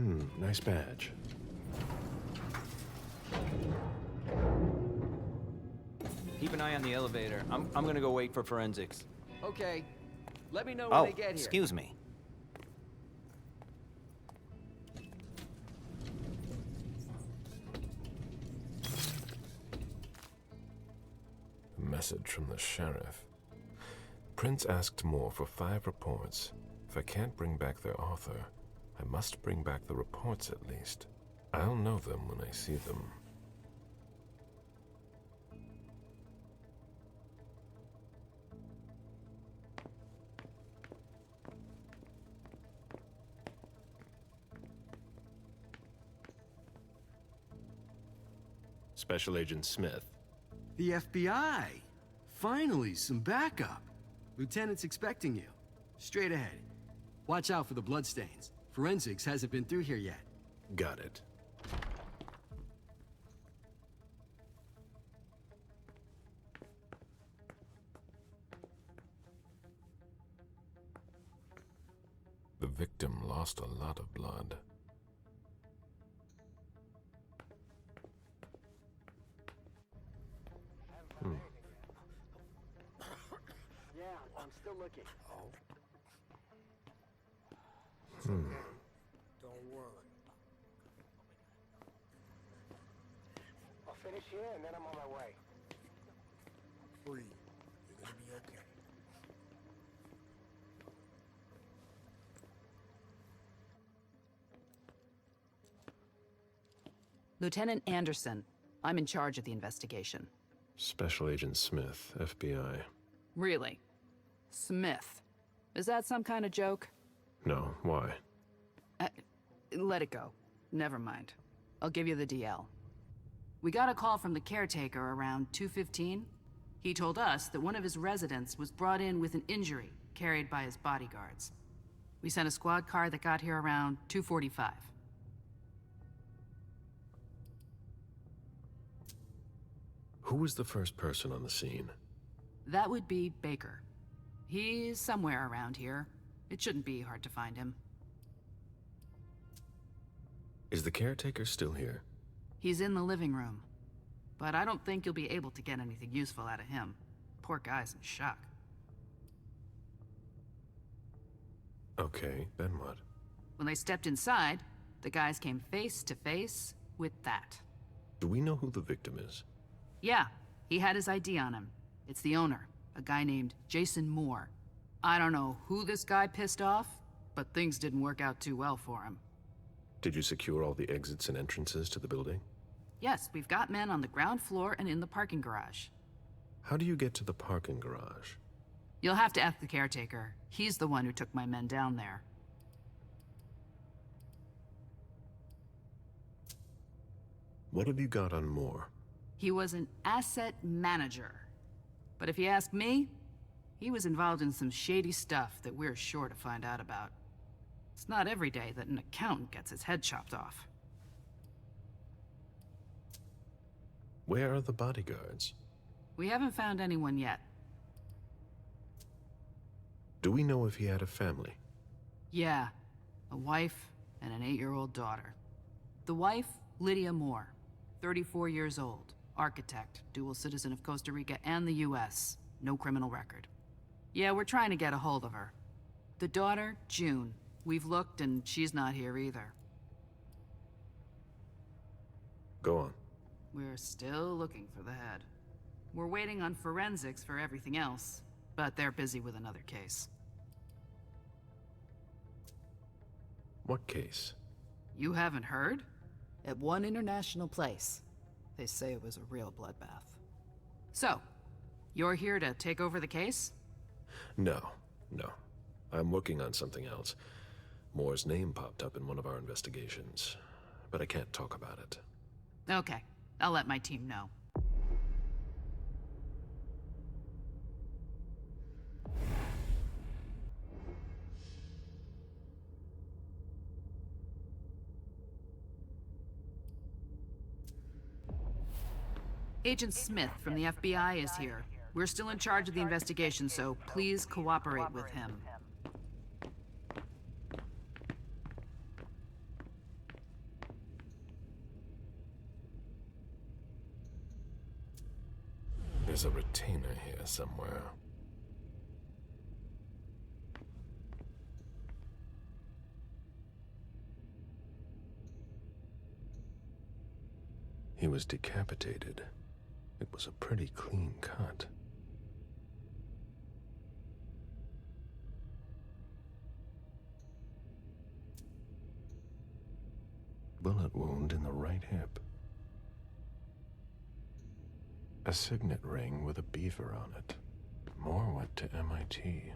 Nice badge. Keep an eye on the elevator. I'm gonna go wait for forensics. Okay. Let me know when Oh, they get here. excuse me. A message from the sheriff. Prince asked more for 5 reports. If I can't bring back their author, I must bring back the reports at least. I'll know them when I see them. Special Agent Smith. The FBI! Finally, some backup. Lieutenant's expecting you. Straight ahead. Watch out for the bloodstains. Forensics hasn't been through here yet. Got it. The victim lost a lot of blood. Yeah, I'm still looking. Don't worry. I'll finish here and then I'm on my way. Breathe. You're gonna be okay. Lieutenant Anderson, I'm in charge of the investigation. Special Agent Smith, FBI. Really? Smith. Is that some kind of joke? No, why? Let it go. Never mind. I'll give you the DL. We got a call from the caretaker around 2:15. He told us that one of his residents was brought in with an injury carried by his bodyguards. We sent a squad car that got here around 2:45. Who was the first person on the scene? That would be Baker. He's somewhere around here. It shouldn't be hard to find him. Is the caretaker still here? He's in the living room. But I don't think you'll be able to get anything useful out of him. Poor guy's in shock. Okay, then what? When they stepped inside, the guys came face to face with that. Do we know who the victim is? Yeah, he had his ID on him. It's the owner, a guy named Jason Moore. I don't know who this guy pissed off, but things didn't work out too well for him. Did you secure all the exits and entrances to the building? Yes, we've got men on the ground floor and in the parking garage. How do you get to the parking garage? You'll have to ask the caretaker. He's the one who took my men down there. What have you got on Moore? He was an asset manager. But if you ask me, he was involved in some shady stuff that we're sure to find out about. It's not every day that an accountant gets his head chopped off. Where are the bodyguards? We haven't found anyone yet. Do we know if he had a family? Yeah, a wife and an 8-year-old daughter. The wife, Lydia Moore, 34 years old, architect, dual citizen of Costa Rica and the US, no criminal record. Yeah, we're trying to get a hold of her. The daughter, June. We've looked and she's not here either. Go on. We're still looking for the head. We're waiting on forensics for everything else, but they're busy with another case. What case? You haven't heard? At one international place. They say it was a real bloodbath. So, you're here to take over the case? No. I'm working on something else. Moore's name popped up in one of our investigations, but I can't talk about it. Okay, I'll let my team know. Agent Smith from the FBI is here. We're still in charge of the investigation, so please cooperate with him. There's a retainer here somewhere. He was decapitated. It was a pretty clean cut. Bullet wound in the right hip. A signet ring with a beaver on it. More went to MIT.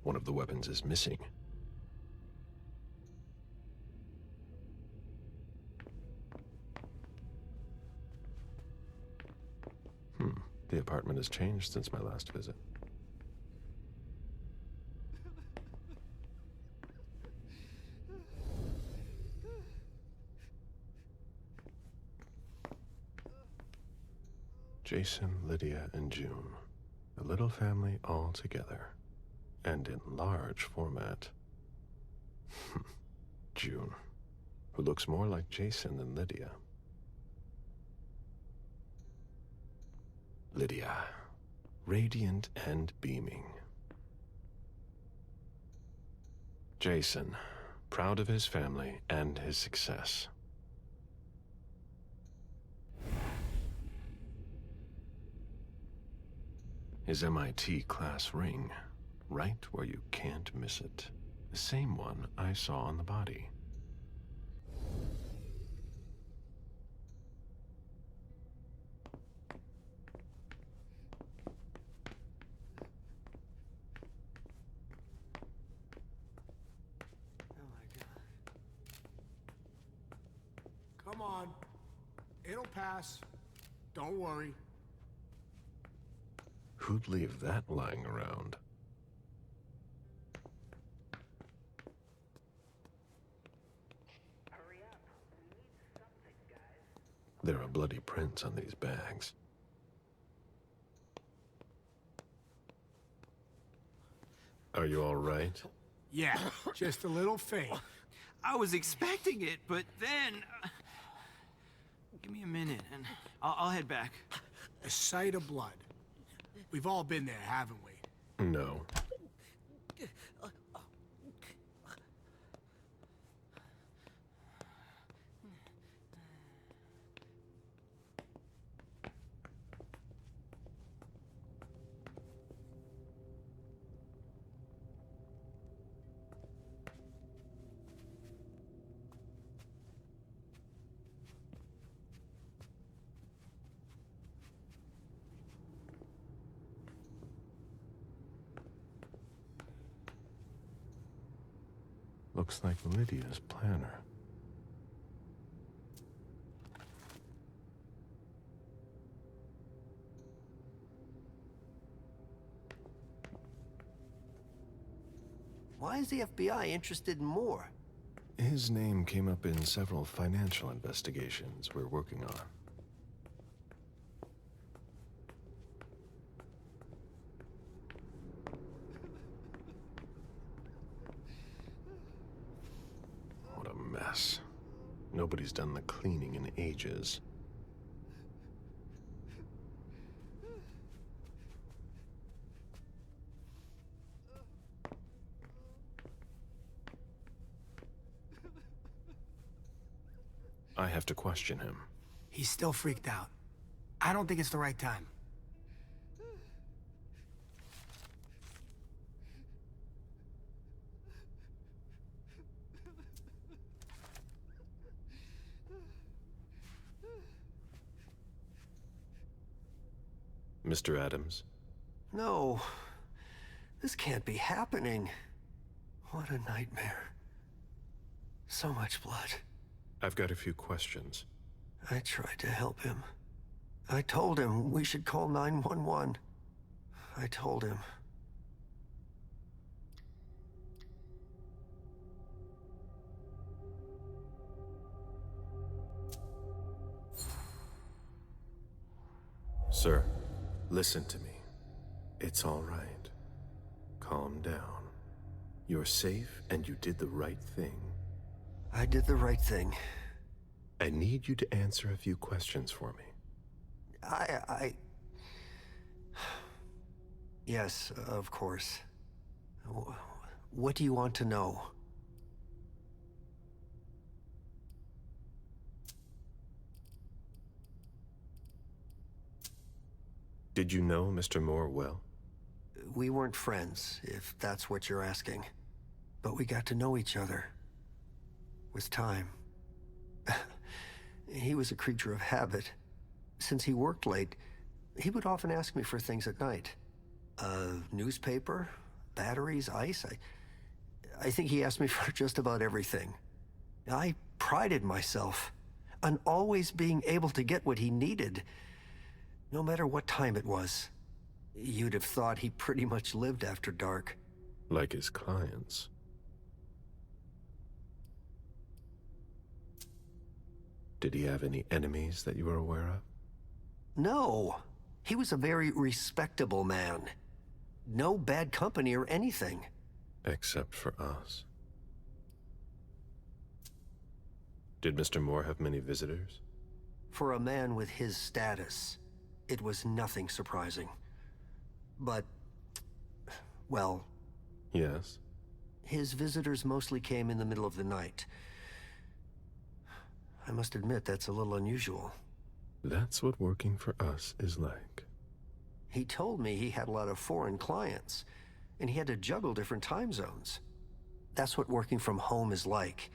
One of the weapons is missing. The apartment has changed since my last visit. Jason, Lydia, and June. A little family all together. And in large format. June, who looks more like Jason than Lydia. Lydia, radiant and beaming. Jason, proud of his family and his success. His MIT class ring, right where you can't miss it. The same one I saw on the body. Come on. It'll pass. Don't worry. Who'd leave that lying around? Hurry up. We need something, guys. There are bloody prints on these bags. Are you all right? Yeah, just a little faint. I was expecting it, but then... give me a minute, and I'll head back. A sight of blood. We've all been there, haven't we? No. Looks like Lydia's planner. Why is the FBI interested in more? His name came up in several financial investigations we're working on. What a mess. Nobody's done the cleaning in ages. I have to question him. He's still freaked out. I don't think it's the right time. Mr. Adams? No. This can't be happening. What a nightmare. So much blood. I've got a few questions. I tried to help him. I told him we should call 911. I told him. Sir, listen to me. It's all right. Calm down. You're safe and you did the right thing. I did the right thing. I need you to answer a few questions for me. Yes, of course. What do you want to know? Did you know Mr. Moore well? We weren't friends, if that's what you're asking. But we got to know each other. With time. He was a creature of habit. Since he worked late, he would often ask me for things at night. Newspaper, batteries, ice. I think he asked me for just about everything. I prided myself on always being able to get what he needed, no matter what time it was. You'd have thought he pretty much lived after dark. Like his clients. Did he have any enemies that you were aware of? No. He was a very respectable man. No bad company or anything. Except for us. Did Mr. Moore have many visitors? For a man with his status, it was nothing surprising. But, well... Yes? His visitors mostly came in the middle of the night. I must admit, that's a little unusual. That's what working for us is like. He told me he had a lot of foreign clients, and he had to juggle different time zones. That's what working from home is like.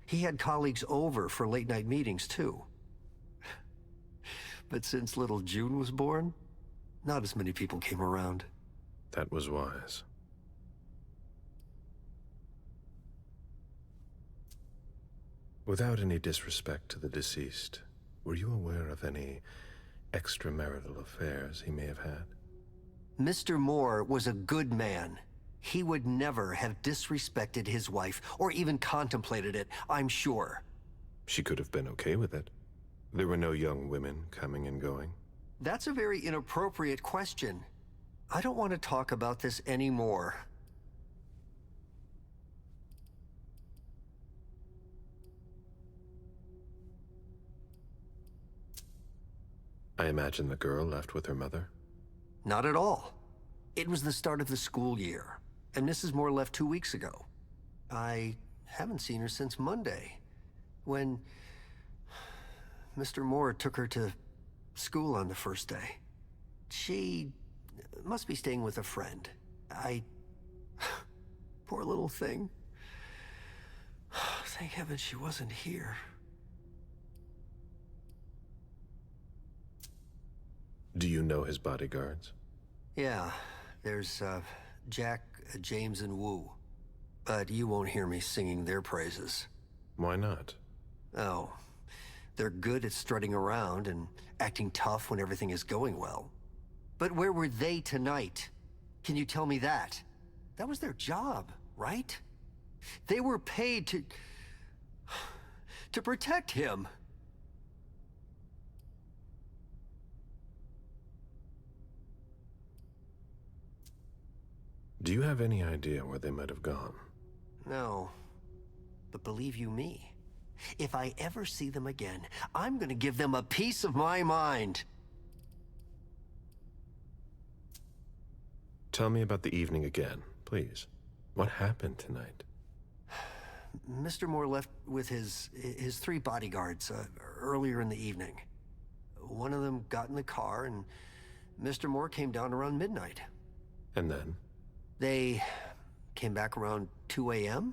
He had colleagues over for late-night meetings, too. But since little June was born, not as many people came around. That was wise. Without any disrespect to the deceased, were you aware of any extramarital affairs he may have had? Mr. Moore was a good man. He would never have disrespected his wife, or even contemplated it, I'm sure. She could have been okay with it. There were no young women coming and going. That's a very inappropriate question. I don't want to talk about this anymore. I imagine the girl left with her mother? Not at all. It was the start of the school year, and Mrs. Moore left 2 weeks ago. I haven't seen her since Monday, when Mr. Moore took her to school on the first day. She must be staying with a friend. Poor little thing. Thank heaven she wasn't here. Do you know his bodyguards? Yeah, there's, Jack, James, and Wu. But you won't hear me singing their praises. Why not? Oh, they're good at strutting around and acting tough when everything is going well. But where were they tonight? Can you tell me that? That was their job, right? They were paid to protect him. Do you have any idea where they might have gone? No. But believe you me, if I ever see them again, I'm gonna give them a piece of my mind. Tell me about the evening again, please. What happened tonight? Mr. Moore left with his 3 bodyguards earlier in the evening. One of them got in the car, and Mr. Moore came down around midnight. And then? They came back around 2 a.m.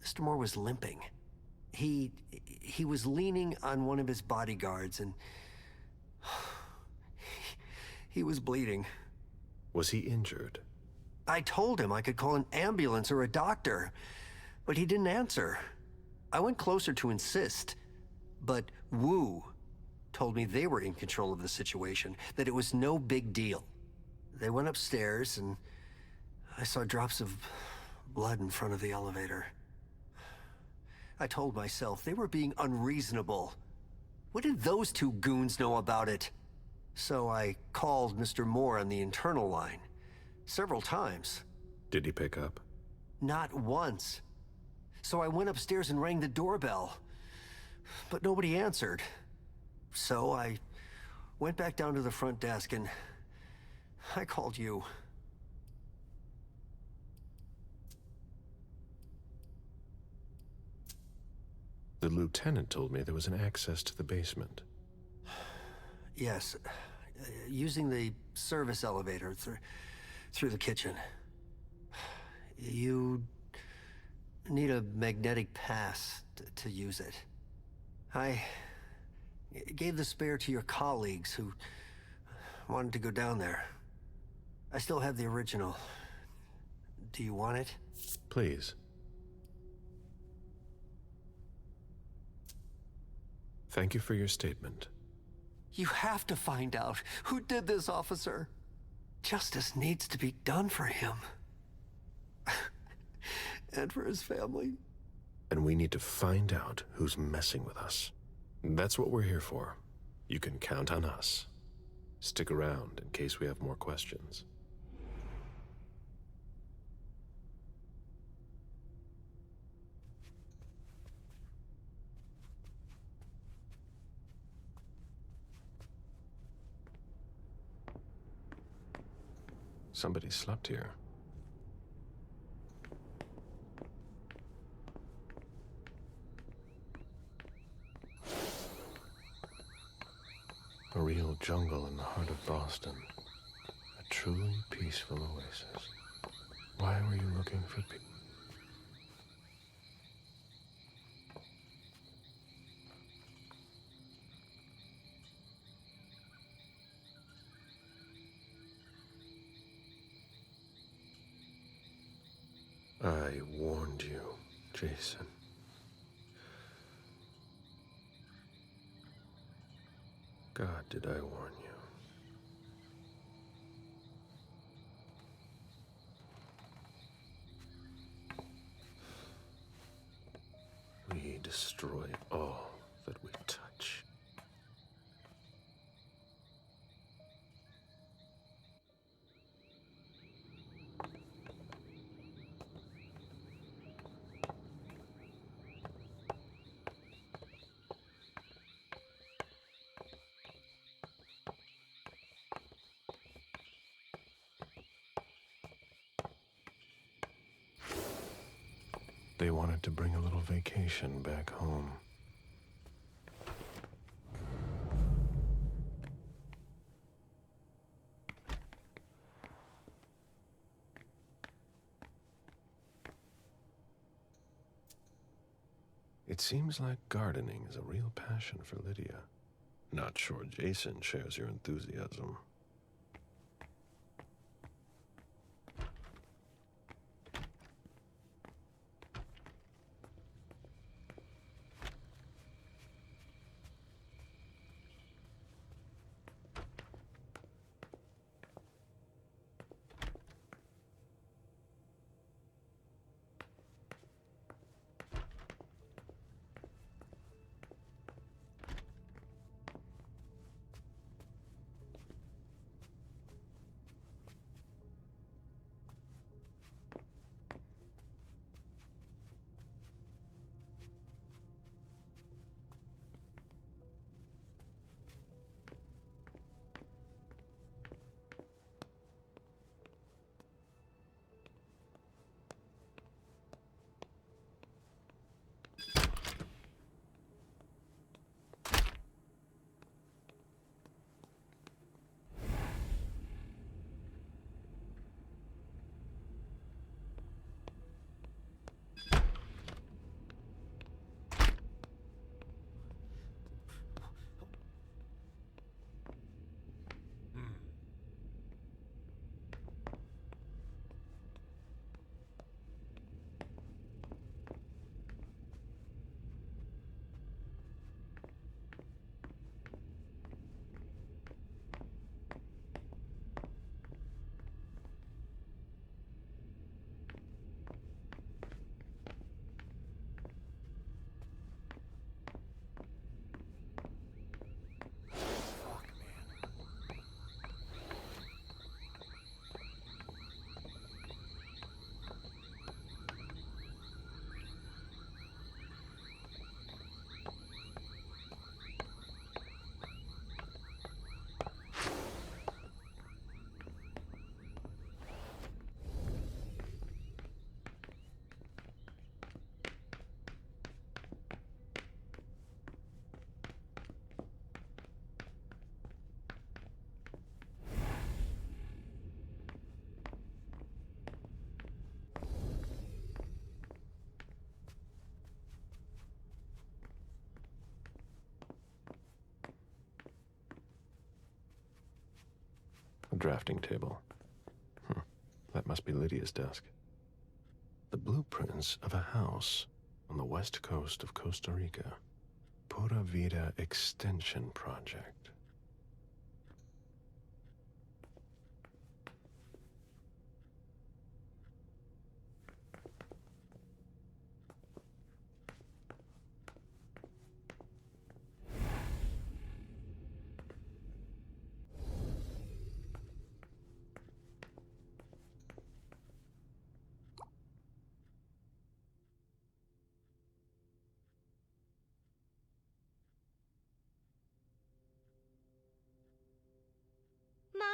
Mr. Moore was limping. He was leaning on one of his bodyguards, and he was bleeding. Was he injured? I told him I could call an ambulance or a doctor, but he didn't answer. I went closer to insist, but Wu told me they were in control of the situation, that it was no big deal. They went upstairs, and I saw drops of blood in front of the elevator. I told myself they were being unreasonable. What did those two goons know about it? So I called Mr. Moore on the internal line. Several times. Did he pick up? Not once. So I went upstairs and rang the doorbell. But nobody answered. So I went back down to the front desk and I called you. The lieutenant told me there was an access to the basement. Yes, using the service elevator through the kitchen. You need a magnetic pass to use it. I gave the spare to your colleagues who wanted to go down there. I still have the original. Do you want it? Please. Thank you for your statement. You have to find out who did this, officer. Justice needs to be done for him. And for his family. And we need to find out who's messing with us. That's what we're here for. You can count on us. Stick around in case we have more questions. Somebody slept here. A real jungle in the heart of Boston. A truly peaceful oasis. Why were you looking for people? I warned you, Jason. God, did I warn you? We destroy all that we touch. They wanted to bring a little vacation back home. It seems like gardening is a real passion for Lydia. Not sure Jason shares your enthusiasm. drafting table. That must be Lydia's desk. The blueprints of a house on the west coast of Costa Rica. Pura Vida Extension Project. Mom!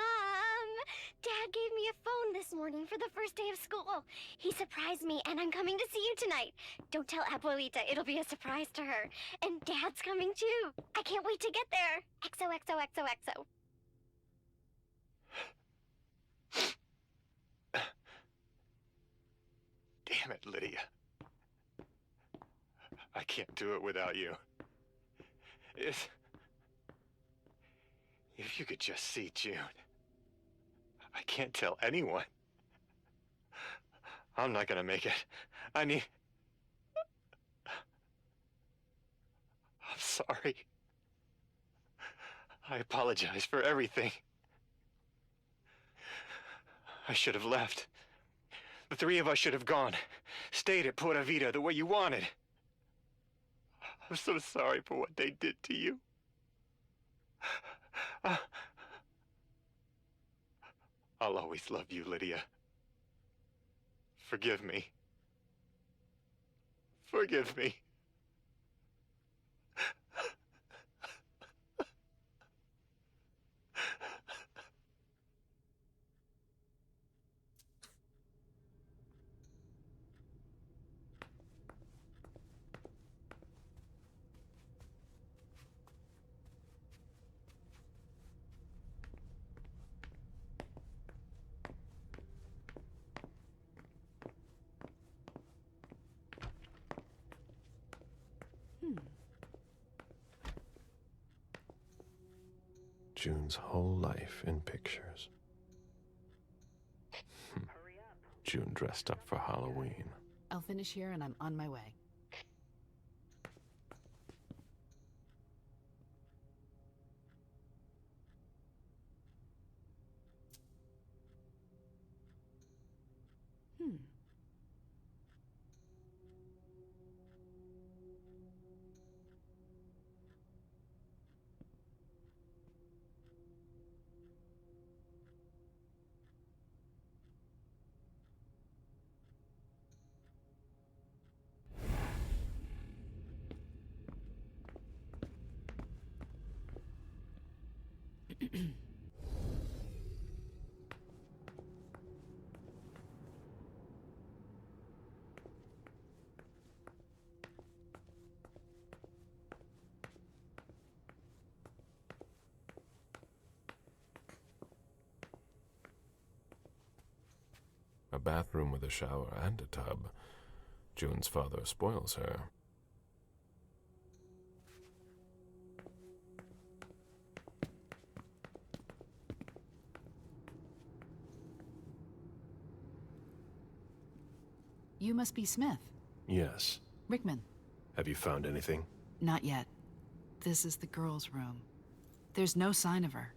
Dad gave me a phone this morning for the first day of school. He surprised me, and I'm coming to see you tonight. Don't tell Abuelita, it'll be a surprise to her. And Dad's coming too. I can't wait to get there. XOXOXOXO. Damn it, Lydia. I can't do it without you. If you could just see June. I can't tell anyone. I'm not gonna make it. I'm sorry. I apologize for everything. I should have left. The three of us should have gone. Stayed at Pura Vida the way you wanted. I'm so sorry for what they did to you. I'll always love you, Lydia. Forgive me. Forgive me. June's whole life in pictures. June dressed up for Halloween. I'll finish here and I'm on my way. A bathroom with a shower and a tub. June's father spoils her. You must be Smith. Yes. Rickman. Have you found anything? Not yet. This is the girl's room. There's no sign of her.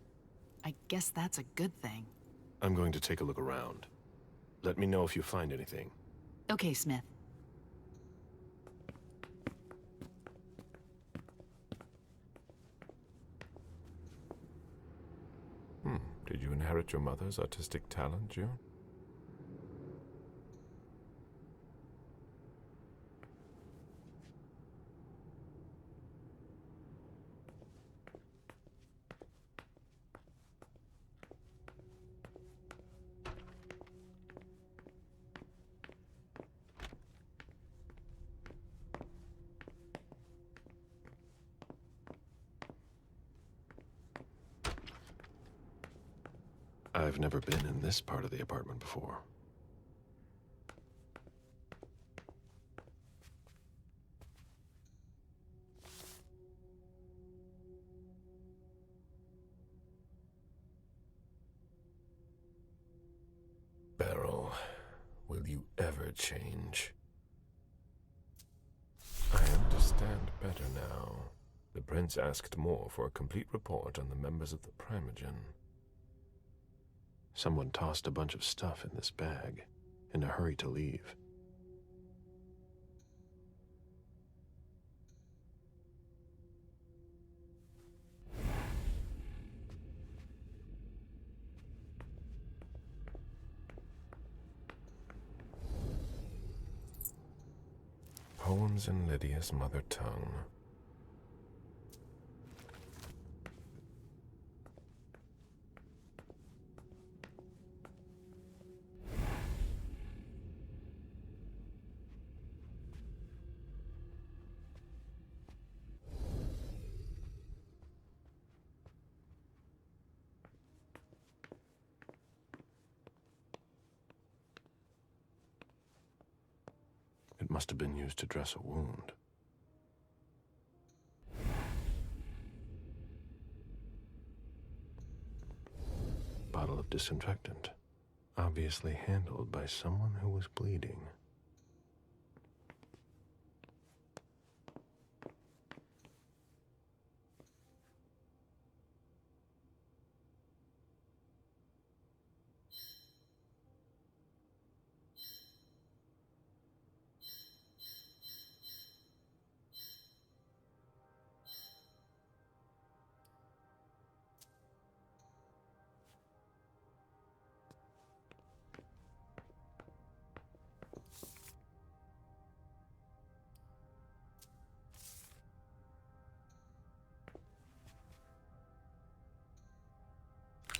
I guess that's a good thing. I'm going to take a look around. Let me know if you find anything. Okay, Smith. Did you inherit your mother's artistic talent, June? I've never been in this part of the apartment before. ever change. I understand better now. The prince asked more for a complete report on the members of the Primogen. Someone tossed a bunch of stuff in this bag, in a hurry to leave. Poems in Lydia's mother tongue. It must have been used to dress a wound. Bottle of disinfectant, obviously handled by someone who was bleeding.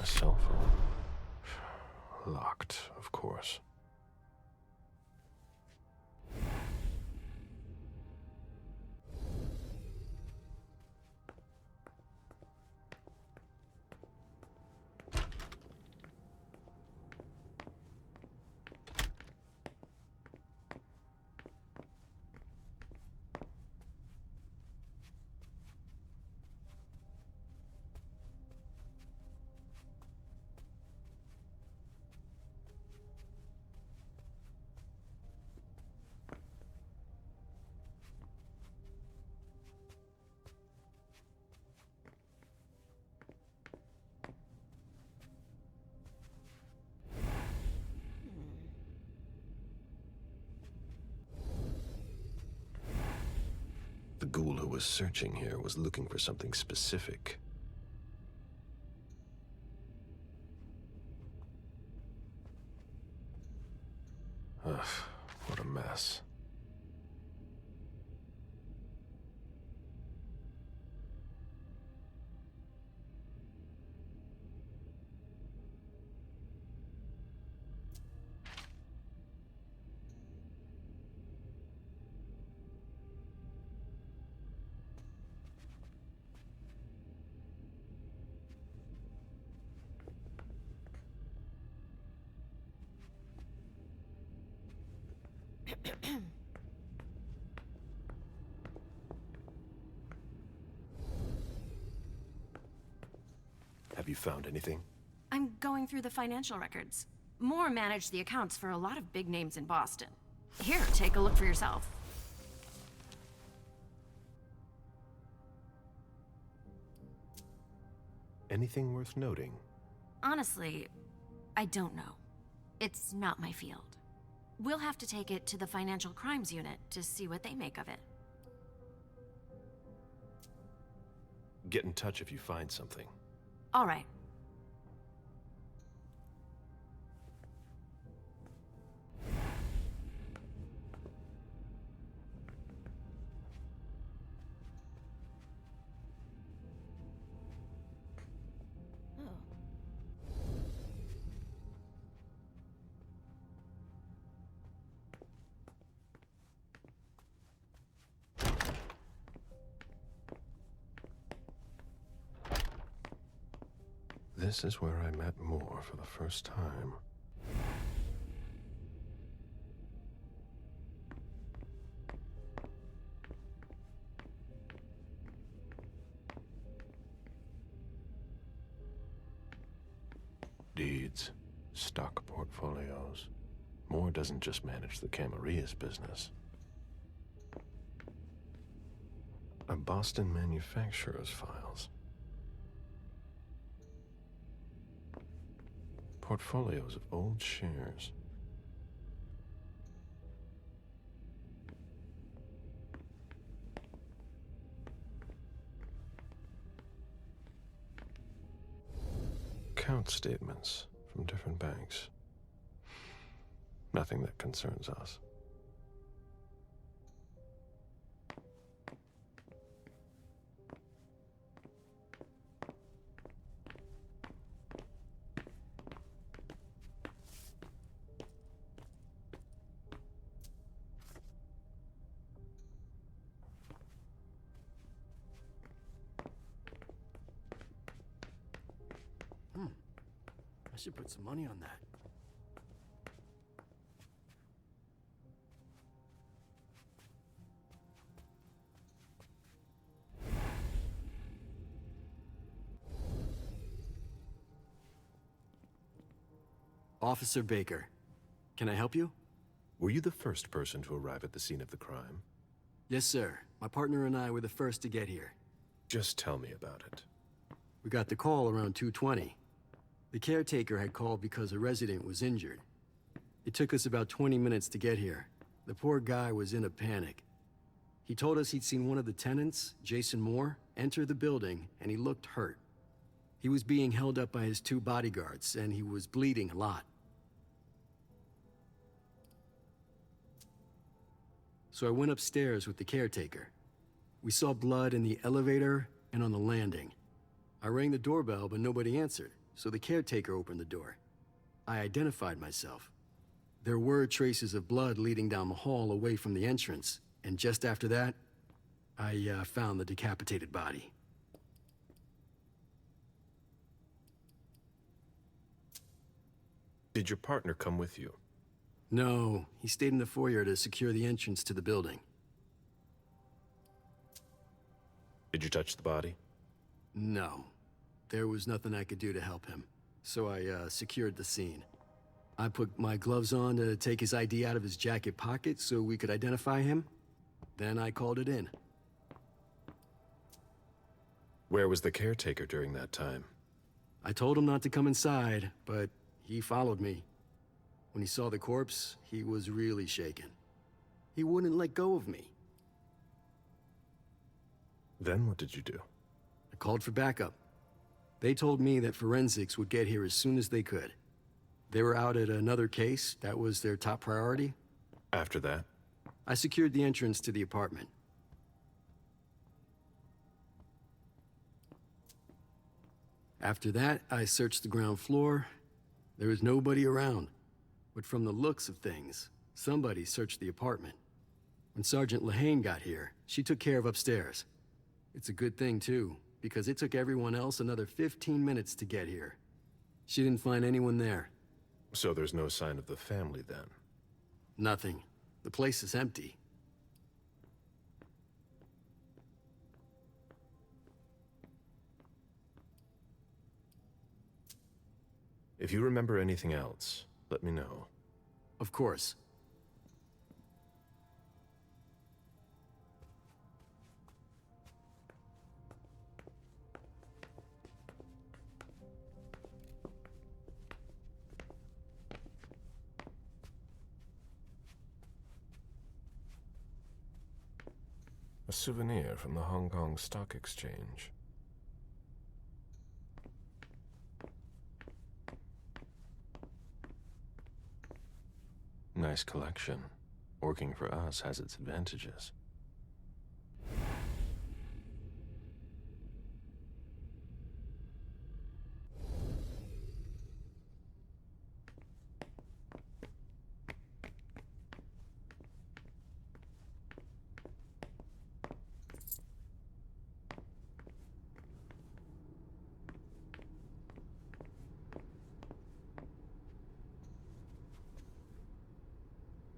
A cell phone. Locked, of course. The ghoul who was searching here was looking for something specific. Ugh, what a mess. Have you found anything? I'm going through the financial records. Moore managed the accounts for a lot of big names in Boston. Here, take a look for yourself. Anything worth noting? Honestly, I don't know. It's not my field. We'll have to take it to the Financial Crimes Unit to see what they make of it. Get in touch if you find something. All right. This is where I met Moore for the first time. Deeds, stock portfolios, Moore doesn't just manage the Camaria's business. A Boston manufacturer's files. Portfolios of old shares. Account statements from different banks. Nothing that concerns us. I should put some money on that. Officer Baker, can I help you? Were you the first person to arrive at the scene of the crime? Yes, sir. My partner and I were the first to get here. Just tell me about it. We got the call around 2:20. The caretaker had called because a resident was injured. It took us about 20 minutes to get here. The poor guy was in a panic. He told us he'd seen one of the tenants, Jason Moore, enter the building, and he looked hurt. He was being held up by his 2 bodyguards, and he was bleeding a lot. So I went upstairs with the caretaker. We saw blood in the elevator and on the landing. I rang the doorbell, but nobody answered, so the caretaker opened the door. I identified myself. There were traces of blood leading down the hall away from the entrance, and just after that, I found the decapitated body. Did your partner come with you? No, he stayed in the foyer to secure the entrance to the building. Did you touch the body? No. There was nothing I could do to help him, so I secured the scene. I put my gloves on to take his ID out of his jacket pocket so we could identify him. Then I called it in. Where was the caretaker during that time? I told him not to come inside, but he followed me. When he saw the corpse, he was really shaken. He wouldn't let go of me. Then what did you do? I called for backup. They told me that forensics would get here as soon as they could. They were out at another case. That was their top priority. After that? I secured the entrance to the apartment. After that, I searched the ground floor. There was nobody around. But from the looks of things, somebody searched the apartment. When Sergeant Lehane got here, she took care of upstairs. It's a good thing, too, because it took everyone else another 15 minutes to get here. She didn't find anyone there. So there's no sign of the family then? Nothing. The place is empty. If you remember anything else, let me know. Of course. A souvenir from the Hong Kong Stock Exchange. Nice collection. Working for us has its advantages.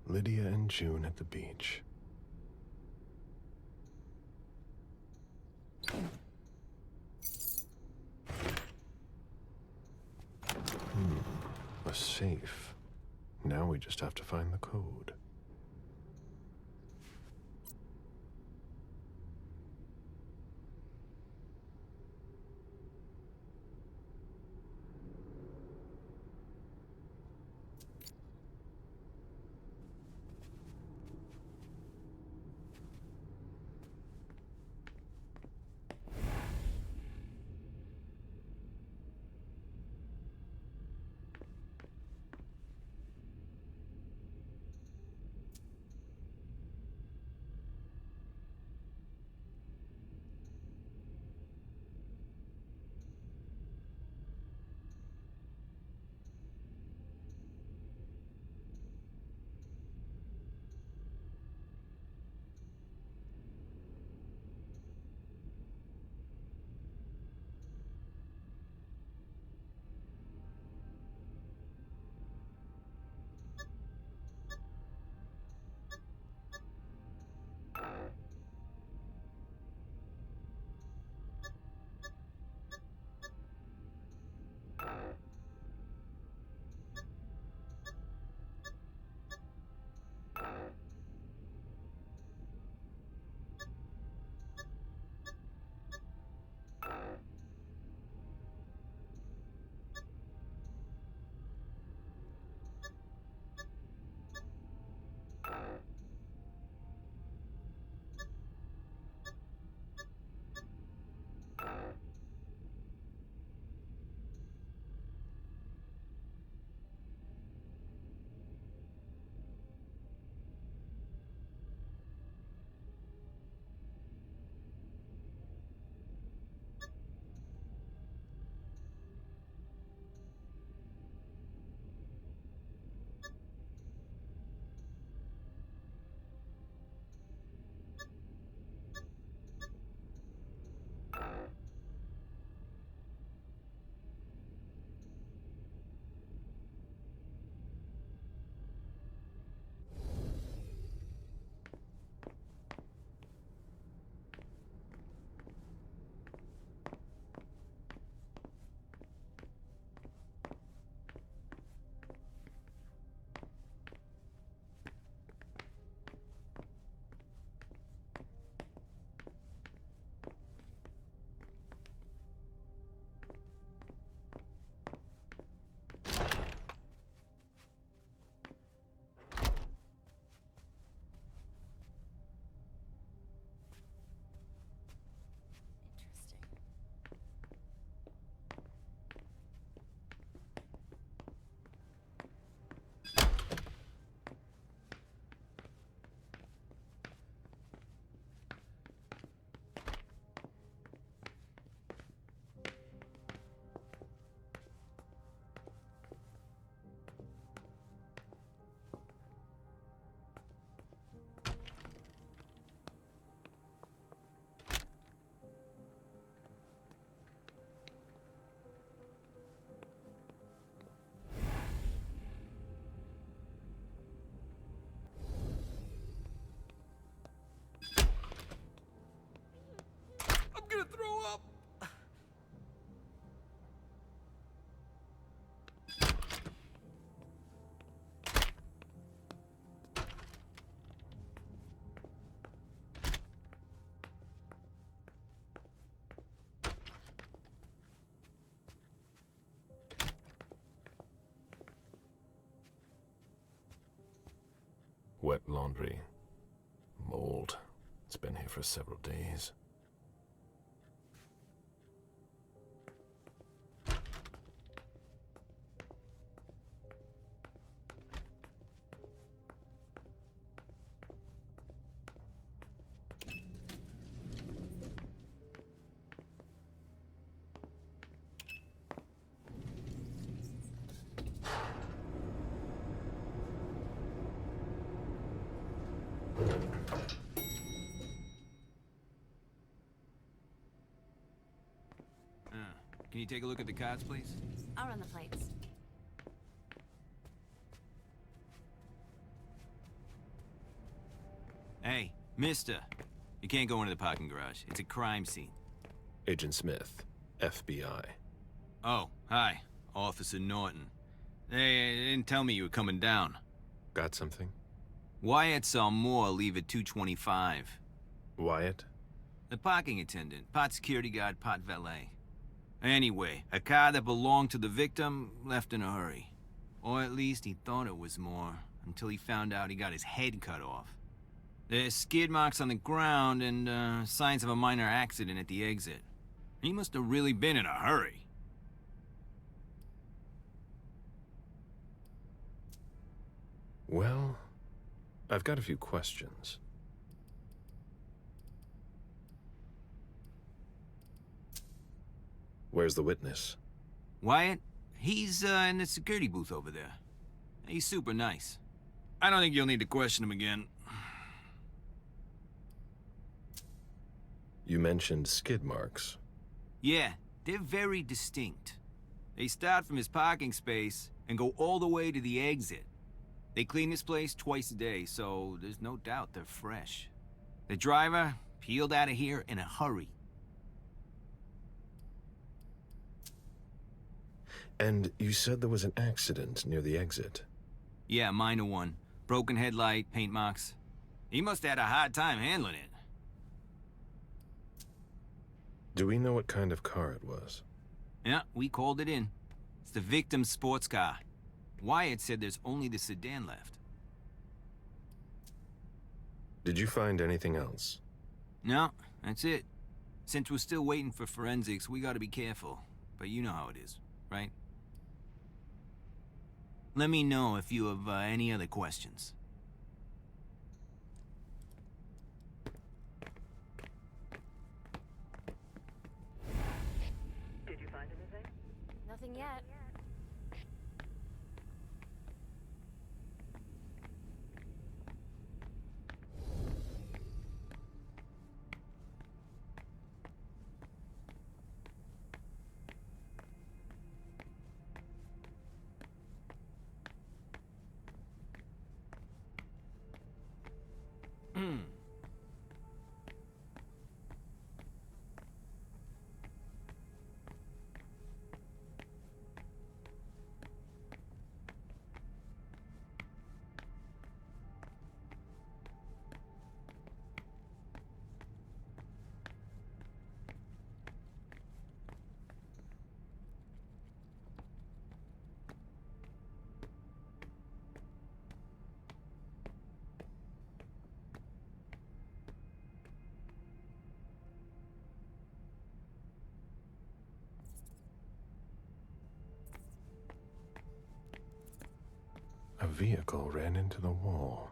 Lydia and June at the beach. A safe. Now we just have to find the code. gonna throw up! Wet laundry. Mold. It's been here for several days. Can you take a look at the cards, please? I'll run the plates. Hey, mister. You can't go into the parking garage. It's a crime scene. Agent Smith, FBI. Oh, hi. Officer Norton. They didn't tell me you were coming down. Got something? Wyatt saw Moore leave at 2:25. Wyatt? The parking attendant, part security guard, part valet. Anyway, a car that belonged to the victim left in a hurry. Or at least he thought it was Moore, until he found out he got his head cut off. There's skid marks on the ground and signs of a minor accident at the exit. He must have really been in a hurry. Well, I've got a few questions. Where's the witness? Wyatt? He's in the security booth over there. He's super nice. I don't think you'll need to question him again. You mentioned skid marks. Yeah, they're very distinct. They start from his parking space and go all the way to the exit. They clean this place twice a day, so there's no doubt they're fresh. The driver peeled out of here in a hurry. And you said there was an accident near the exit. Yeah, a minor one. Broken headlight, paint marks. He must have had a hard time handling it. Do we know what kind of car it was? Yeah, we called it in. It's the victim's sports car. Wyatt said there's only the sedan left. Did you find anything else? No, that's it. Since we're still waiting for forensics, we gotta be careful. But you know how it is, right? Let me know if you have any other questions. Did you find anything? Nothing yet. A vehicle ran into the wall.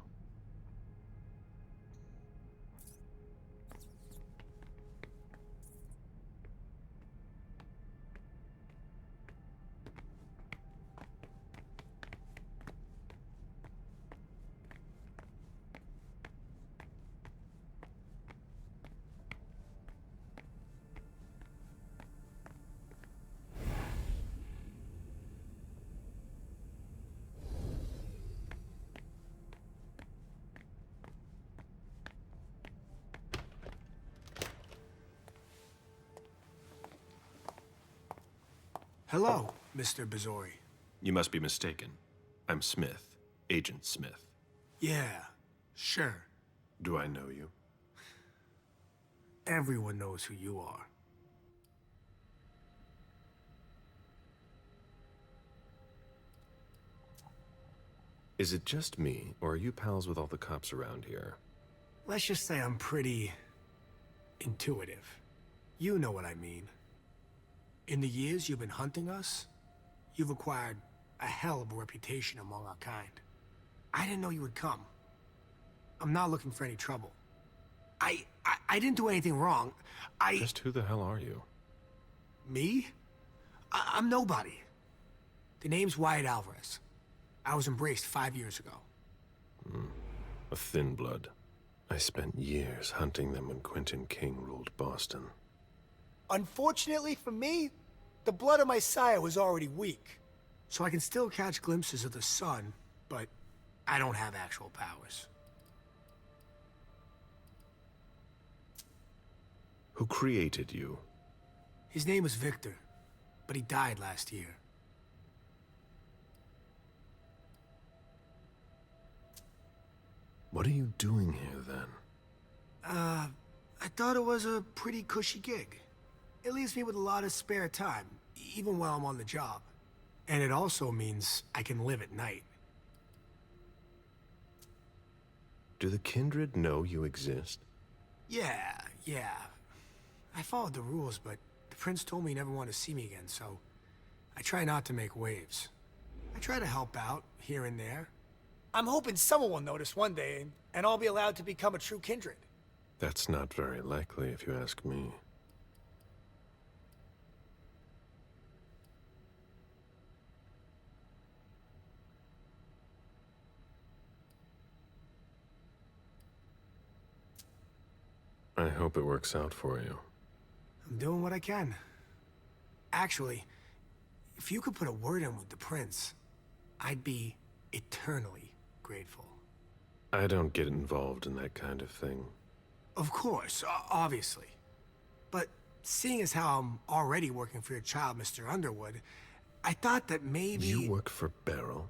Hello, Mr. Bazori. You must be mistaken. I'm Smith, Agent Smith. Yeah, sure. Do I know you? Everyone knows who you are. Is it just me, or are you pals with all the cops around here? Let's just say I'm pretty intuitive. You know what I mean. In the years you've been hunting us, you've acquired a hell of a reputation among our kind. I didn't know you would come. I'm not looking for any trouble. I didn't do anything wrong. Just who the hell are you? Me? I'm nobody. The name's Wyatt Alvarez. I was embraced 5 years ago. A thin blood. I spent years hunting them when Quentin King ruled Boston. Unfortunately for me, the blood of my sire was already weak. So I can still catch glimpses of the sun, but I don't have actual powers. Who created you? His name was Victor, but he died last year. What are you doing here, then? I thought it was a pretty cushy gig. It leaves me with a lot of spare time, even while I'm on the job. And it also means I can live at night. Do the kindred know you exist? Yeah. I followed the rules, but the prince told me he never wanted to see me again, so I try not to make waves. I try to help out, here and there. I'm hoping someone will notice one day, and I'll be allowed to become a true kindred. That's not very likely, if you ask me. I hope it works out for you. I'm doing what I can. Actually, if you could put a word in with the prince, I'd be eternally grateful. I don't get involved in that kind of thing. Of course, obviously. But seeing as how I'm already working for your child, Mr. Underwood, I thought that maybe... You work for Barrel?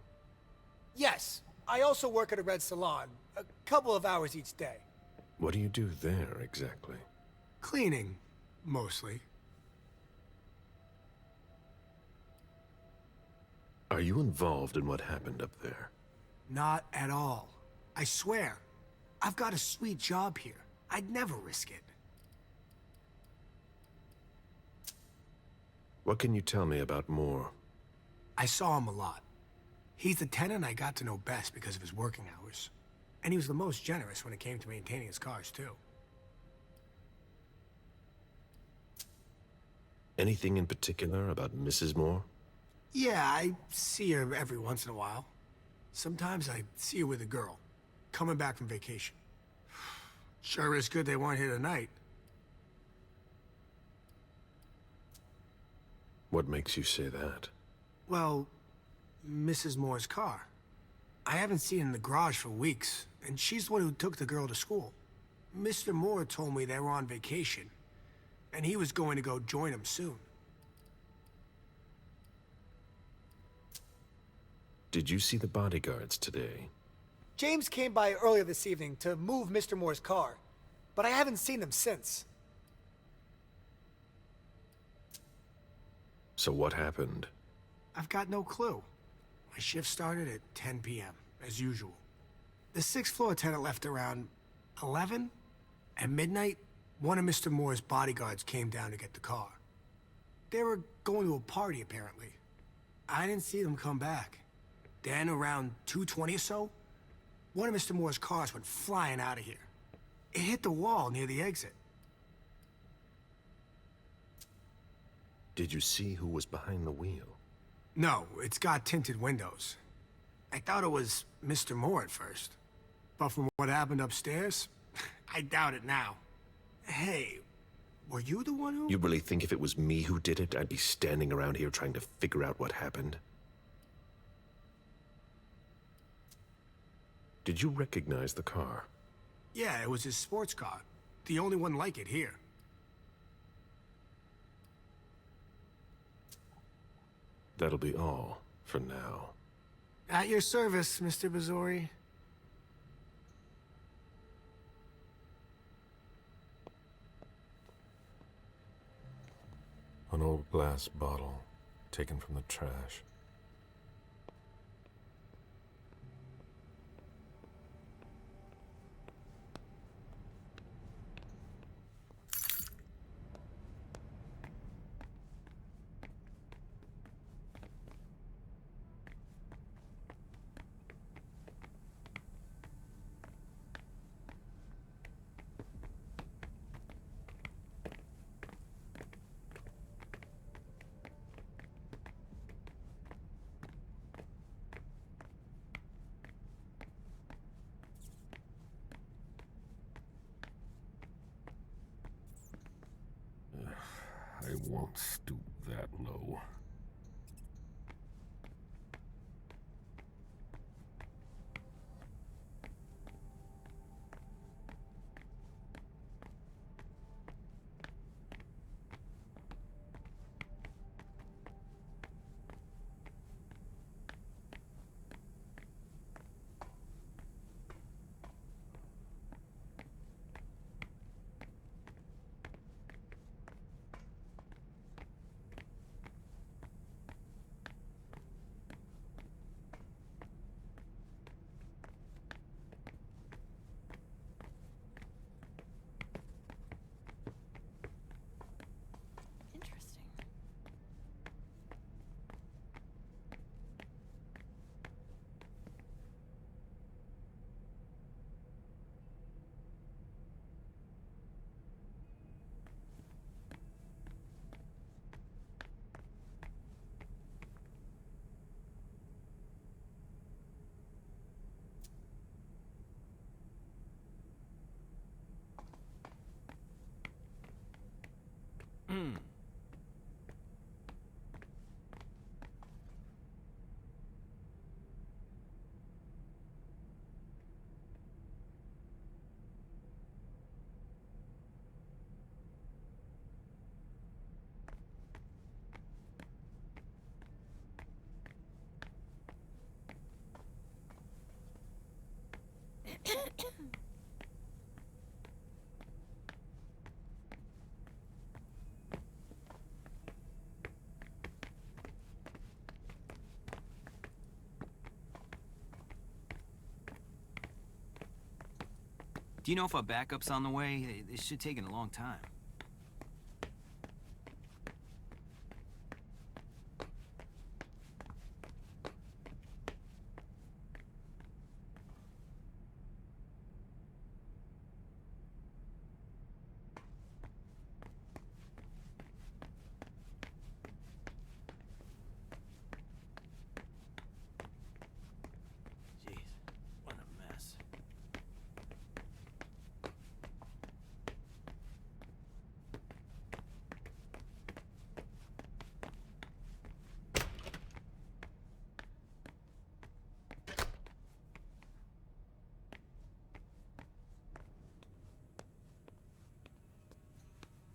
Yes. I also work at a red salon, a couple of hours each day. What do you do there, exactly? Cleaning, mostly. Are you involved in what happened up there? Not at all. I swear. I've got a sweet job here. I'd never risk it. What can you tell me about Moore? I saw him a lot. He's the tenant I got to know best because of his working hours. And he was the most generous when it came to maintaining his cars, too. Anything in particular about Mrs. Moore? Yeah, I see her every once in a while. Sometimes I see her with a girl, coming back from vacation. Sure is good they weren't here tonight. What makes you say that? Well, Mrs. Moore's car. I haven't seen it in the garage for weeks, and she's the one who took the girl to school. Mr. Moore told me they were on vacation, and he was going to go join them soon. Did you see the bodyguards today? James came by earlier this evening to move Mr. Moore's car, but I haven't seen them since. So what happened? I've got no clue. My shift started at 10 p.m., as usual. The sixth floor tenant left around 11. At midnight, one of Mr. Moore's bodyguards came down to get the car. They were going to a party, apparently. I didn't see them come back. Then, around 2:20 or so, one of Mr. Moore's cars went flying out of here. It hit the wall near the exit. Did you see who was behind the wheel? No, it's got tinted windows. I thought it was Mr. Moore at first. But from what happened upstairs, I doubt it now. Hey, were you the one who... You really think if it was me who did it, I'd be standing around here trying to figure out what happened? Did you recognize the car? Yeah, it was his sports car. The only one like it here. That'll be all for now. At your service, Mr. Bazori. An old glass bottle taken from the trash. I won't stoop that low. Do you know if our backup's on the way? It should take a long time.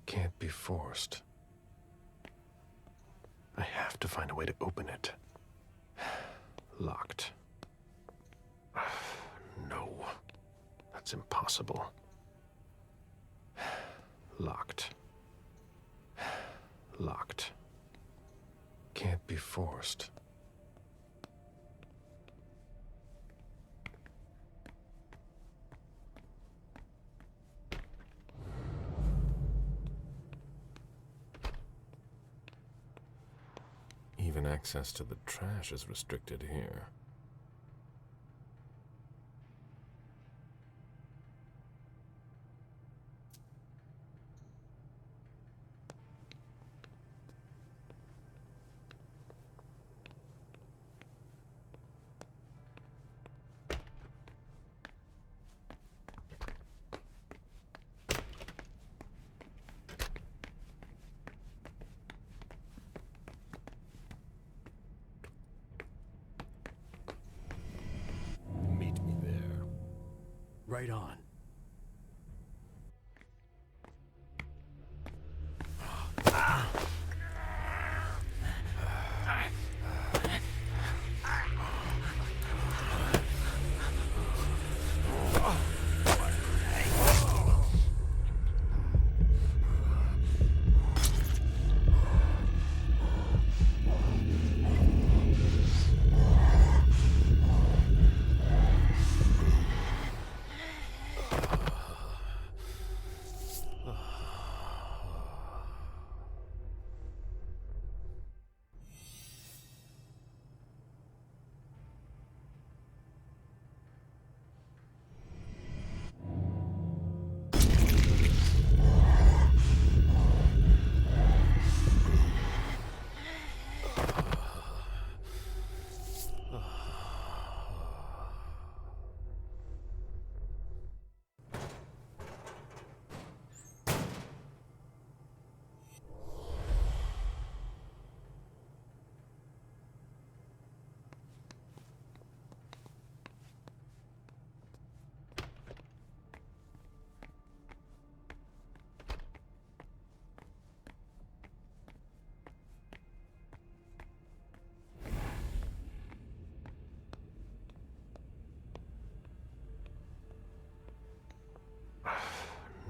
Can't be forced. I have to find a way to open it. Locked. No. That's impossible. Locked. Locked. Can't be forced. Even access to the trash is restricted here. Right on.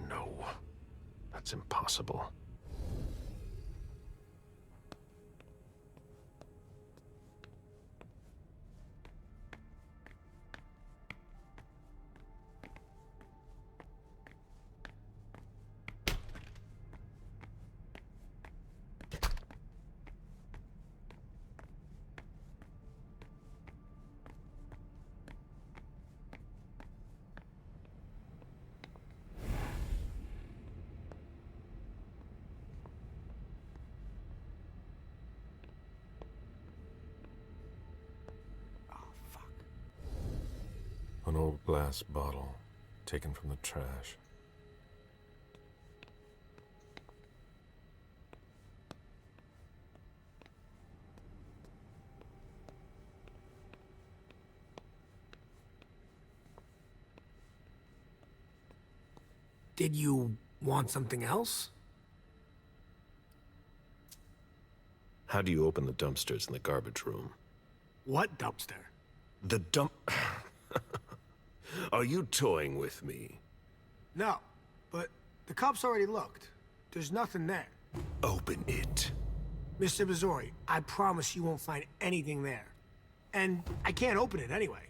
No. That's impossible. An old glass bottle taken from the trash. Did you want something else? How do you open the dumpsters in the garbage room? What dumpster? The dump... Are you toying with me? No, but the cops already looked. There's nothing there. Open it. Mr. Missouri, I promise you won't find anything there. And I can't open it anyway.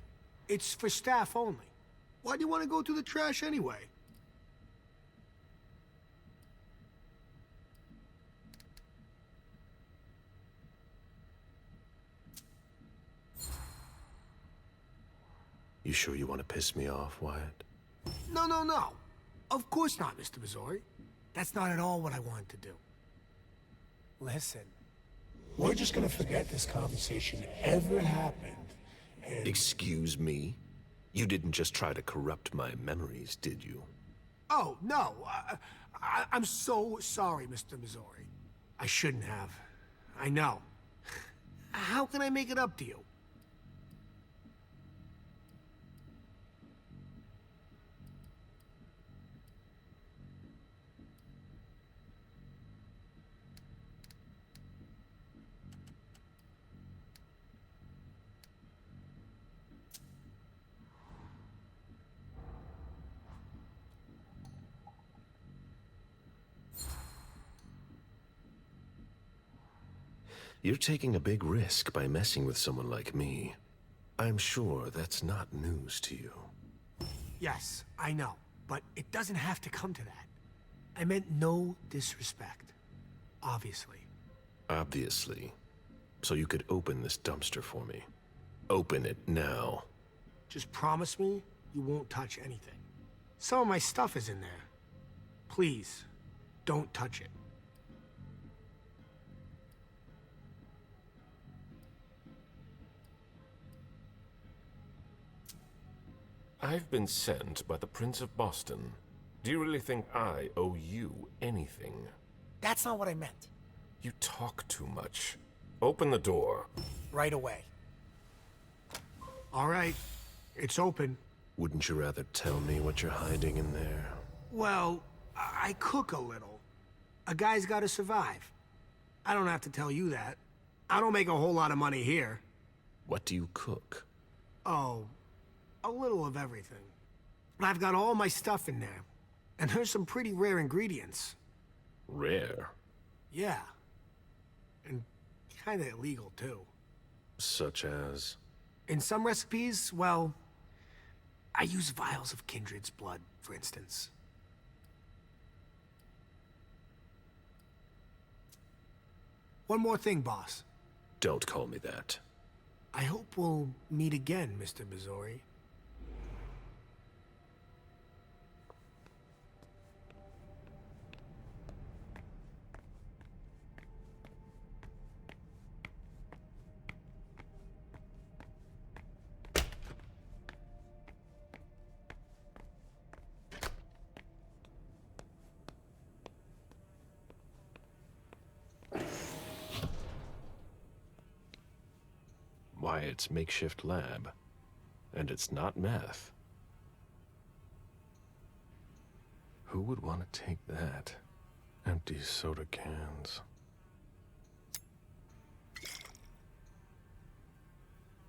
It's for staff only. Why do you want to go through the trash anyway? You sure you want to piss me off, Wyatt? No, no, no. Of course not, Mr. Missouri. That's not at all what I wanted to do. Listen, we're just gonna forget this conversation ever happened, and... Excuse me? You didn't just try to corrupt my memories, did you? Oh, no. I'm so sorry, Mr. Missouri. I shouldn't have. I know. How can I make it up to you? You're taking a big risk by messing with someone like me. I'm sure that's not news to you. Yes, I know, but it doesn't have to come to that. I meant no disrespect. Obviously. Obviously. So you could open this dumpster for me. Open it now. Just promise me you won't touch anything. Some of my stuff is in there. Please, don't touch it. I've been sent by the Prince of Boston. Do you really think I owe you anything? That's not what I meant. You talk too much. Open the door. Right away. All right, it's open. Wouldn't you rather tell me what you're hiding in there? Well, I cook a little. A guy's gotta survive. I don't have to tell you that. I don't make a whole lot of money here. What do you cook? Oh, a little of everything. I've got all my stuff in there. And there's some pretty rare ingredients. Rare? Yeah. And kinda illegal, too. Such as? In some recipes, well, I use vials of kindred's blood, for instance. One more thing, boss. Don't call me that. I hope we'll meet again, Mr. Missouri. Why, it's makeshift lab. And it's not meth. Who would want to take that? Empty soda cans.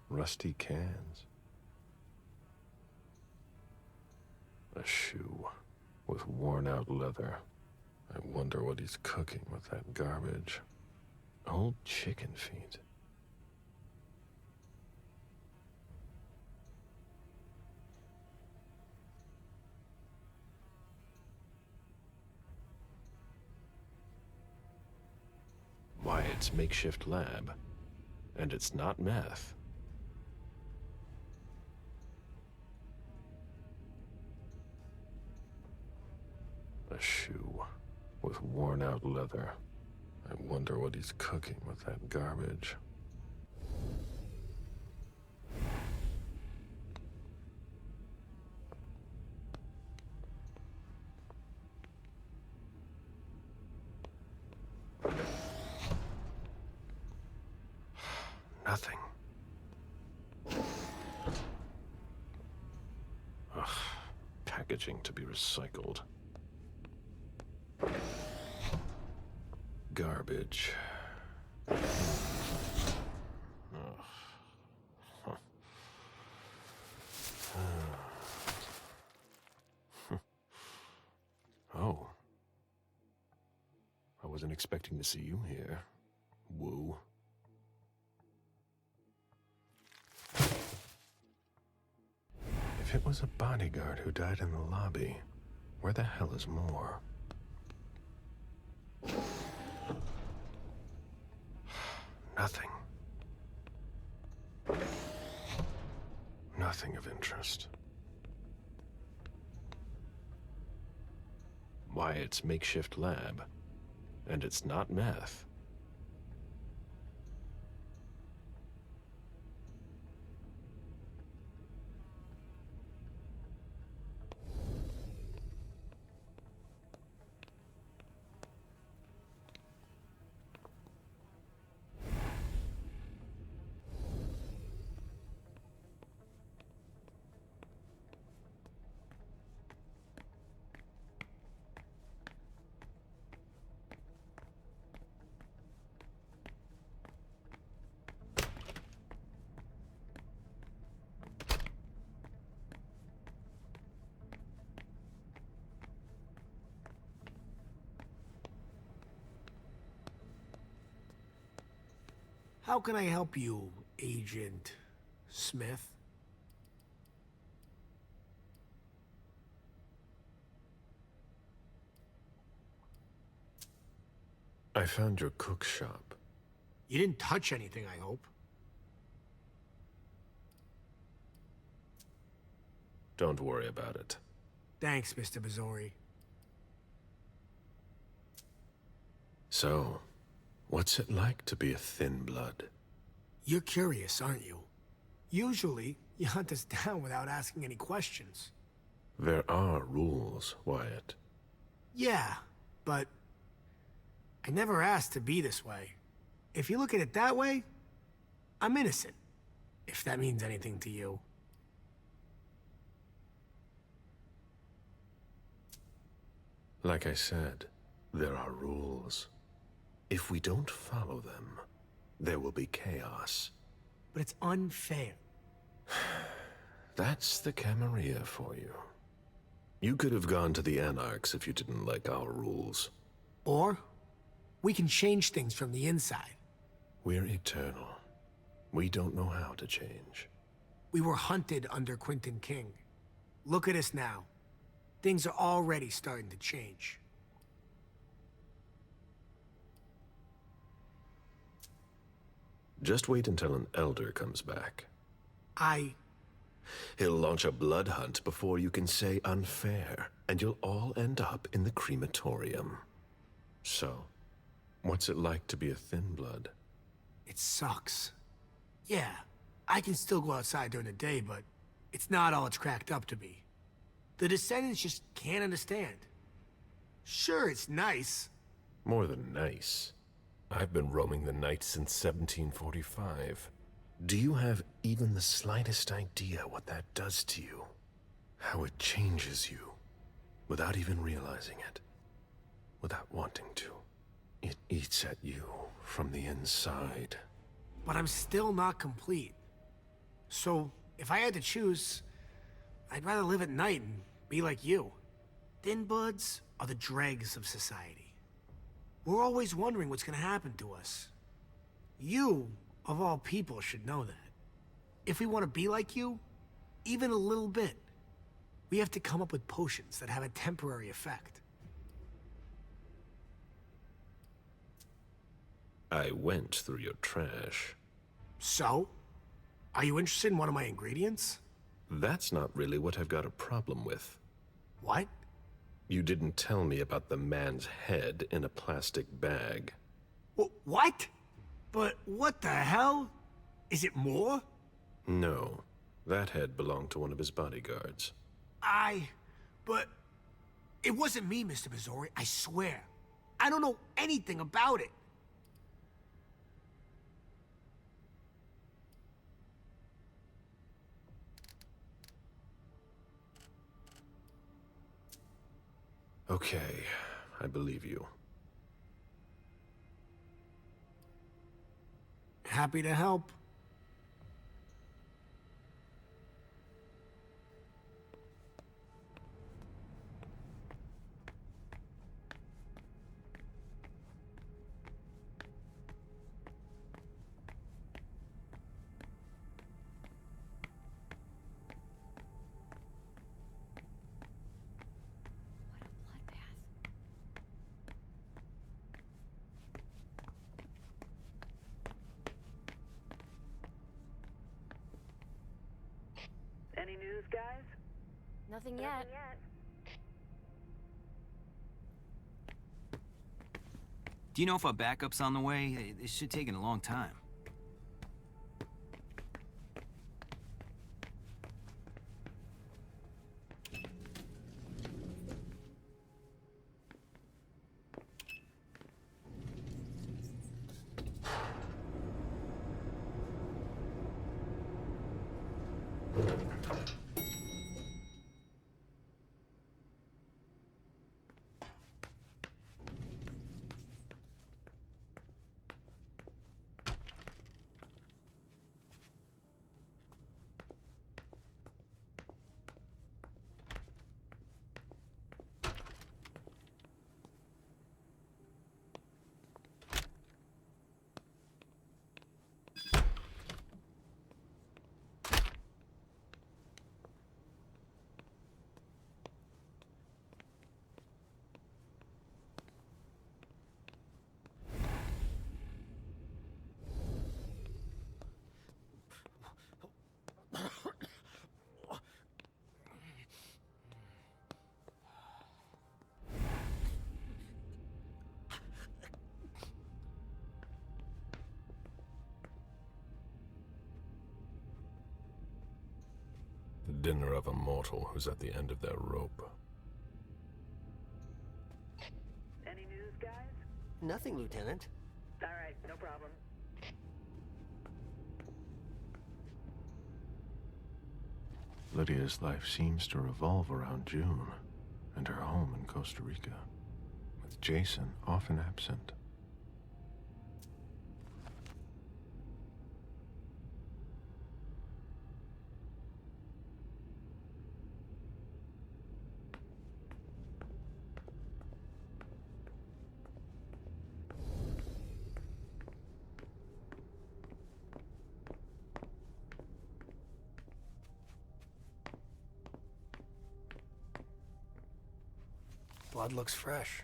Rusty cans. A shoe with worn-out leather. I wonder what he's cooking with that garbage. Old chicken feet. Why, it's makeshift lab. And it's not meth. A shoe with worn-out leather. I wonder what he's cooking with that garbage. Nothing. Ugh, packaging to be recycled. Garbage. Ugh. Huh. Oh. I wasn't expecting to see you here. Woo. If If it was a bodyguard who died in the lobby, where the hell is Moore? Nothing. Nothing of interest. Wyatt's makeshift lab. And it's not meth. How can I help you, Agent Smith? I found your cook shop. You didn't touch anything, I hope. Don't worry about it. Thanks, Mr. Bazzori. So, what's it like to be a thin blood? You're curious, aren't you? Usually, you hunt us down without asking any questions. There are rules, Wyatt. Yeah, but I never asked to be this way. If you look at it that way, I'm innocent. If that means anything to you. Like I said, there are rules. If we don't follow them, there will be chaos. But it's unfair. That's the Camarilla for you. You could have gone to the Anarchs if you didn't like our rules. Or, we can change things from the inside. We're eternal. We don't know how to change. We were hunted under Quentin King. Look at us now. Things are already starting to change. Just wait until an elder comes back. He'll launch a blood hunt before you can say unfair, and you'll all end up in the crematorium. So, what's it like to be a thin blood? It sucks. Yeah, I can still go outside during the day, but it's not all it's cracked up to be. The descendants just can't understand. Sure, it's nice. More than nice. I've been roaming the night since 1745. Do you have even the slightest idea what that does to you? How it changes you, without even realizing it, without wanting to. It eats at you from the inside. But I'm still not complete. So, if I had to choose, I'd rather live at night and be like you. Thin bloods are the dregs of society. We're always wondering what's gonna happen to us. You, of all people, should know that. If we want to be like you, even a little bit, we have to come up with potions that have a temporary effect. I went through your trash. So? Are you interested in one of my ingredients? That's not really what I've got a problem with. What? You didn't tell me about the man's head in a plastic bag. What? But what the hell? Is it more? No. That head belonged to one of his bodyguards. But it wasn't me, Mr. Bazzori, I swear. I don't know anything about it. Okay, I believe you. Happy to help. Any news, guys? Nothing yet. Do you know if our backup's on the way? It should take a long time. The dinner of a mortal who's at the end of their rope. Any news, guys? Nothing, Lieutenant. All right, no problem. Lydia's life seems to revolve around June and her home in Costa Rica, with Jason often absent. Blood looks fresh.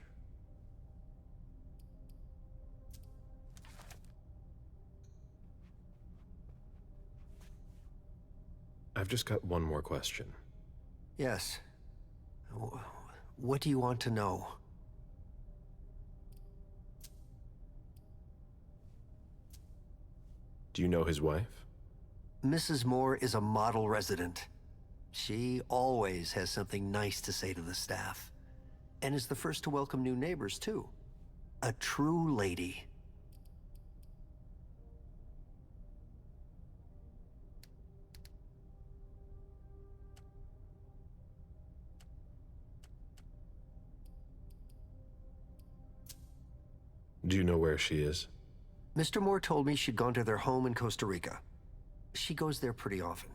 I've just got one more question. Yes. What do you want to know? Do you know his wife? Mrs. Moore is a model resident. She always has something nice to say to the staff. And is the first to welcome new neighbors, too. A true lady. Do you know where she is? Mr. Moore told me she'd gone to their home in Costa Rica. She goes there pretty often.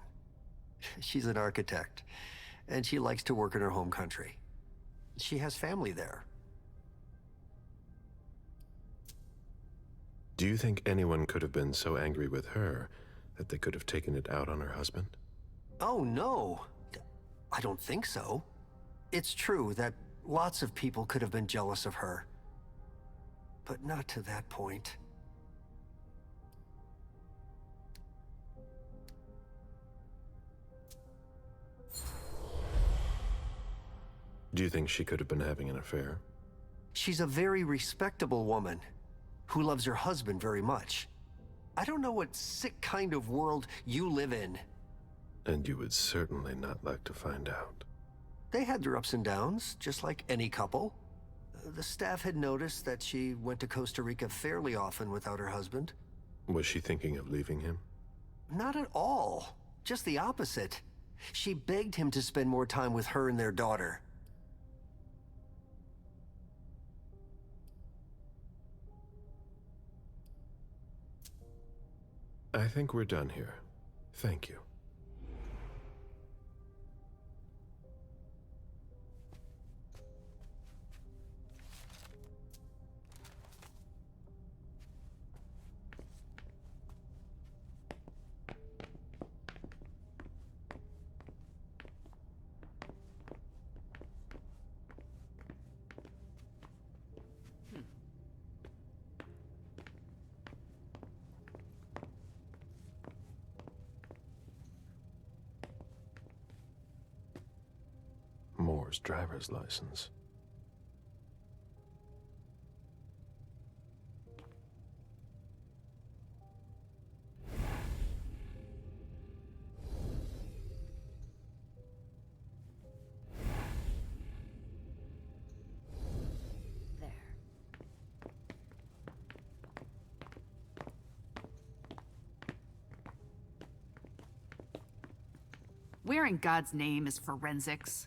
She's an architect, and she likes to work in her home country. She has family there. Do you think anyone could have been so angry with her that they could have taken it out on her husband? Oh, no. I don't think so. It's true that lots of people could have been jealous of her. But not to that point. Do you think she could have been having an affair? She's a very respectable woman who loves her husband very much. I don't know what sick kind of world you live in. And you would certainly not like to find out. They had their ups and downs, just like any couple. The staff had noticed that she went to Costa Rica fairly often without her husband. Was she thinking of leaving him? Not at all. Just the opposite. She begged him to spend more time with her and their daughter. I think we're done here. Thank you. ASUS driver's license. Where in God's name is forensics?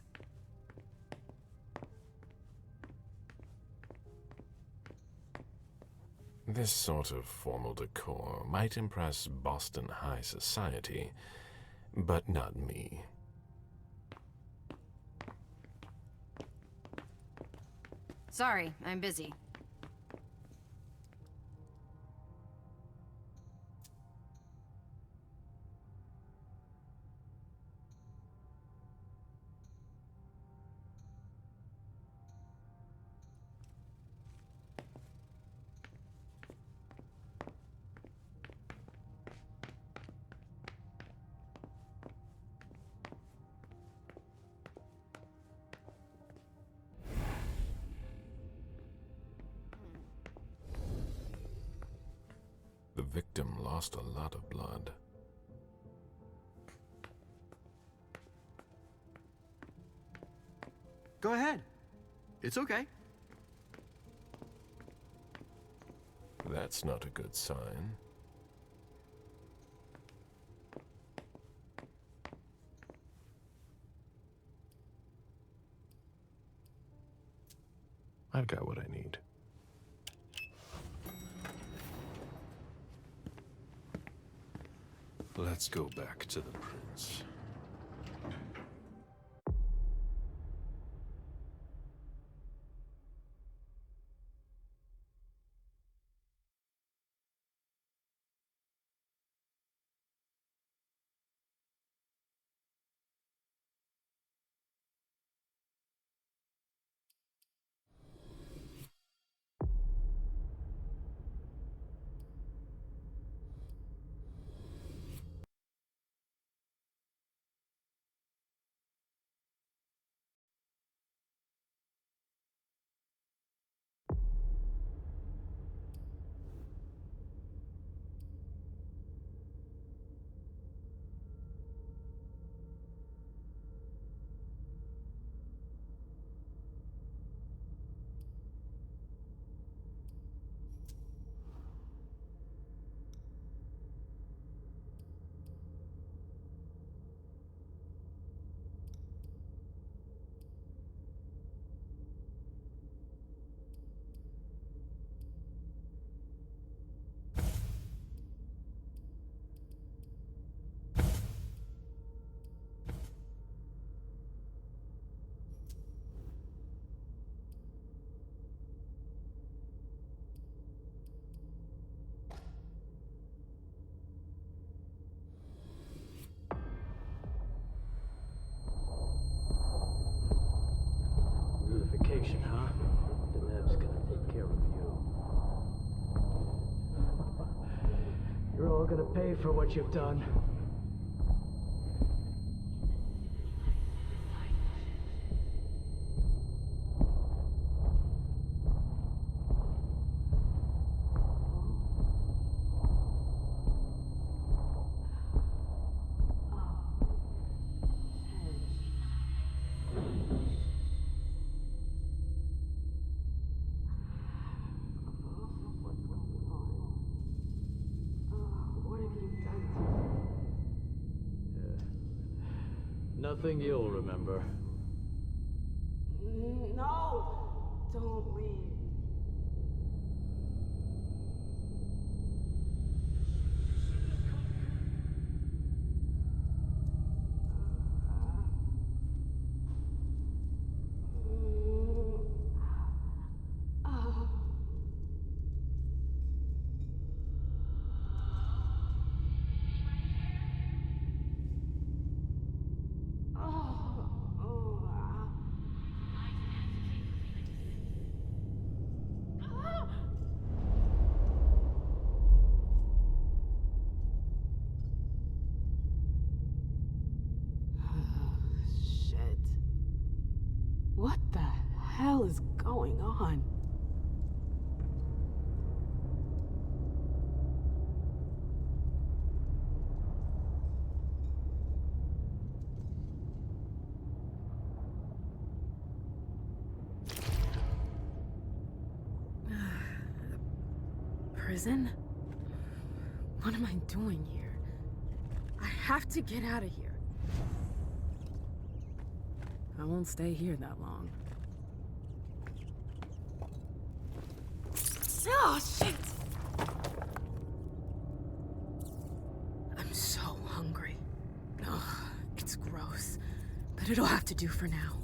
This sort of formal decor might impress Boston high society, but not me. Sorry, I'm busy. The victim lost a lot of blood. Go ahead. It's okay. That's not a good sign. I've got what I need. Let's go back to the prince. Vacation, huh? Denev's gonna take care of you. You're all gonna pay for what you've done. Nothing you'll remember. No! Don't leave. What the hell is going on? Prison? What am I doing here? I have to get out of here. I won't stay here that long. Oh, shit! I'm so hungry. Ugh, it's gross, but it'll have to do for now.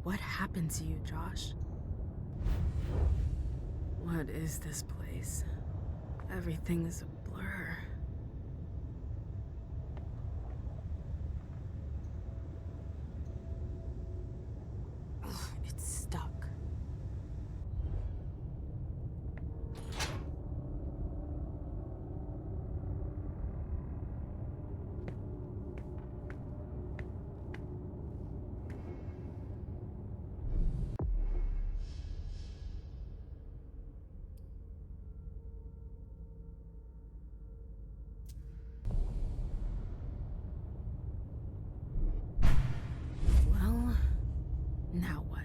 What happened to you, Josh? What is this place? Everything is a blur. Ugh, it's stuck. Now what?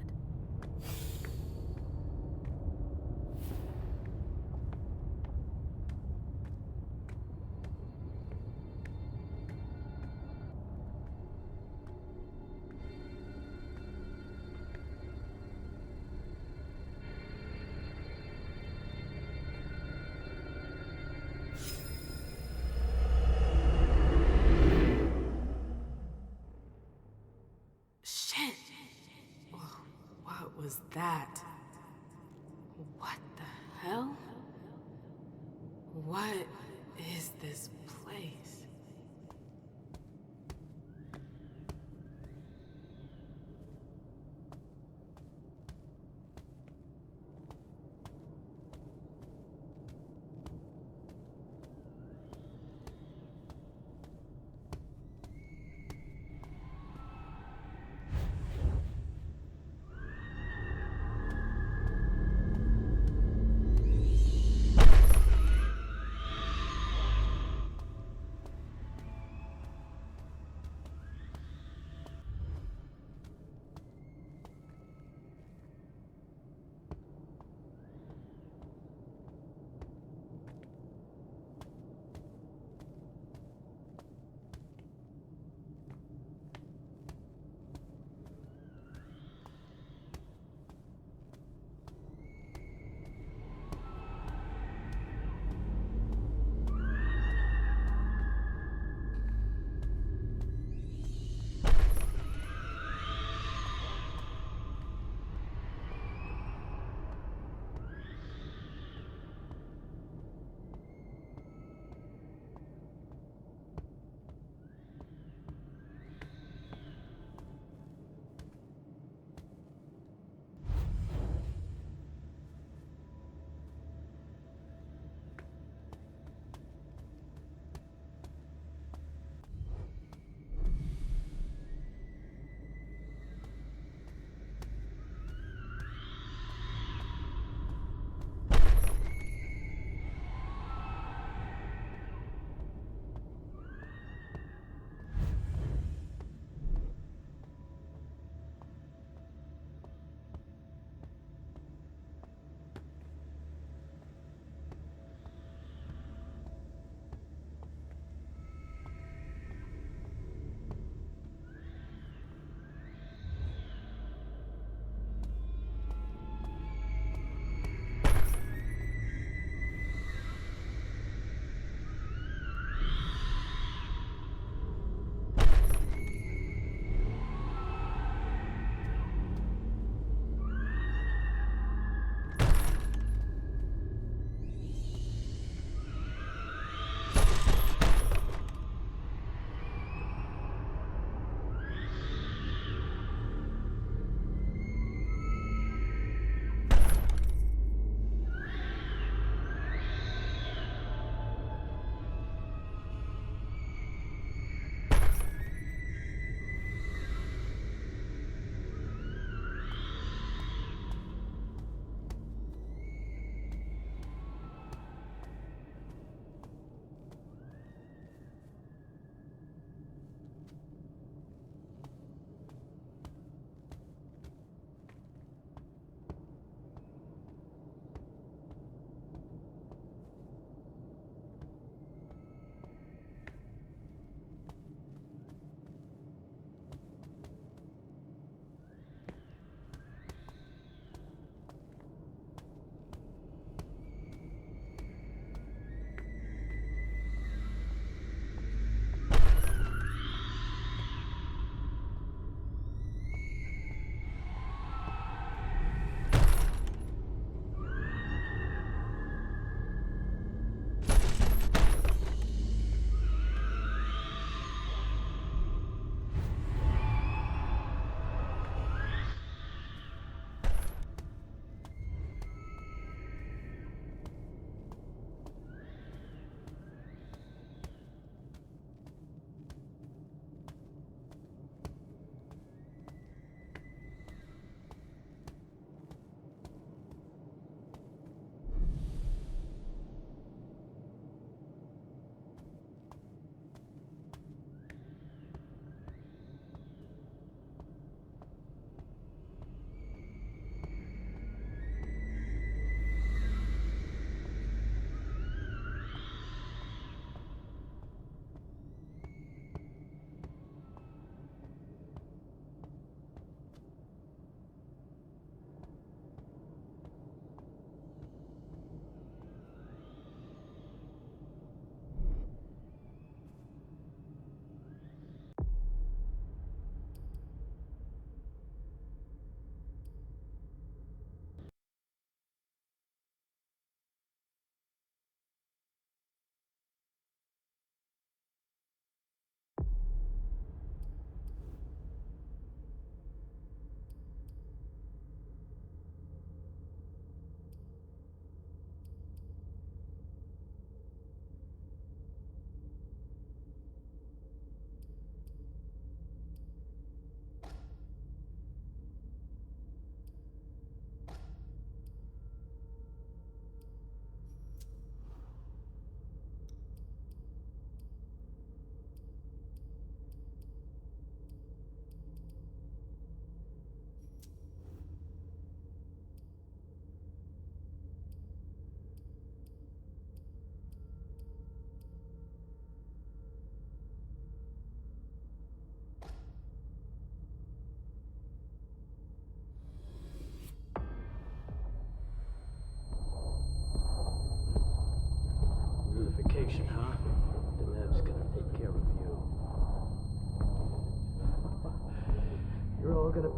Shit! What was that? What the hell? What is this place?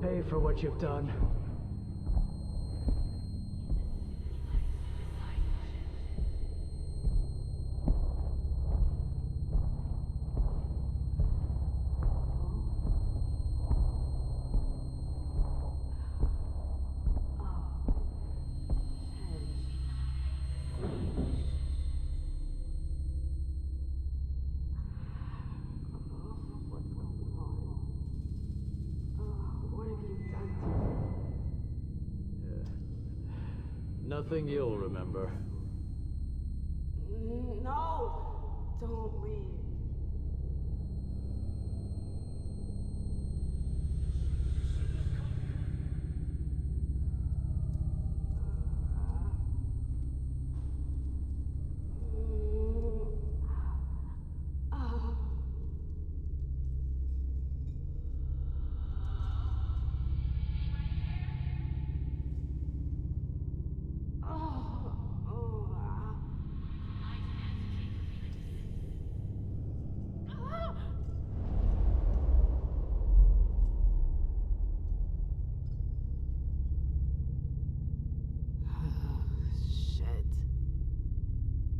pay for what you've done. Nothing you'll remember. No! Don't leave.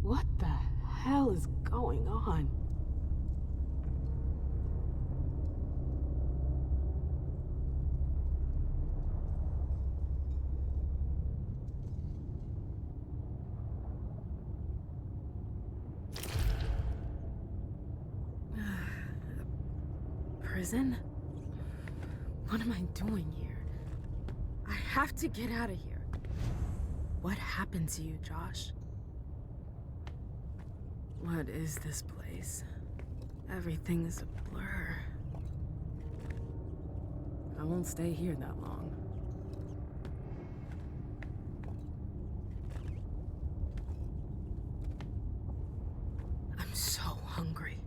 What the hell is going on? Prison? What am I doing here? I have to get out of here. What happened to you, Josh? What is this place? Everything is a blur. I won't stay here that long. I'm so hungry.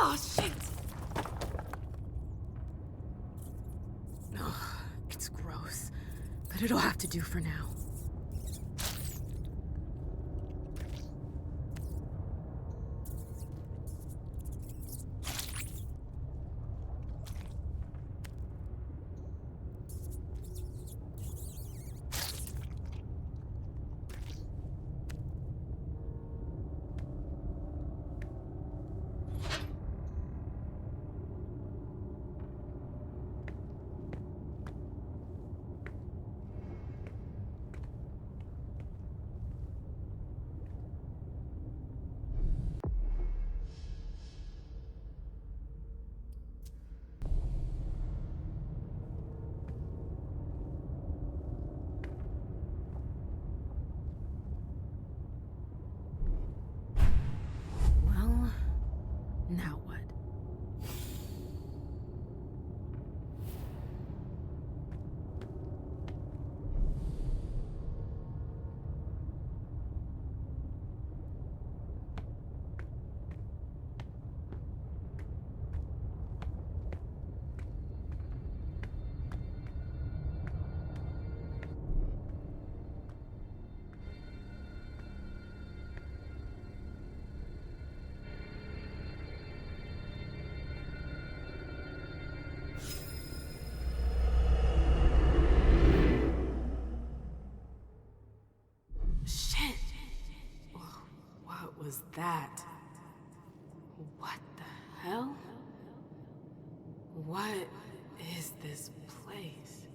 Oh, shit! Ugh, it's gross, but it'll have to do for now. Now what? What was that? What the hell? What is this place?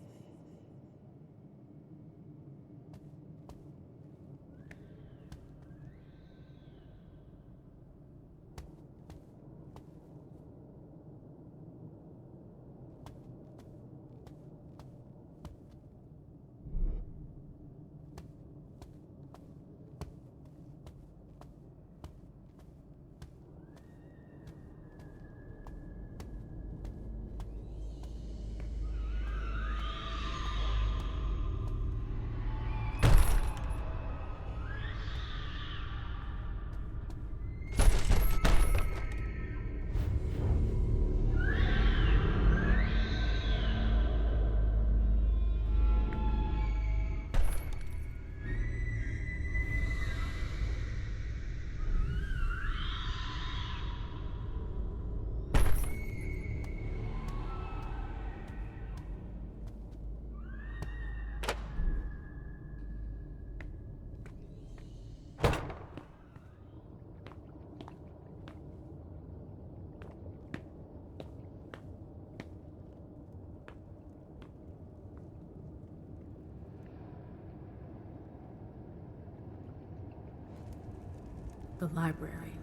The library.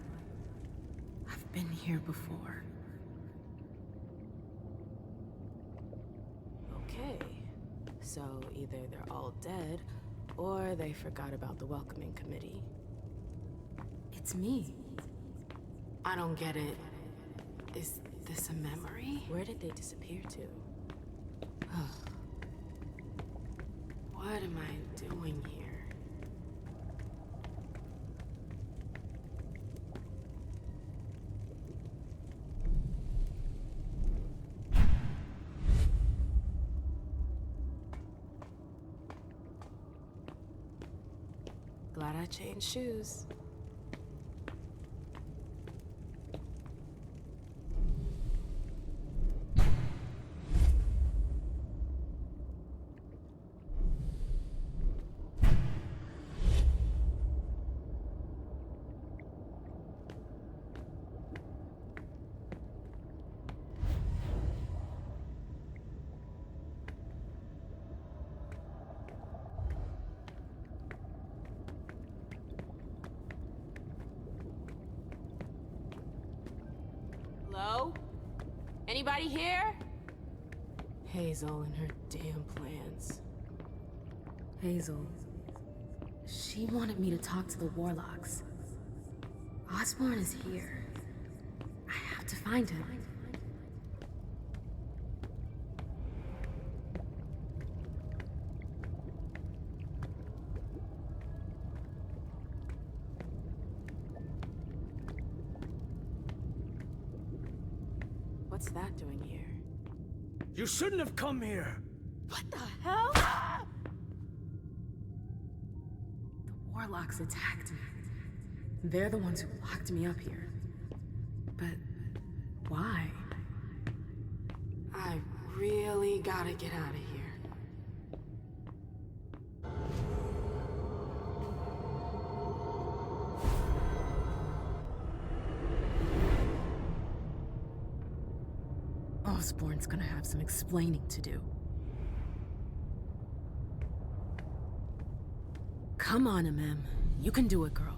I've been here before. Okay. So either they're all dead, or they forgot about the welcoming committee. It's me. I don't get it. Is this a memory? Where did they disappear to? What am I doing here? Glad I changed shoes. Hello? Anybody here? Hazel and her damn plans. Hazel. She wanted me to talk to the Warlocks. Osborn is here. I have to find him. What's that doing here? You shouldn't have come here! What the hell? The Warlocks attacked me. They're the ones who locked me up here. But why? I really gotta get out of here. Osborn's gonna have some explaining to do. Come on, MM. You can do it, girl.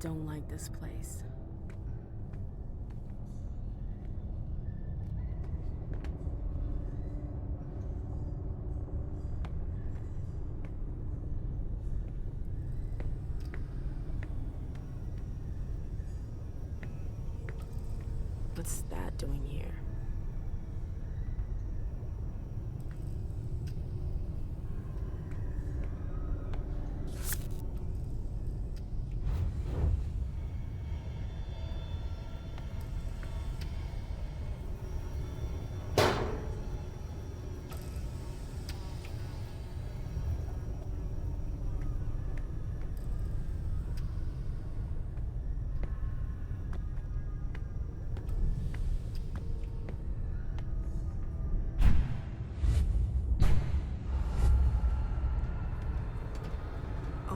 don't like this place. What's that doing here?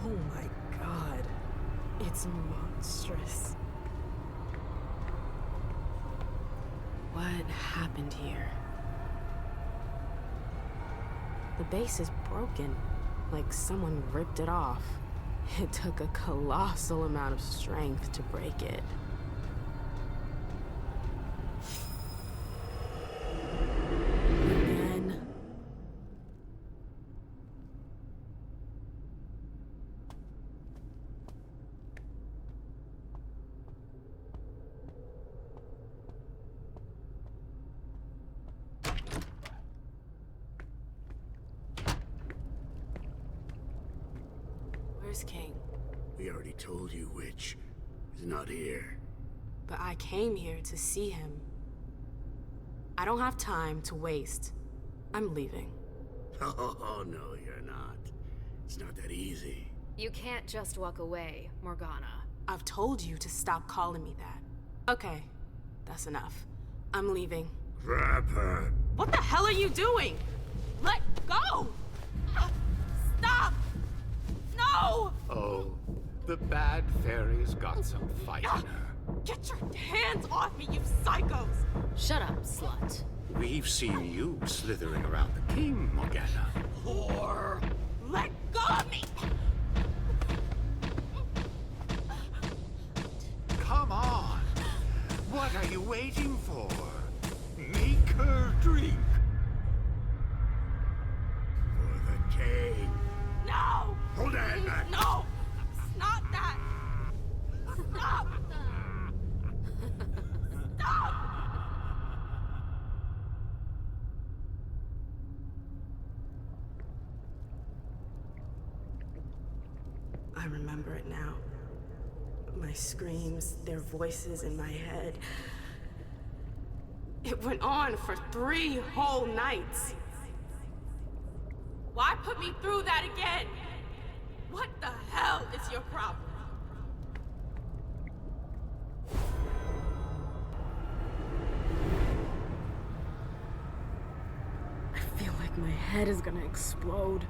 Oh my god. It's monstrous. What happened here? The base is broken, like someone ripped it off. It took a colossal amount of strength to break it. Again. Where's King? We already told you which is not here. But I came here to see him. I don't have time to waste. I'm leaving. Oh, no, you're not. It's not that easy. You can't just walk away, Morgana. I've told you to stop calling me that. Okay, that's enough. I'm leaving. Grab her. What the hell are you doing? Let go! Stop! No! Oh, the bad fairy's got some fight in her. Get your hands off me, you psychos! Shut up, slut. We've seen you slithering around the king, Morgana. Whore! Let go of me! Come on! What are you waiting for? Make her drink. For the king. No! Hold her hand back. No! It's not that! Stop! Stop! I remember it now. My screams, their voices in my head. It went on for 3 whole nights. Why put me through that again? What the hell is your problem? I feel like my head is gonna explode.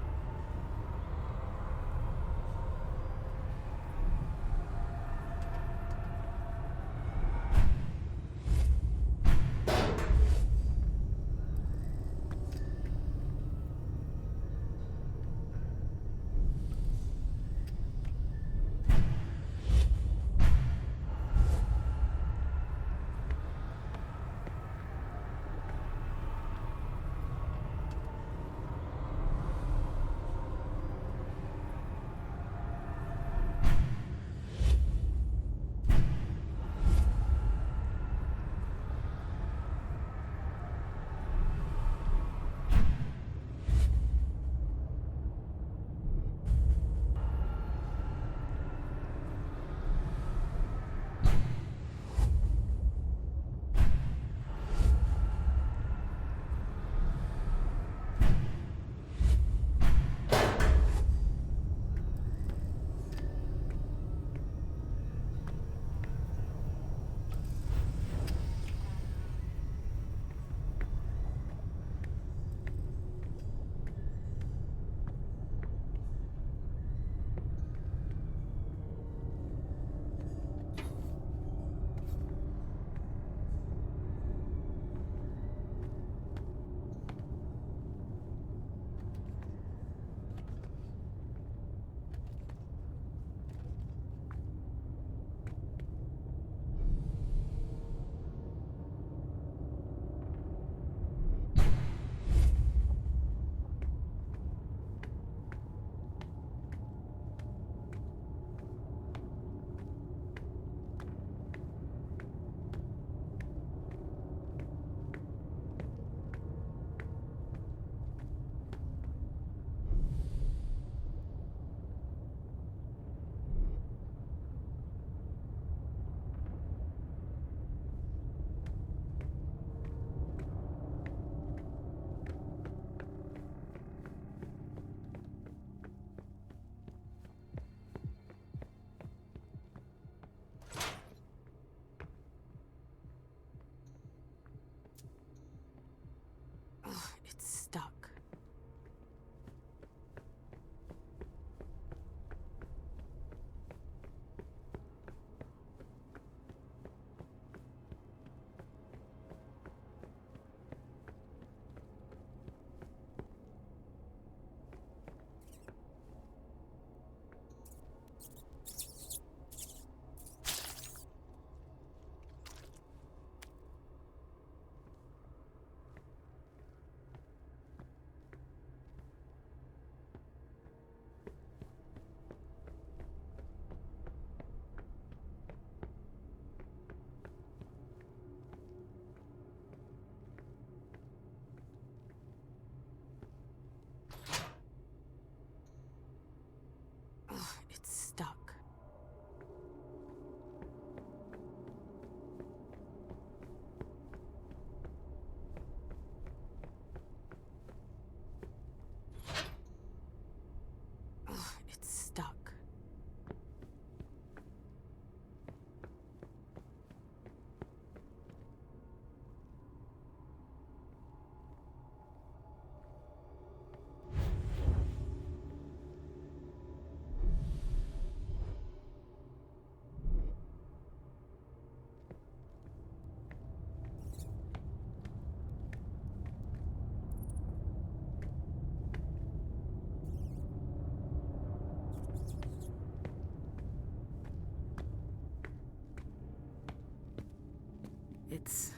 It's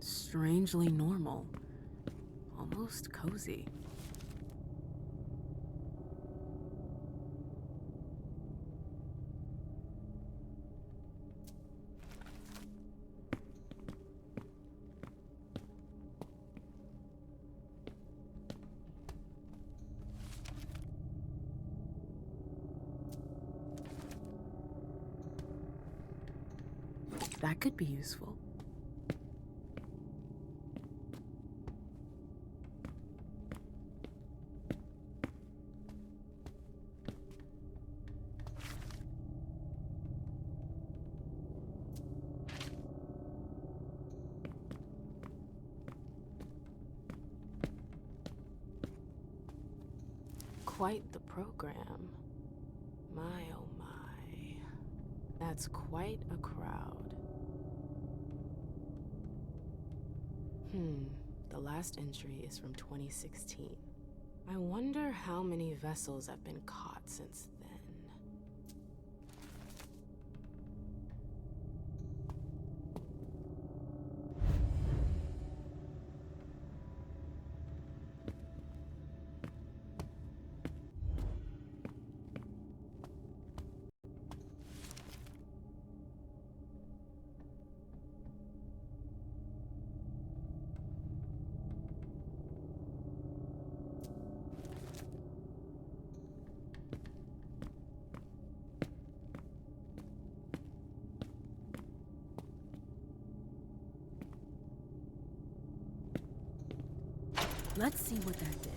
strangely normal. Almost cozy. That could be useful. Quite the program. My oh my. That's quite a crowd. The last entry is from 2016. I wonder how many vessels have been caught since then. Let's see what that did.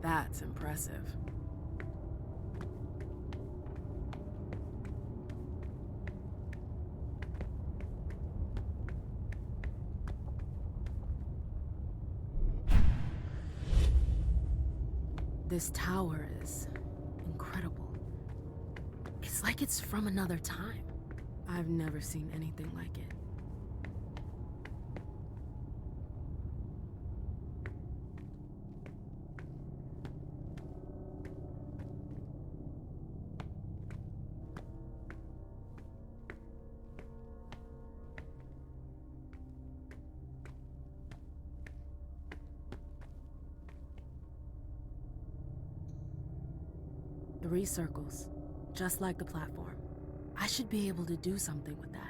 That's impressive. This tower is incredible. It's like it's from another time. I've never seen anything like it. Three circles, just like the platform. I should be able to do something with that.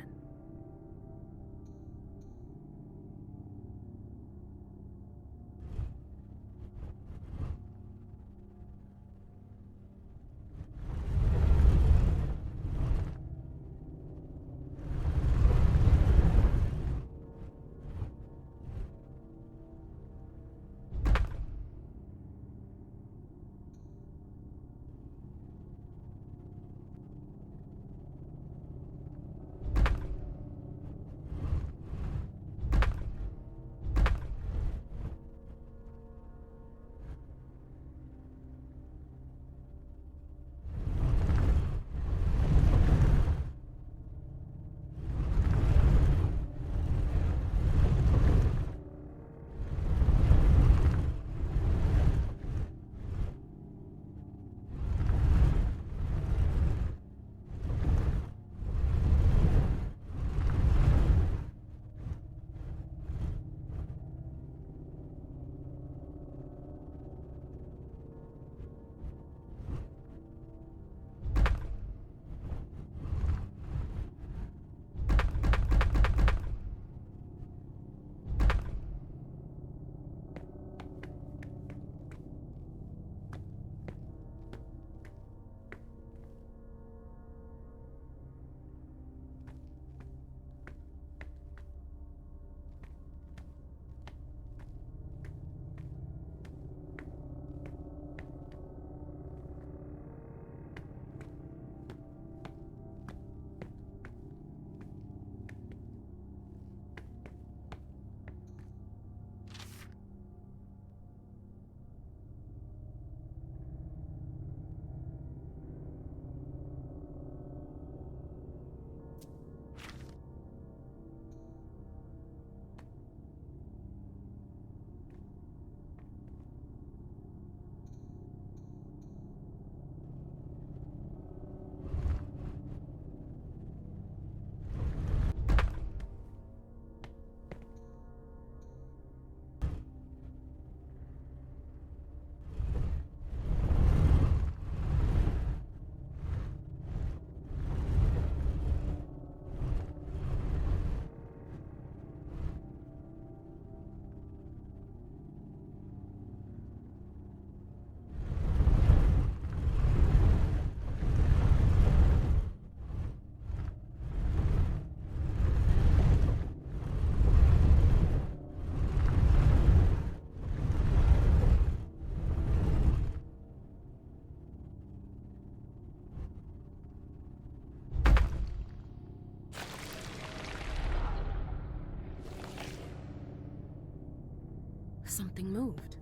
Something moved.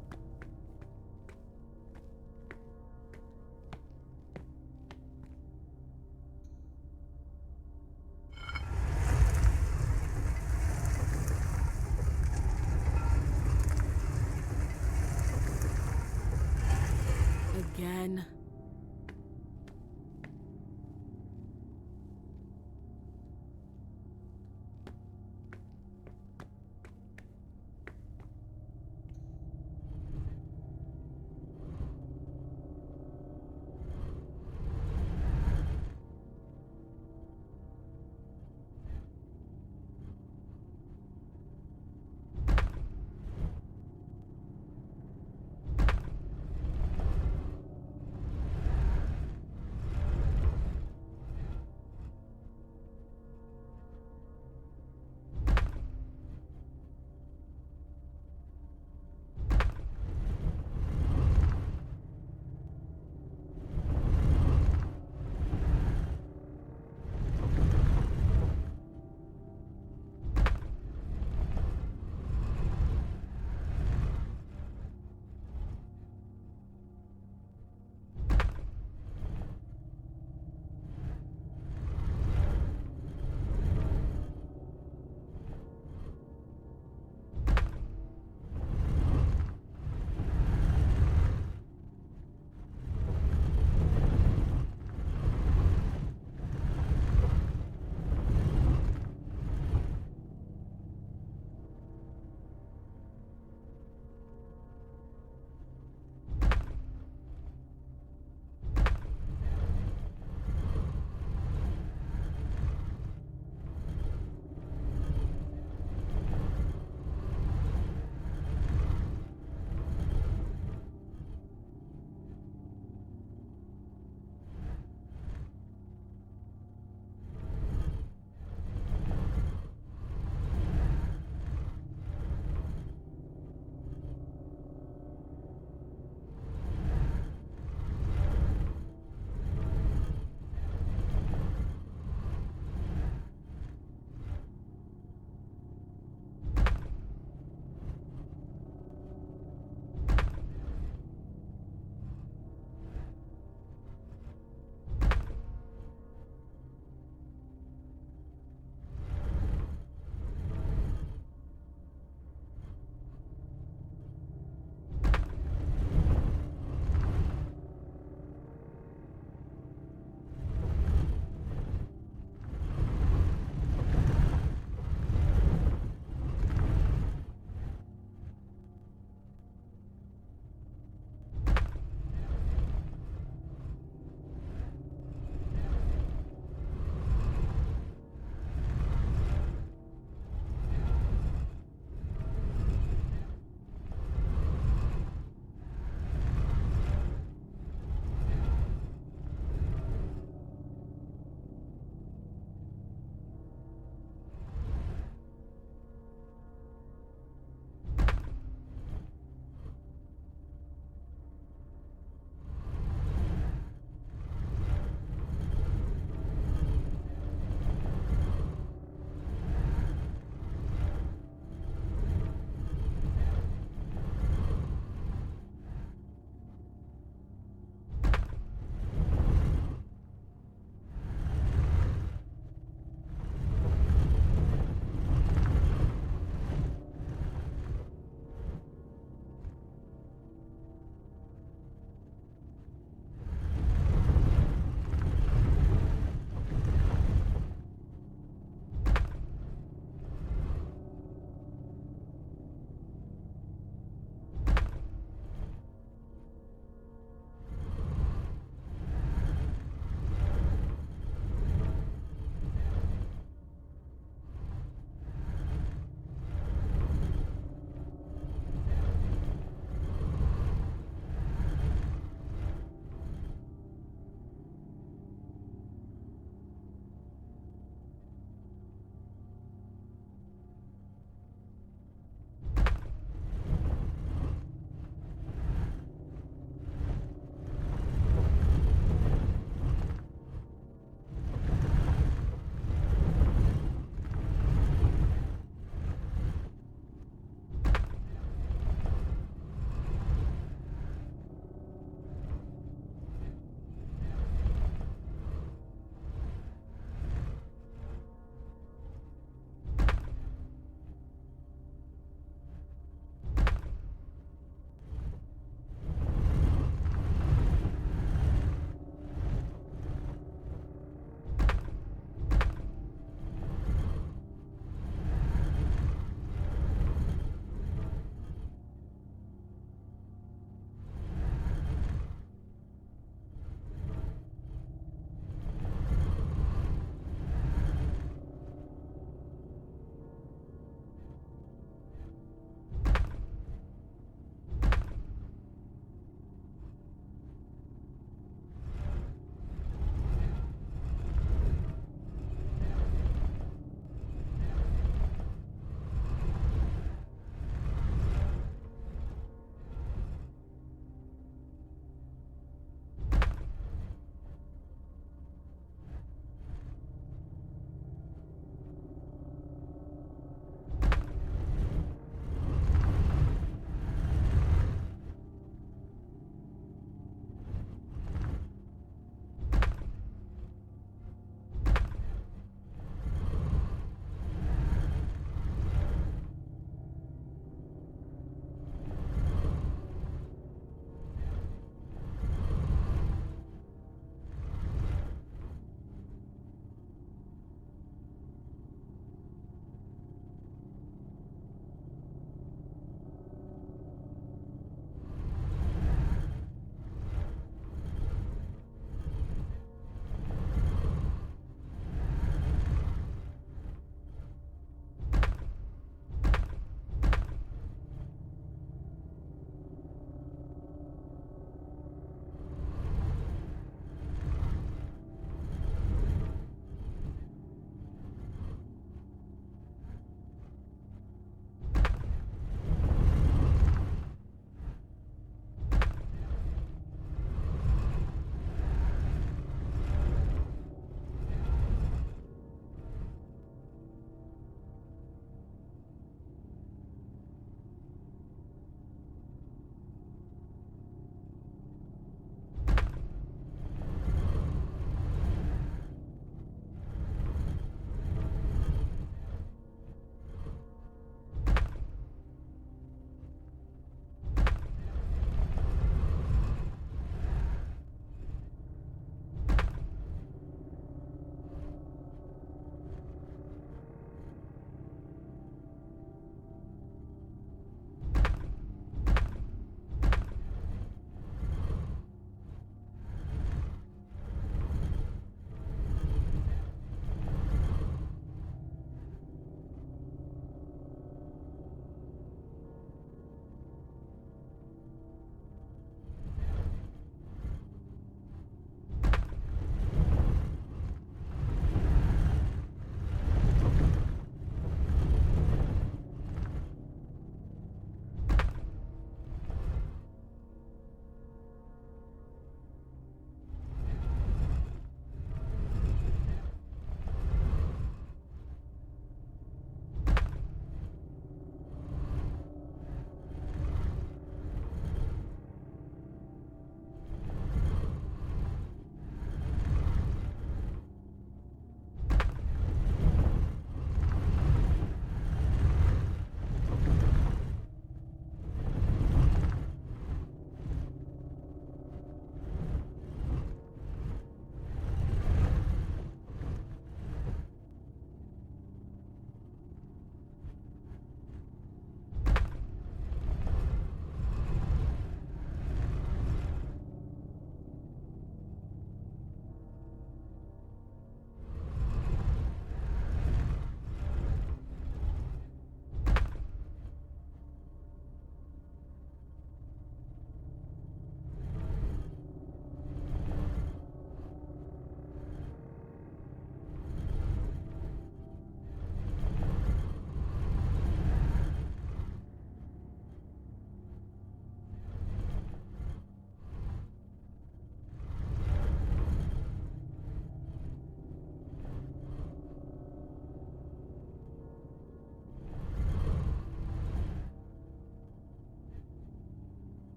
Again.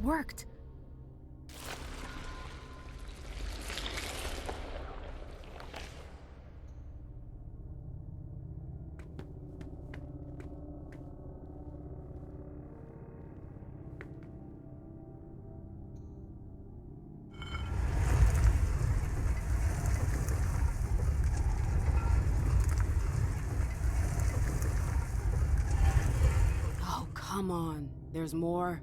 worked. Oh, come on. There's more.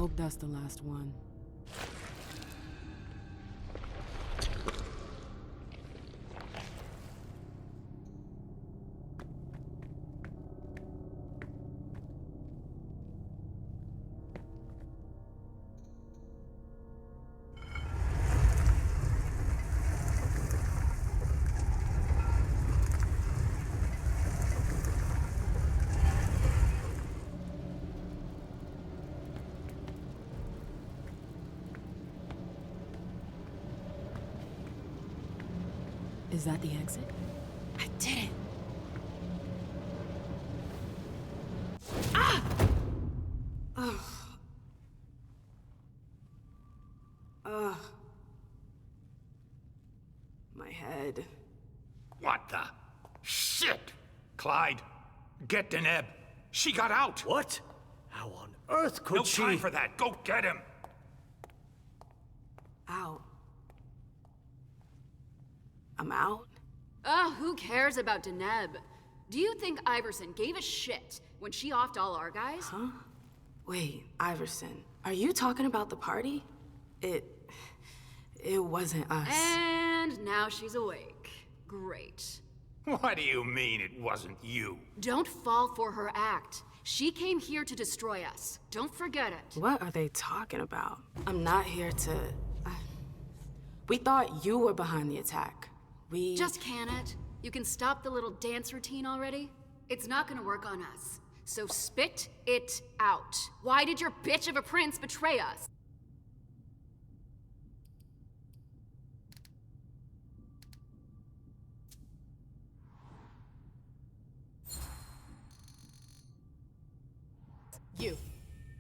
hope that's the last one. Is that the exit? I did it! Ah! Ugh. Ugh. My head. What the? Shit! Clyde, get Deneb. She got out! What? How on earth could she? No time for that. Go get him! Out. I'm out? Ugh, who cares about Deneb? Do you think Iverson gave a shit when she offed all our guys? Huh? Wait, Iverson, are you talking about the party? It wasn't us. And now she's awake. Great. What do you mean it wasn't you? Don't fall for her act. She came here to destroy us. Don't forget it. What are they talking about? I'm not here to... We thought you were behind the attack. We... Just can it? You can stop the little dance routine already? It's not gonna work on us. So spit it out. Why did your bitch of a prince betray us?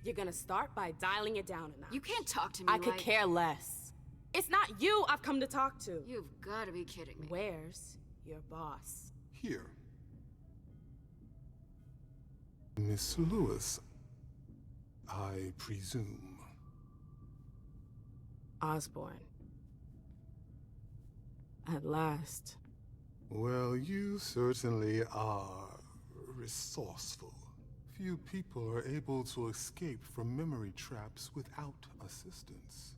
You're gonna start by dialing it down a notch. You can't talk to me I could care less. It's not you I've come to talk to. You've gotta be kidding me. Where's your boss? Here. Miss Lewis, I presume. Osborne. At last. Well, you certainly are resourceful. Few people are able to escape from memory traps without assistance.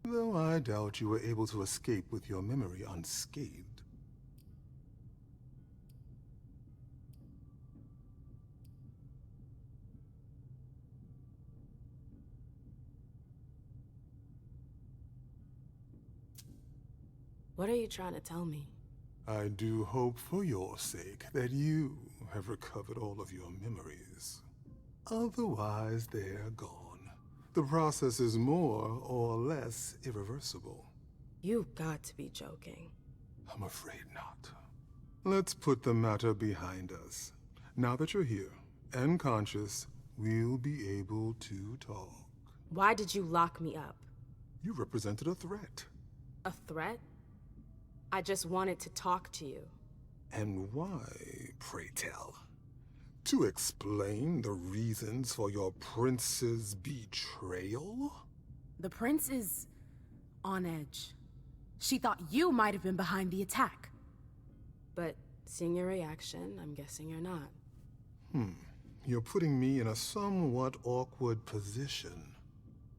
Though I doubt you were able to escape with your memory unscathed. What are you trying to tell me? I do hope for your sake that you have recovered all of your memories. Otherwise, they're gone. The process is more or less irreversible. You've got to be joking. I'm afraid not. Let's put the matter behind us. Now that you're here and conscious, we'll be able to talk. Why did you lock me up? You represented a threat. A threat? I just wanted to talk to you. And why, pray tell? To explain the reasons for your prince's betrayal? The prince is on edge. She thought you might have been behind the attack. But seeing your reaction, I'm guessing you're not. You're putting me in a somewhat awkward position.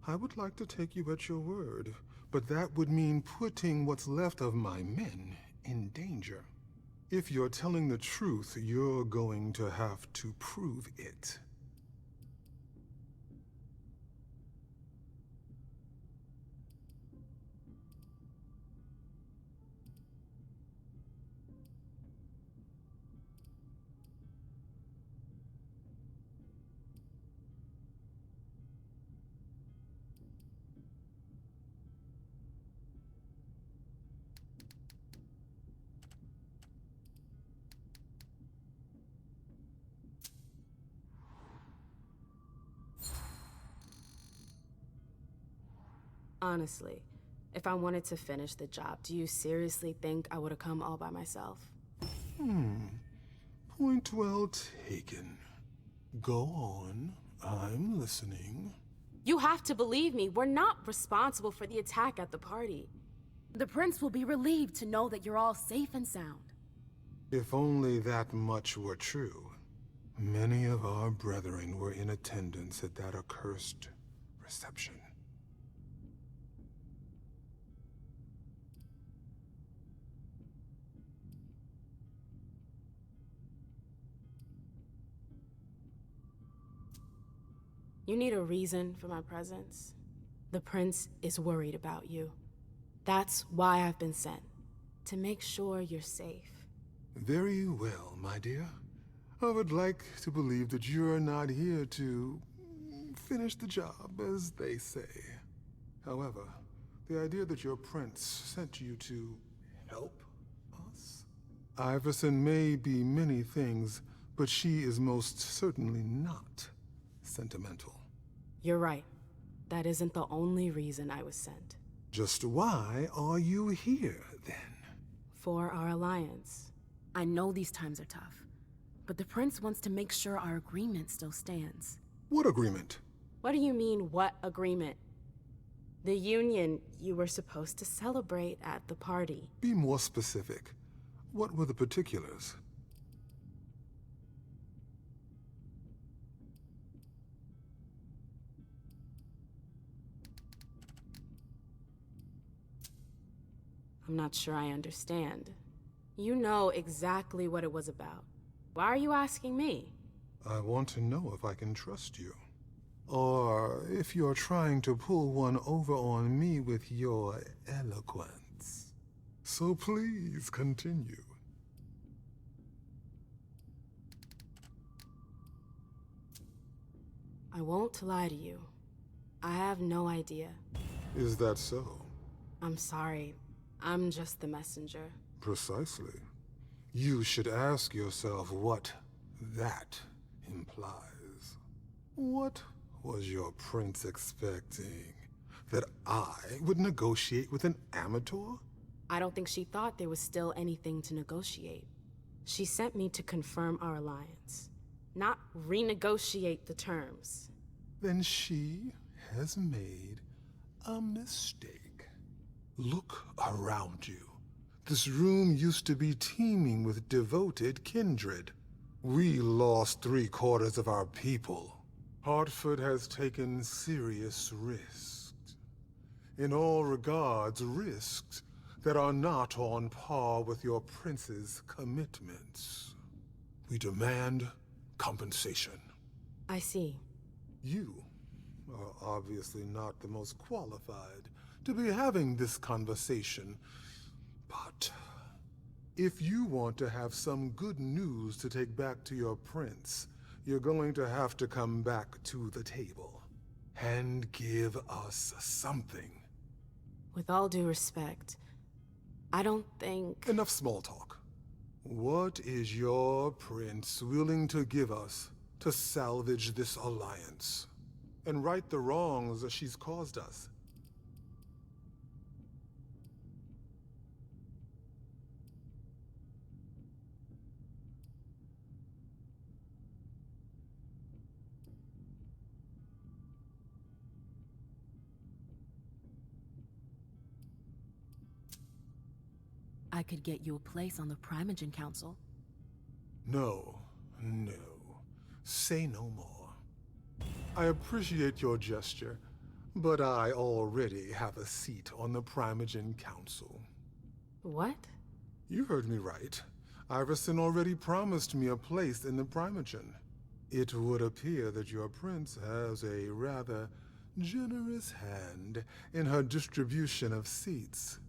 I would like to take you at your word, but that would mean putting what's left of my men in danger. If you're telling the truth, you're going to have to prove it. Honestly, if I wanted to finish the job, do you seriously think I would have come all by myself? Point well taken. Go on. I'm listening. You have to believe me. We're not responsible for the attack at the party. The prince will be relieved to know that you're all safe and sound. If only that much were true. Many of our brethren were in attendance at that accursed reception. You need a reason for my presence. The prince is worried about you. That's why I've been sent. To make sure you're safe. Very well, my dear. I would like to believe that you're not here to finish the job, as they say. However, the idea that your prince sent you to help us? Iverson may be many things, but she is most certainly not sentimental. You're right. That isn't the only reason I was sent. Just why are you here, then? For our alliance. I know these times are tough, but the prince wants to make sure our agreement still stands. What agreement? What do you mean, what agreement? The union you were supposed to celebrate at the party. Be more specific. What were the particulars? I'm not sure I understand. You know exactly what it was about. Why are you asking me? I want to know if I can trust you. Or if you're trying to pull one over on me with your eloquence. So please continue. I won't lie to you. I have no idea. Is that so? I'm sorry. I'm just the messenger. Precisely. You should ask yourself what that implies. What was your prince expecting? That I would negotiate with an amateur? I don't think she thought there was still anything to negotiate. She sent me to confirm our alliance, not renegotiate the terms. Then she has made a mistake. Look around you. This room used to be teeming with devoted kindred. We lost 3/4 of our people. Hartford has taken serious risks. In all regards, risks that are not on par with your prince's commitments. We demand compensation. I see. You are obviously not the most qualified to be having this conversation, but if you want to have some good news to take back to your prince, you're going to have to come back to the table and give us something. With all due respect, I don't think... Enough small talk. What is your prince willing to give us to salvage this alliance and right the wrongs that she's caused us? I could get you a place on the Primogen Council. No. Say no more. I appreciate your gesture, but I already have a seat on the Primogen Council. What? You heard me right. Iverson already promised me a place in the Primogen. It would appear that your prince has a rather generous hand in her distribution of seats.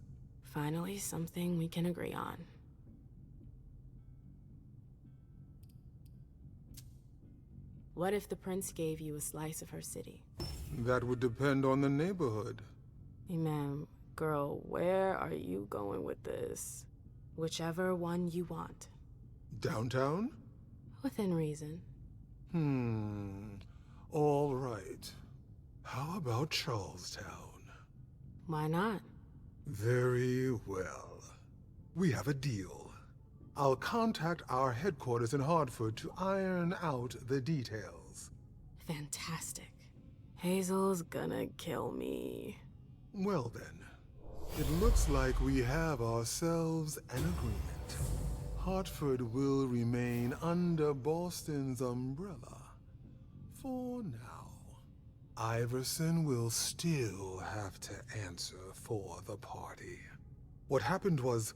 Finally, something we can agree on. What if the prince gave you a slice of her city? That would depend on the neighborhood. Hey, ma'am, girl, where are you going with this? Whichever one you want. Downtown? Within reason. All right. How about Charlestown? Why not? Very well. We have a deal. I'll contact our headquarters in Hartford to iron out the details. Fantastic. Hazel's gonna kill me. Well then, it looks like we have ourselves an agreement. Hartford will remain under Boston's umbrella for now. Iverson will still have to answer for the party. What happened was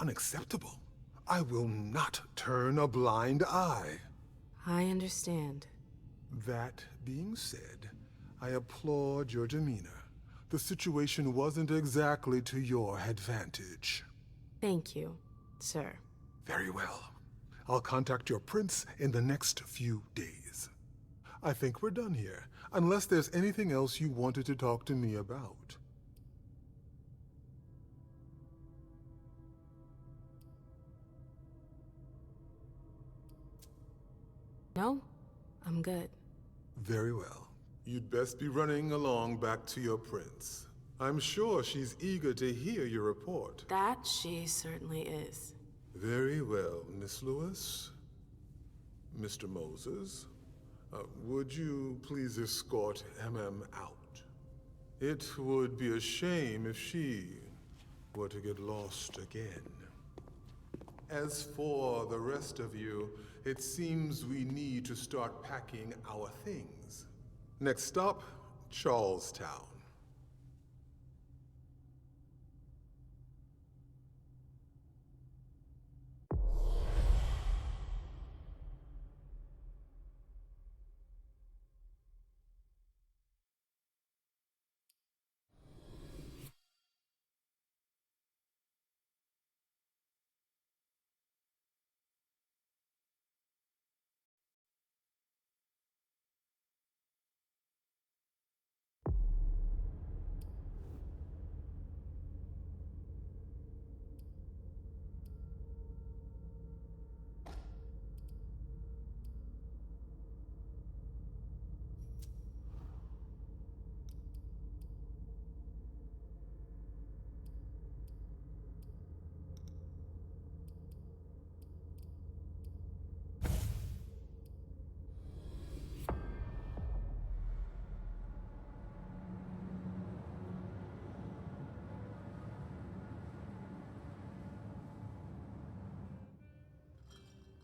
unacceptable. I will not turn a blind eye. I understand. That being said, I applaud your demeanor. The situation wasn't exactly to your advantage. Thank you, sir. Very well. I'll contact your prince in the next few days. I think we're done here, unless there's anything else you wanted to talk to me about. No, I'm good. Very well. You'd best be running along back to your prince. I'm sure she's eager to hear your report. That she certainly is. Very well, Miss Lewis. Mr. Moses, would you please escort MM out? It would be a shame if she were to get lost again. As for the rest of you, it seems we need to start packing our things. Next stop, Charlestown.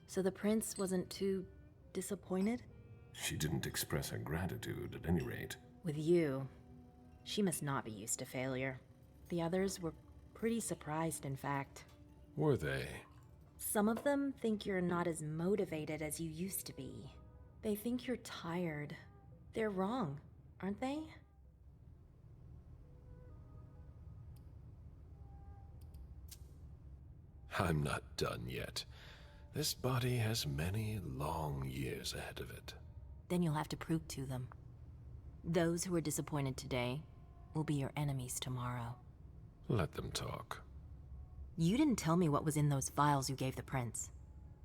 So the prince wasn't too disappointed? She didn't express her gratitude, at any rate. With you, she must not be used to failure. The others were pretty surprised, in fact. Were they? Some of them think you're not as motivated as you used to be. They think you're tired. They're wrong, aren't they? I'm not done yet. This body has many long years ahead of it. Then you'll have to prove to them. Those who are disappointed today will be your enemies tomorrow. Let them talk. You didn't tell me what was in those files you gave the prince.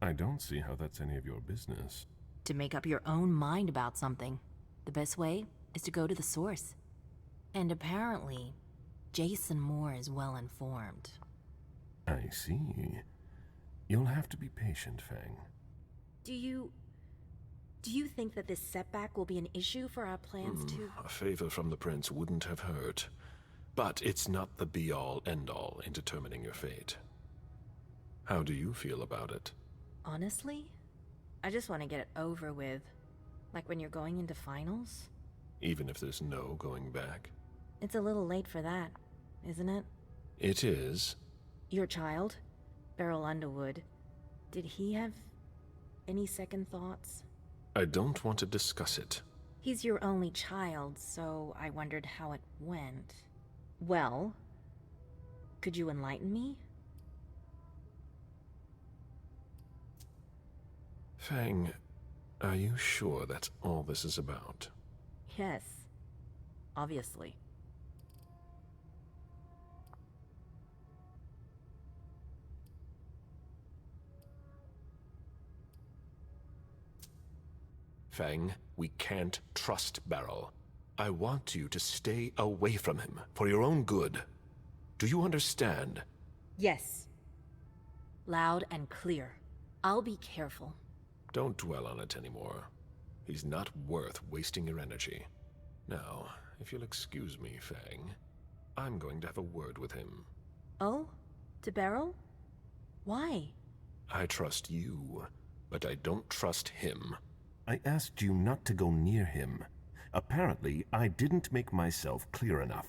I don't see how that's any of your business. To make up your own mind about something, the best way is to go to the source. And apparently, Jason Moore is well informed. I see. You'll have to be patient, Fang. Do you think that this setback will be an issue for our plans to... A favor from the prince wouldn't have hurt. But it's not the be-all, end-all in determining your fate. How do you feel about it? Honestly, I just want to get it over with. Like when you're going into finals. Even if there's no going back? It's a little late for that, isn't it? It is. Your child, Beryl Underwood, did he have any second thoughts? I don't want to discuss it. He's your only child, so I wondered how it went. Well, could you enlighten me? Fang, are you sure that's all this is about? Yes, obviously. Fang, we can't trust Beryl. I want you to stay away from him, for your own good. Do you understand? Yes. Loud and clear. I'll be careful. Don't dwell on it anymore. He's not worth wasting your energy. Now, if you'll excuse me, Fang, I'm going to have a word with him. Oh? To Beryl? Why? I trust you, but I don't trust him. I asked you not to go near him. Apparently, I didn't make myself clear enough.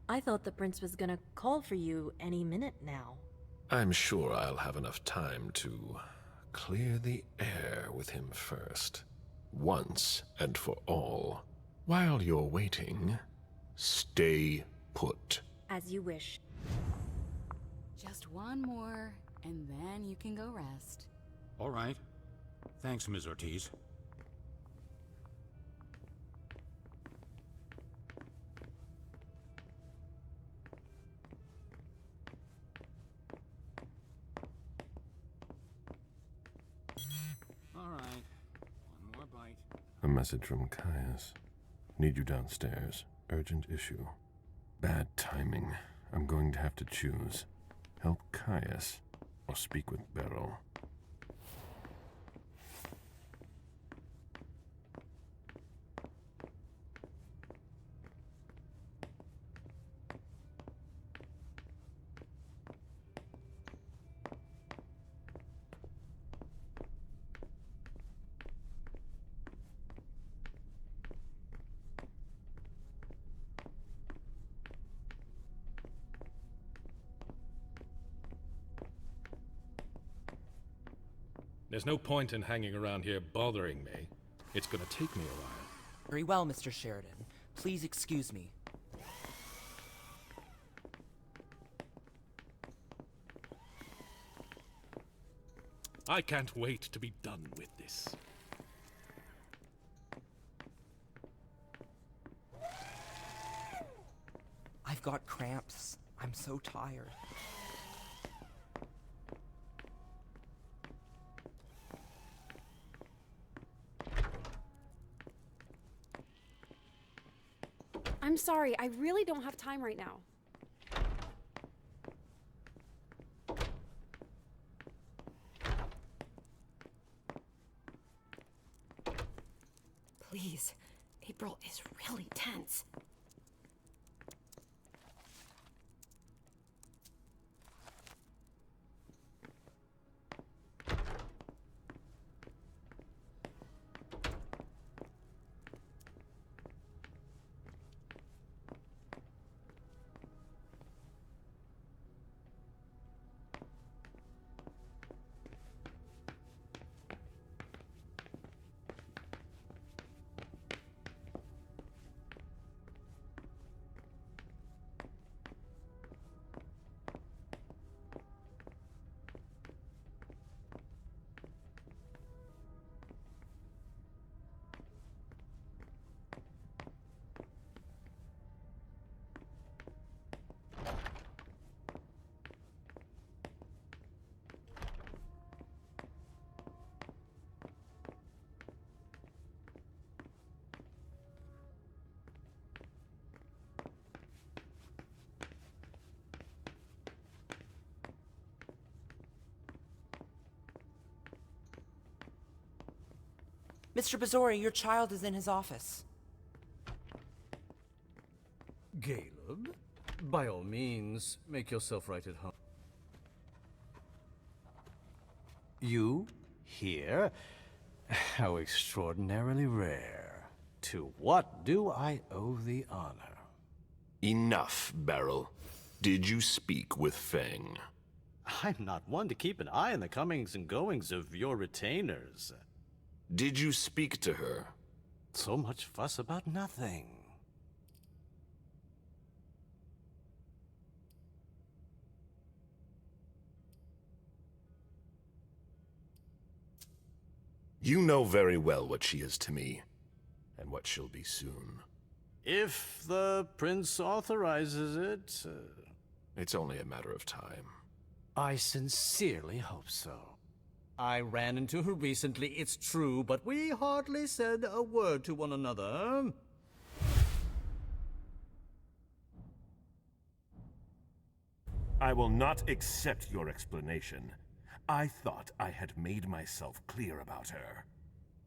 I thought the prince was gonna call for you any minute now. I'm sure I'll have enough time to clear the air with him first. Once and for all. While you're waiting, stay put. As you wish. Just one more, and then you can go rest. All right. Thanks, Ms. Ortiz. All right. One more bite. A message from Caius. Need you downstairs. Urgent issue. Bad timing. I'm going to have to choose. Help Caius or speak with Beryl. There's no point in hanging around here bothering me. It's gonna take me a while. Very well, Mr. Sheridan. Please excuse me. I can't wait to be done with this. I've got cramps. I'm so tired. I'm sorry, I really don't have time right now. Please, April is really tense. Mr. Bazori, your child is in his office. Caleb, by all means, make yourself right at home. You? Here? How extraordinarily rare. To what do I owe the honor? Enough, Beryl. Did you speak with Feng? I'm not one to keep an eye on the comings and goings of your retainers. Did you speak to her? So much fuss about nothing. You know very well what she is to me, and what she'll be soon. If the prince authorizes it... It's only a matter of time. I sincerely hope so. I ran into her recently, it's true, but we hardly said a word to one another. I will not accept your explanation. I thought I had made myself clear about her.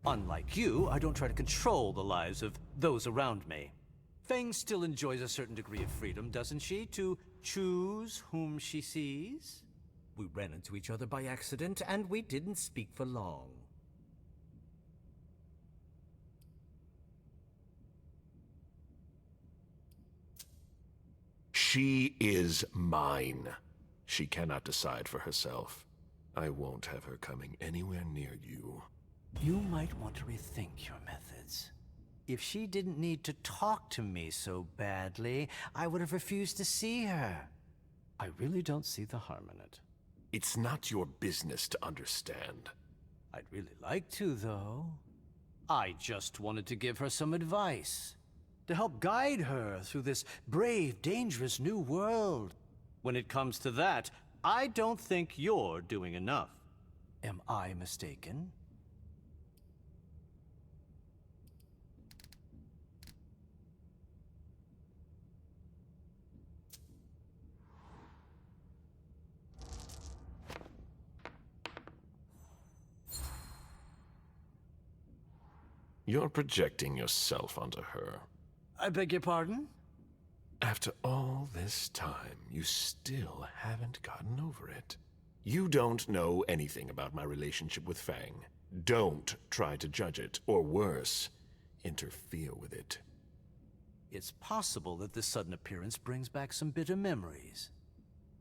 Unlike you, I don't try to control the lives of those around me. Feng still enjoys a certain degree of freedom, doesn't she, to choose whom she sees? We ran into each other by accident, and we didn't speak for long. She is mine. She cannot decide for herself. I won't have her coming anywhere near you. You might want to rethink your methods. If she didn't need to talk to me so badly, I would have refused to see her. I really don't see the harm in it. It's not your business to understand. I'd really like to, though. I just wanted to give her some advice. To help guide her through this brave, dangerous new world. When it comes to that, I don't think you're doing enough. Am I mistaken? You're projecting yourself onto her. I beg your pardon? After all this time, you still haven't gotten over it. You don't know anything about my relationship with Fang. Don't try to judge it, or worse, interfere with it. It's possible that this sudden appearance brings back some bitter memories.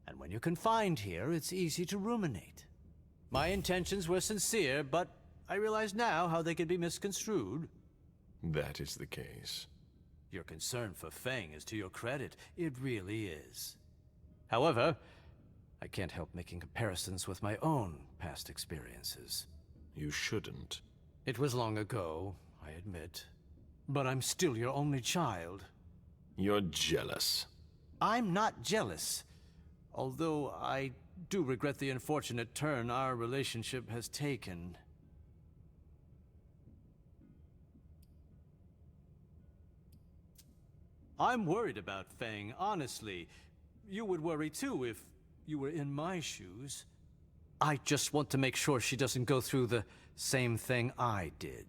And when you're confined here, it's easy to ruminate. My intentions were sincere, but I realize now how they could be misconstrued. That is the case. Your concern for Fang is to your credit. It really is. However, I can't help making comparisons with my own past experiences. You shouldn't. It was long ago, I admit. But I'm still your only child. You're jealous. I'm not jealous. Although I do regret the unfortunate turn our relationship has taken. I'm worried about Fang, honestly. You would worry too if you were in my shoes. I just want to make sure she doesn't go through the same thing I did.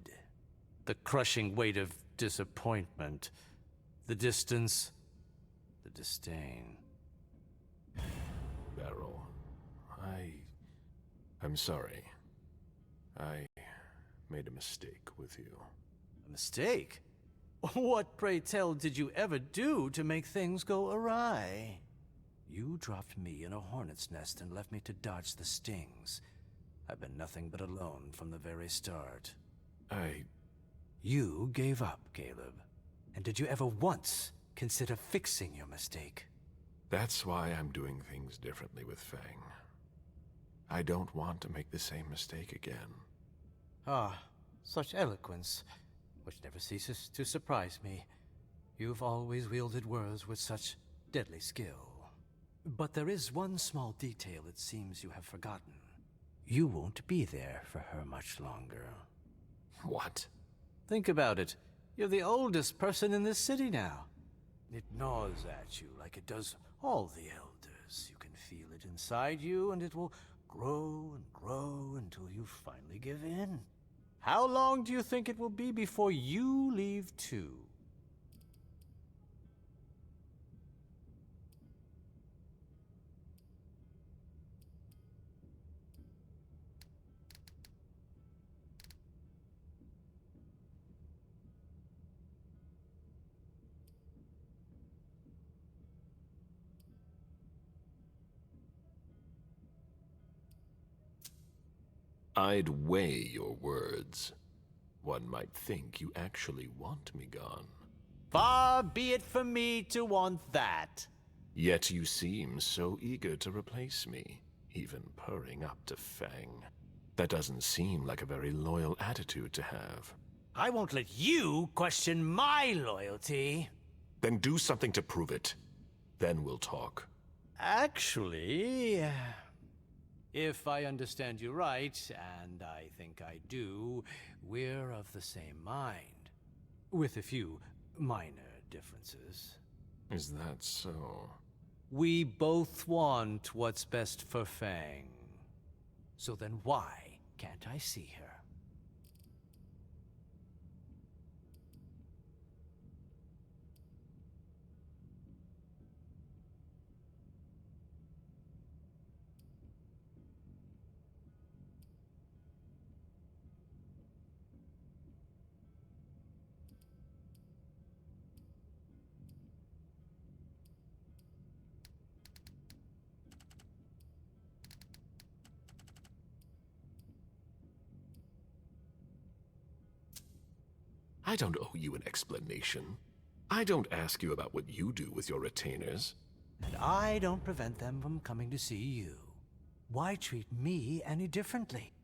The crushing weight of disappointment, the distance, the disdain. Beryl, I'm sorry. I made a mistake with you. A mistake? What, pray tell, did you ever do to make things go awry? You dropped me in a hornet's nest and left me to dodge the stings. I've been nothing but alone from the very start. You gave up, Caleb. And did you ever once consider fixing your mistake? That's why I'm doing things differently with Fang. I don't want to make the same mistake again. Ah, such eloquence, which never ceases to surprise me. You've always wielded words with such deadly skill. But there is one small detail it seems you have forgotten. You won't be there for her much longer. What? Think about it. You're the oldest person in this city now. It gnaws at you like it does all the elders. You can feel it inside you, and it will grow and grow until you finally give in. How long do you think it will be before you leave too? I'd weigh your words. One might think you actually want me gone. Far be it from me to want that. Yet you seem so eager to replace me, even purring up to Fang. That doesn't seem like a very loyal attitude to have. I won't let you question my loyalty. Then do something to prove it. Then we'll talk. Actually, if I understand you right, and I think I do, we're of the same mind. With a few minor differences. Is that so? We both want what's best for Fang. So then why can't I see her? I don't owe you an explanation. I don't ask you about what you do with your retainers. And I don't prevent them from coming to see you. Why treat me any differently?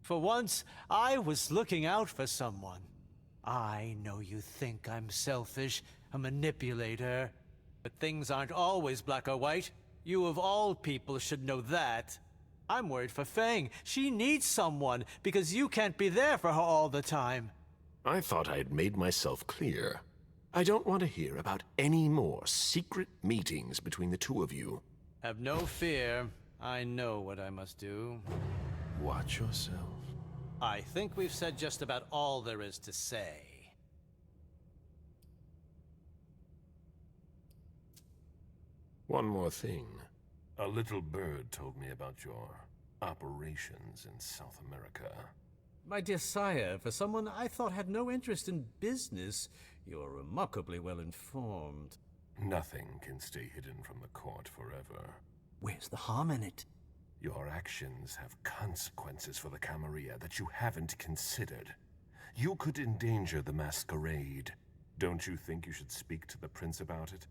For once, I was looking out for someone. I know you think I'm selfish, a manipulator, but things aren't always black or white. You of all people should know that. I'm worried for Feng. She needs someone, because you can't be there for her all the time. I thought I had made myself clear. I don't want to hear about any more secret meetings between the two of you. Have no fear. I know what I must do. Watch yourself. I think we've said just about all there is to say. One more thing. A little bird told me about your operations in South America. My dear sire, for someone I thought had no interest in business, you're remarkably well informed. Nothing can stay hidden from the court forever. Where's the harm in it? Your actions have consequences for the Camarilla that you haven't considered. You could endanger the Masquerade. Don't you think you should speak to the prince about it?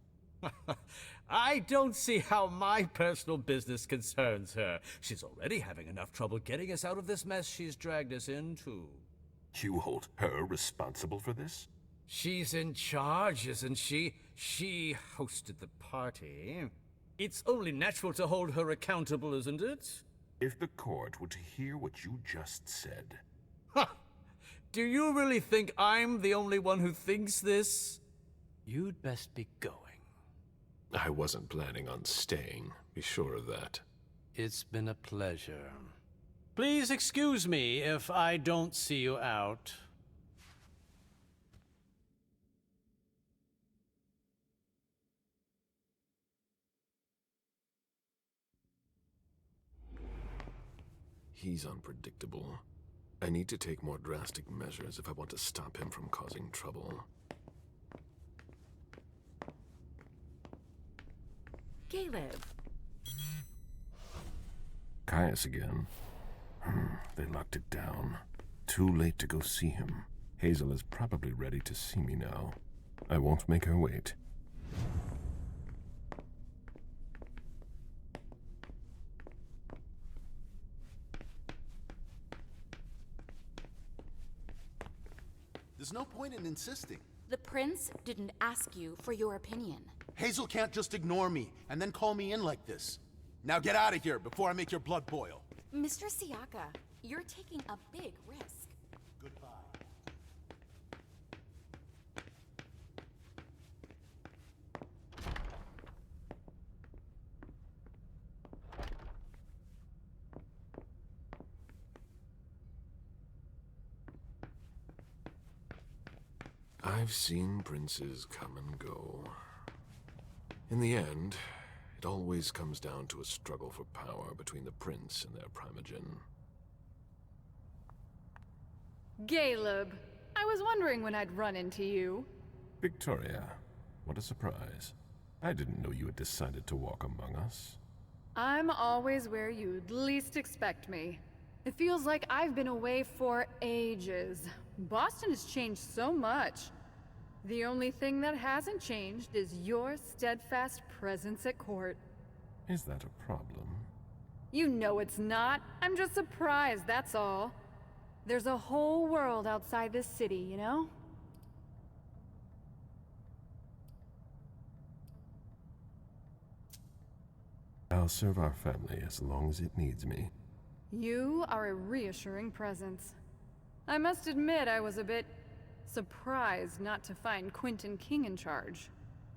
I don't see how my personal business concerns her. She's already having enough trouble getting us out of this mess she's dragged us into. You hold her responsible for this? She's in charge, isn't she? She hosted the party. It's only natural to hold her accountable, isn't it? If the court were to hear what you just said... Ha! Do you really think I'm the only one who thinks this? You'd best be going. I wasn't planning on staying, be sure of that. It's been a pleasure. Please excuse me if I don't see you out. He's unpredictable. I need to take more drastic measures if I want to stop him from causing trouble. Caleb. Caius again. They locked it down. Too late to go see him. Hazel is probably ready to see me now. I won't make her wait. There's no point in insisting. The prince didn't ask you for your opinion. Hazel can't just ignore me and then call me in like this. Now get out of here before I make your blood boil. Mr. Siaka, you're taking a big risk. Goodbye. I've seen princes come and go. In the end, it always comes down to a struggle for power between the prince and their primogen. Caleb, I was wondering when I'd run into you. Victoria, what a surprise. I didn't know you had decided to walk among us. I'm always where you'd least expect me. It feels like I've been away for ages. Boston has changed so much. The only thing that hasn't changed is your steadfast presence at court. Is that a problem? You know it's not. I'm just surprised, that's all. There's a whole world outside this city, you know? I'll serve our family as long as it needs me. You are a reassuring presence. I must admit I was a bit surprised not to find Quentin King in charge.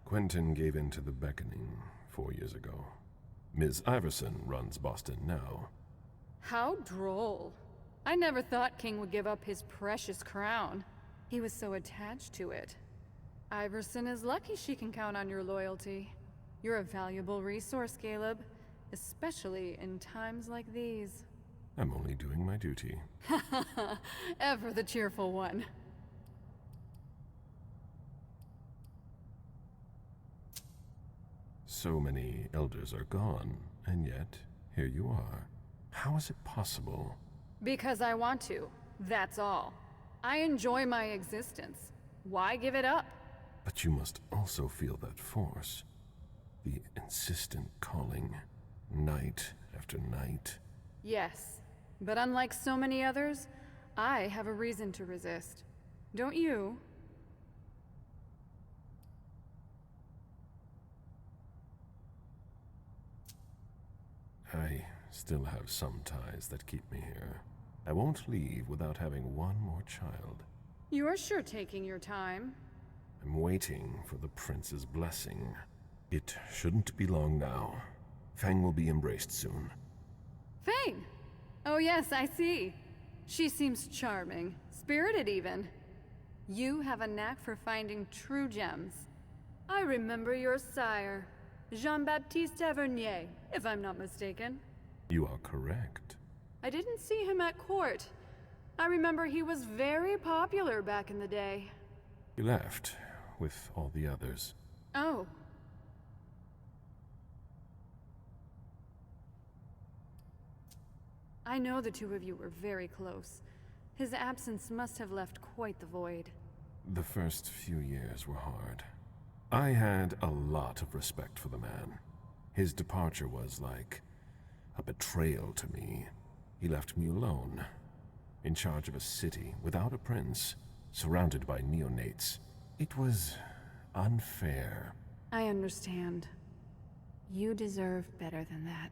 Quentin gave in to the beckoning 4 years ago. Ms. Iverson runs Boston now. How droll. I never thought King would give up his precious crown. He was so attached to it. Iverson is lucky she can count on your loyalty. You're a valuable resource, Caleb, especially in times like these. I'm only doing my duty. Ever the cheerful one. So many elders are gone, and yet, here you are. How is it possible? Because I want to, that's all. I enjoy my existence. Why give it up? But you must also feel that force. The insistent calling, night after night. Yes, but unlike so many others, I have a reason to resist. Don't you? I still have some ties that keep me here. I won't leave without having one more child. You're sure taking your time. I'm waiting for the prince's blessing. It shouldn't be long now. Fang will be embraced soon. Fang! Oh yes, I see. She seems charming, spirited even. You have a knack for finding true gems. I remember your sire, Jean-Baptiste Tavernier, if I'm not mistaken. You are correct. I didn't see him at court. I remember he was very popular back in the day. He left with all the others. Oh. I know the two of you were very close. His absence must have left quite the void. The first few years were hard. I had a lot of respect for the man. His departure was like a betrayal to me. He left me alone, in charge of a city without a prince, surrounded by neonates. It was unfair. I understand. You deserve better than that.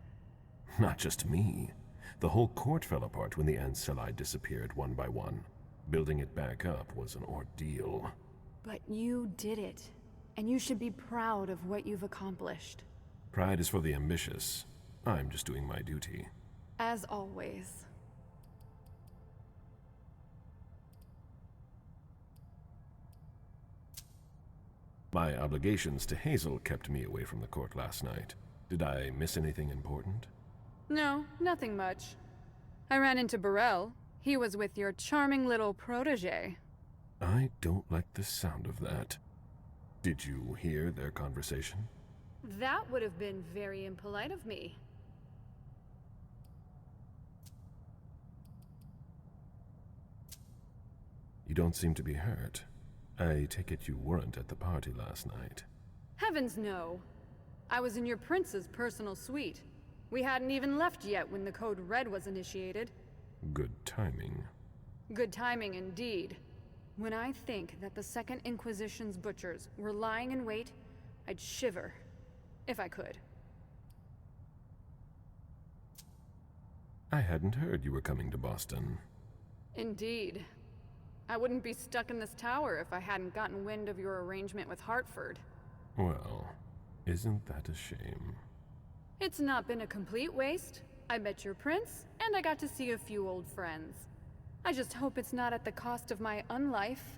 Not just me. The whole court fell apart when the Anceli disappeared one by one. Building it back up was an ordeal. But you did it, and you should be proud of what you've accomplished. Pride is for the ambitious. I'm just doing my duty. As always. My obligations to Hazel kept me away from the court last night. Did I miss anything important? No, nothing much. I ran into Burrell. He was with your charming little protege. I don't like the sound of that. Did you hear their conversation? That would have been very impolite of me. You don't seem to be hurt. I take it you weren't at the party last night. Heavens no. I was in your prince's personal suite. We hadn't even left yet when the Code Red was initiated. Good timing. Good timing indeed. When I think that the Second Inquisition's butchers were lying in wait, I'd shiver. If I could. I hadn't heard you were coming to Boston. Indeed. I wouldn't be stuck in this tower if I hadn't gotten wind of your arrangement with Hartford. Well, isn't that a shame? It's not been a complete waste. I met your prince, and I got to see a few old friends. I just hope it's not at the cost of my unlife.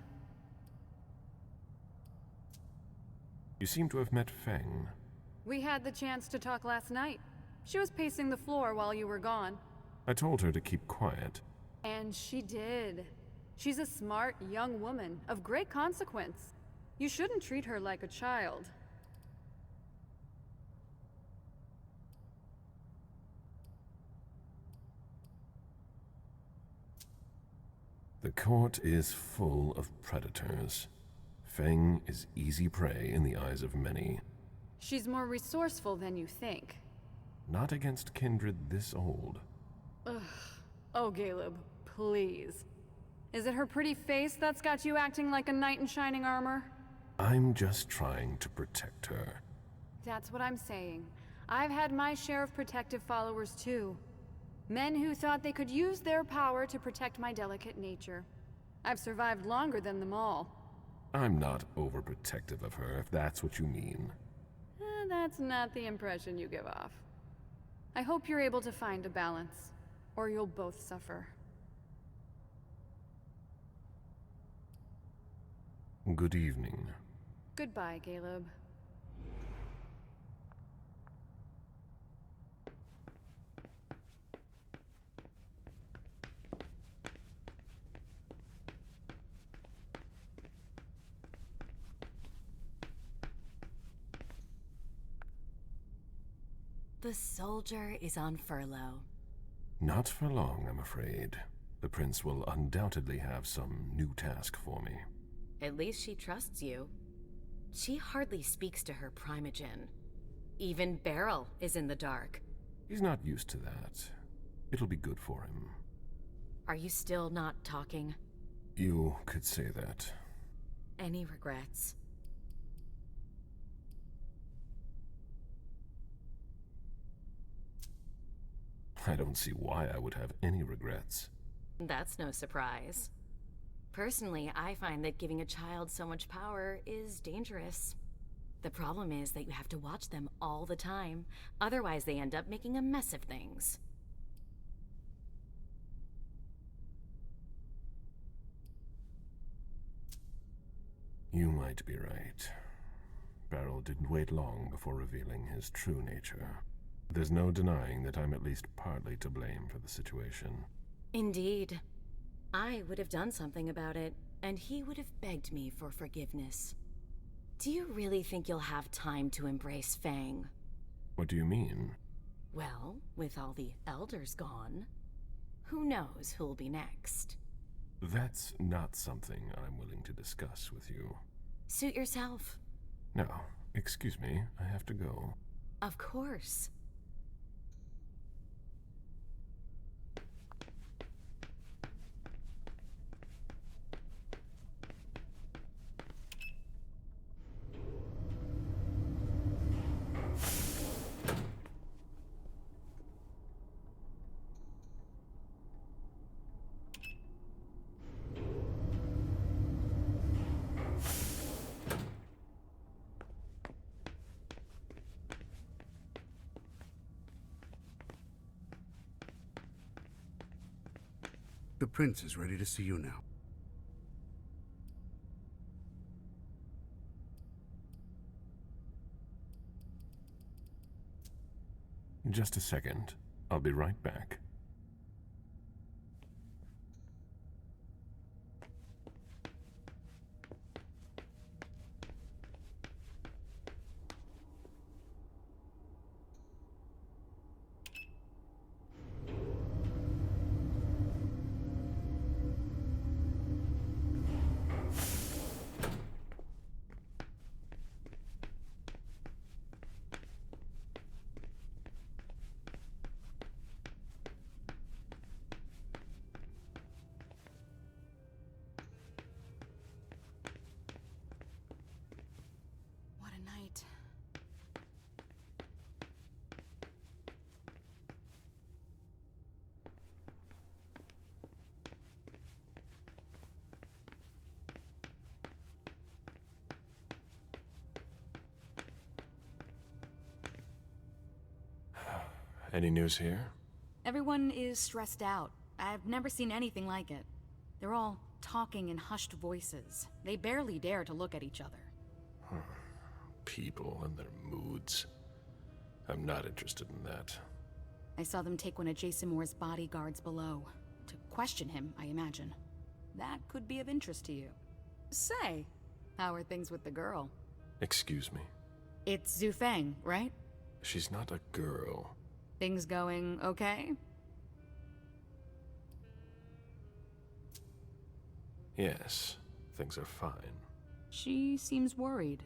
You seem to have met Feng. We had the chance to talk last night. She was pacing the floor while you were gone. I told her to keep quiet. And she did. She's a smart, young woman of great consequence. You shouldn't treat her like a child. The court is full of predators. Feng is easy prey in the eyes of many. She's more resourceful than you think. Not against kindred this old. Ugh. Oh, Caleb, please. Is it her pretty face that's got you acting like a knight in shining armor? I'm just trying to protect her. That's what I'm saying. I've had my share of protective followers too. Men who thought they could use their power to protect my delicate nature. I've survived longer than them all. I'm not overprotective of her, if that's what you mean. That's not the impression you give off. I hope you're able to find a balance, or you'll both suffer. Good evening. Goodbye, Caleb. The soldier is on furlough. Not for long, I'm afraid. The prince will undoubtedly have some new task for me. At least she trusts you. She hardly speaks to her Primogen. Even Beryl is in the dark. He's not used to that. It'll be good for him. Are you still not talking? You could say that. Any regrets? I don't see why I would have any regrets. That's no surprise. Personally, I find that giving a child so much power is dangerous. The problem is that you have to watch them all the time. Otherwise, they end up making a mess of things. You might be right. Beryl didn't wait long before revealing his true nature. There's no denying that I'm at least partly to blame for the situation. Indeed. I would have done something about it, and he would have begged me for forgiveness. Do you really think you'll have time to embrace Fang? What do you mean? Well, with all the elders gone, who knows who'll be next? That's not something I'm willing to discuss with you. Suit yourself. No, excuse me, I have to go. Of course. The prince is ready to see you now. Just a second. I'll be right back. Any news here? Everyone is stressed out. I've never seen anything like it. They're all talking in hushed voices. They barely dare to look at each other. People and their moods. I'm not interested in that. I saw them take one of Jason Moore's bodyguards below. To question him, I imagine. That could be of interest to you. Say, how are things with the girl? Excuse me. It's Zhu Feng, right? She's not a girl. Things going okay? Yes, things are fine. She seems worried.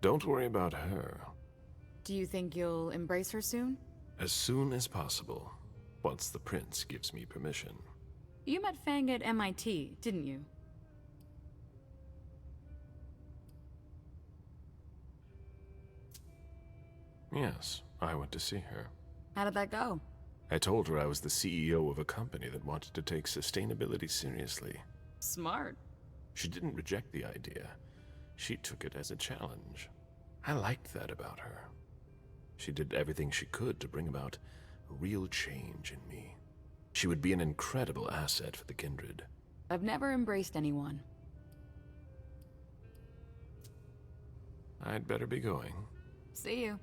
Don't worry about her. Do you think you'll embrace her soon? As soon as possible, once the prince gives me permission. You met Fang at MIT, didn't you? Yes, I went to see her. How did that go? I told her I was the CEO of a company that wanted to take sustainability seriously. Smart. She didn't reject the idea. She took it as a challenge. I liked that about her. She did everything she could to bring about real change in me. She would be an incredible asset for the Kindred. I've never embraced anyone. I'd better be going. See you.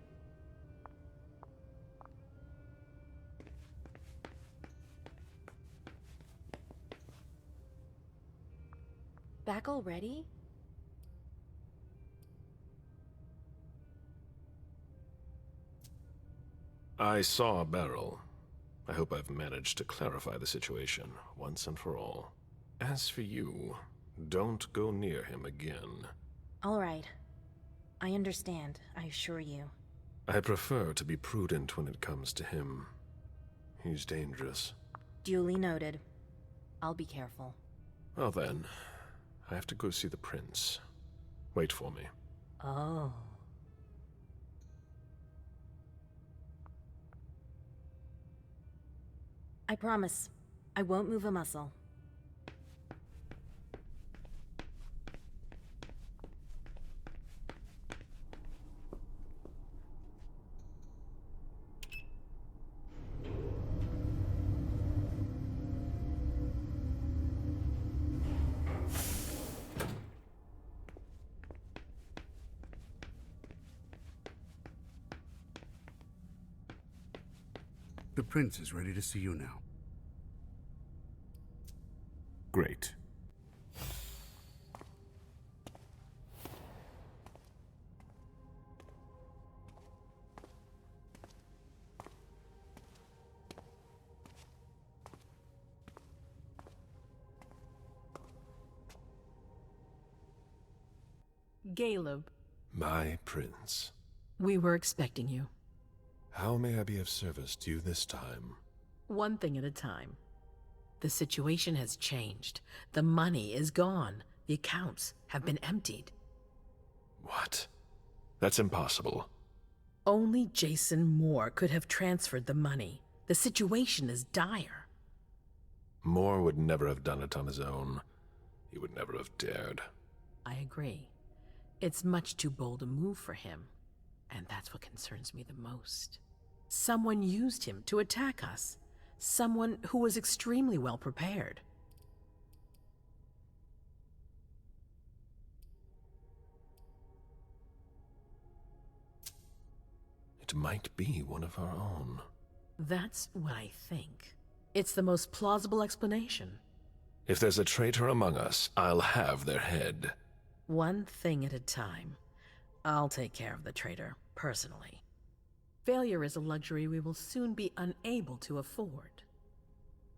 Back already? I saw Beryl. I hope I've managed to clarify the situation once and for all. As for you, Don't go near him again. All right. I understand, I assure you. I prefer to be prudent when it comes to him. He's dangerous. Duly noted. I'll be careful. Well then, I have to go see the prince. Wait for me. Oh. I promise. I won't move a muscle. The prince is ready to see you now. Great. Caleb. My prince. We were expecting you. How may I be of service to you this time? One thing at a time. The situation has changed. The money is gone. The accounts have been emptied. What? That's impossible. Only Jason Moore could have transferred the money. The situation is dire. Moore would never have done it on his own. He would never have dared. I agree. It's much too bold a move for him. And that's what concerns me the most. Someone used him to attack us. Someone who was extremely well prepared. It might be one of our own. That's what I think. It's the most plausible explanation. If there's a traitor among us, I'll have their head. One thing at a time. I'll take care of the traitor, personally. Failure is a luxury we will soon be unable to afford.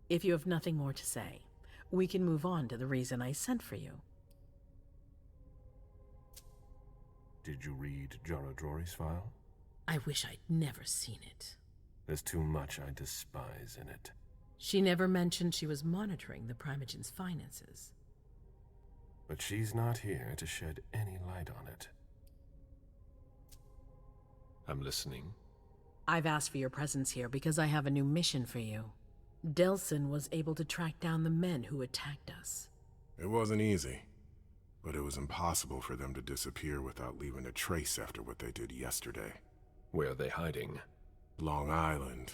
If you have nothing more to say, we can move on to the reason I sent for you. Did you read Jorodori's file? I wish I'd never seen it. There's too much I despise in it. She never mentioned she was monitoring the Primogen's finances. But she's not here to shed any light on it. I'm listening. I've asked for your presence here because I have a new mission for you. Delsin was able to track down the men who attacked us. It wasn't easy, but it was impossible for them to disappear without leaving a trace after what they did yesterday. Where are they hiding? Long Island.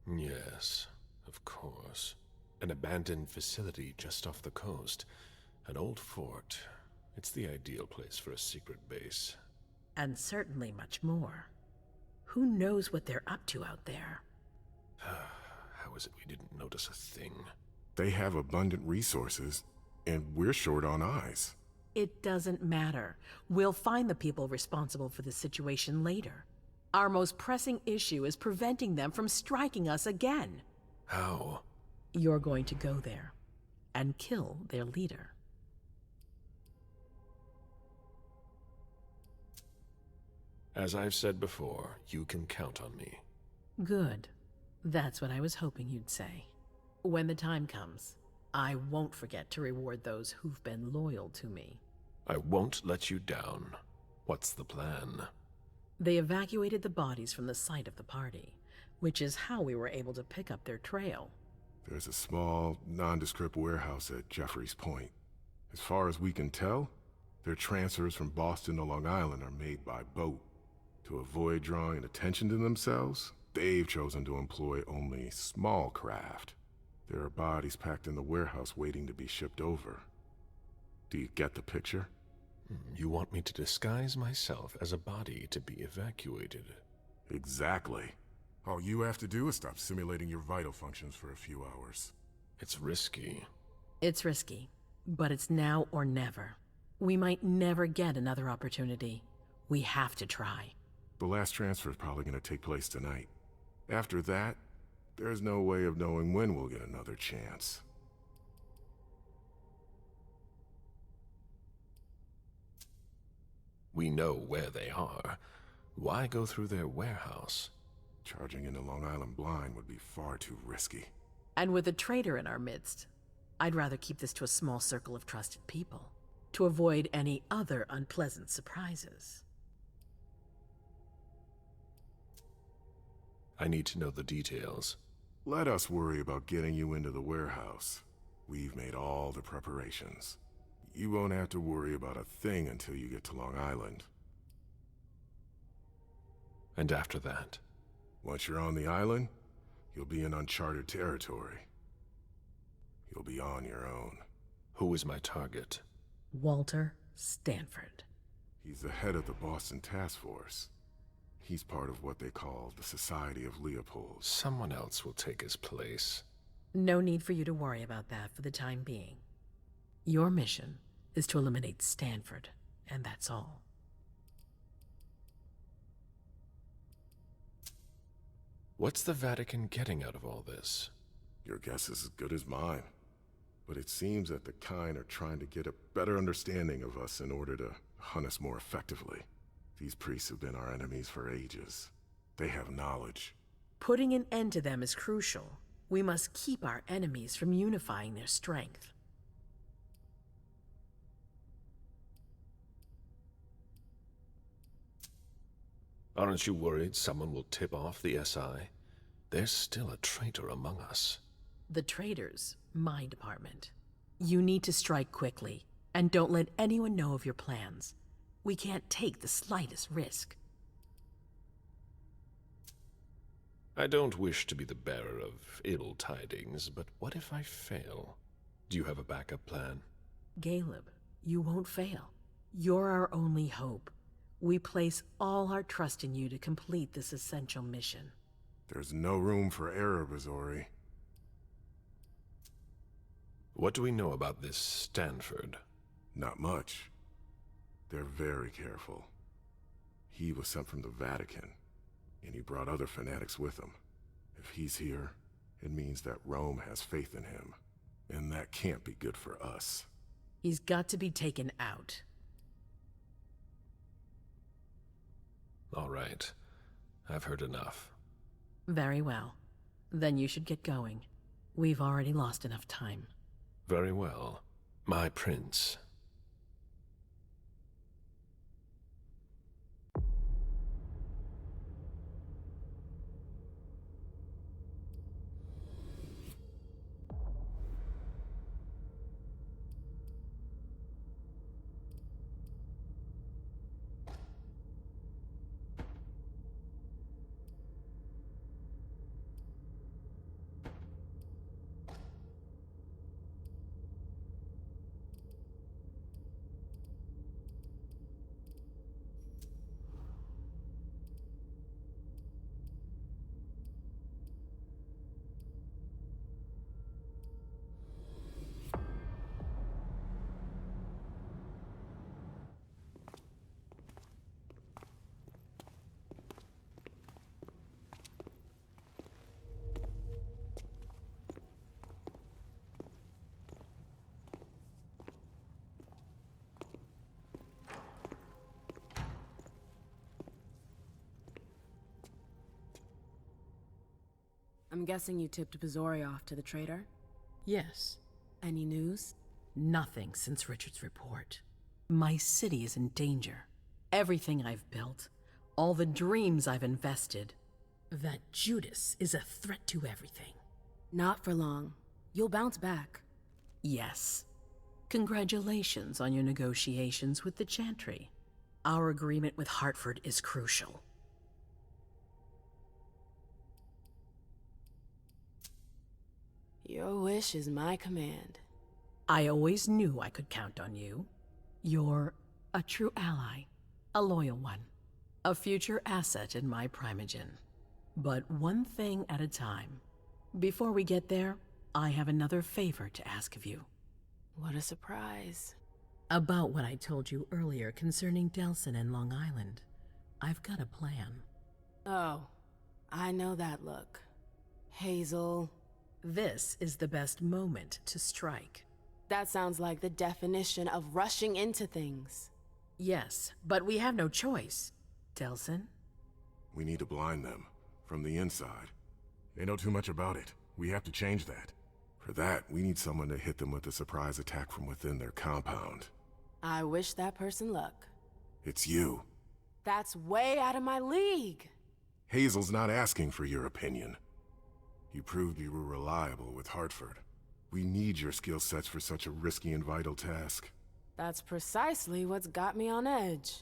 Yes, of course. An abandoned facility just off the coast. An old fort. It's the ideal place for a secret base. And certainly much more. Who knows what they're up to out there? How is it we didn't notice a thing? They have abundant resources, and we're short on eyes. It doesn't matter. We'll find the people responsible for the situation later. Our most pressing issue is preventing them from striking us again. How? You're going to go there and kill their leader. As I've said before, you can count on me. Good. That's what I was hoping you'd say. When the time comes, I won't forget to reward those who've been loyal to me. I won't let you down. What's the plan? They evacuated the bodies from the site of the party, which is how we were able to pick up their trail. There's a small, nondescript warehouse at Jeffrey's Point. As far as we can tell, their transfers from Boston to Long Island are made by boat. To avoid drawing attention to themselves, they've chosen to employ only small craft. There are bodies packed in the warehouse waiting to be shipped over. Do you get the picture? You want me to disguise myself as a body to be evacuated? Exactly. All you have to do is stop simulating your vital functions for a few hours. It's risky. It's risky, but it's now or never. We might never get another opportunity. We have to try. The last transfer is probably going to take place tonight. After that, there's no way of knowing when we'll get another chance. We know where they are. Why go through their warehouse? Charging into Long Island blind would be far too risky. And with a traitor in our midst, I'd rather keep this to a small circle of trusted people, to avoid any other unpleasant surprises. I need to know the details. Let us worry about getting you into the warehouse. We've made all the preparations. You won't have to worry about a thing until you get to Long Island. And after that? Once you're on the island, you'll be in uncharted territory. You'll be on your own. Who is my target? Walter Stanford. He's the head of the Boston Task Force. He's part of what they call the Society of Leopold. Someone else will take his place. No need for you to worry about that for the time being. Your mission is to eliminate Stanford, and that's all. What's the Vatican getting out of all this? Your guess is as good as mine. But it seems that the kind are trying to get a better understanding of us in order to hunt us more effectively. These priests have been our enemies for ages. They have knowledge. Putting an end to them is crucial. We must keep our enemies from unifying their strength. Aren't you worried someone will tip off the SI? There's still a traitor among us. The traitors, my department. You need to strike quickly, and don't let anyone know of your plans. We can't take the slightest risk. I don't wish to be the bearer of ill tidings, but what if I fail? Do you have a backup plan? Caleb, you won't fail. You're our only hope. We place all our trust in you to complete this essential mission. There's no room for error, Bazori. What do we know about this Stanford? Not much. They're very careful. He was sent from the Vatican, and he brought other fanatics with him. If he's here, it means that Rome has faith in him, and that can't be good for us. He's got to be taken out. All right. I've heard enough. Very well. Then you should get going. We've already lost enough time. Very well. My prince. I'm guessing you tipped Bazori off to the traitor? Yes. Any news? Nothing since Richard's report. My city is in danger. Everything I've built, all the dreams I've invested. That Judas is a threat to everything. Not for long. You'll bounce back. Yes. Congratulations on your negotiations with the Chantry. Our agreement with Hartford is crucial. Your wish is my command. I always knew I could count on you. You're a true ally, a loyal one, a future asset in my Primogen. But one thing at a time. Before we get there, I have another favor to ask of you. What a surprise. About what I told you earlier concerning Delson and Long Island. I've got a plan. Oh, I know that look. Hazel. This is the best moment to strike. That sounds like the definition of rushing into things. Yes, but we have no choice. Delsin? We need to blind them, from the inside. They know too much about it. We have to change that. For that, we need someone to hit them with a surprise attack from within their compound. I wish that person luck. It's you. That's way out of my league. Hazel's not asking for your opinion. You proved you were reliable with Hartford. We need your skill sets for such a risky and vital task. That's precisely what's got me on edge.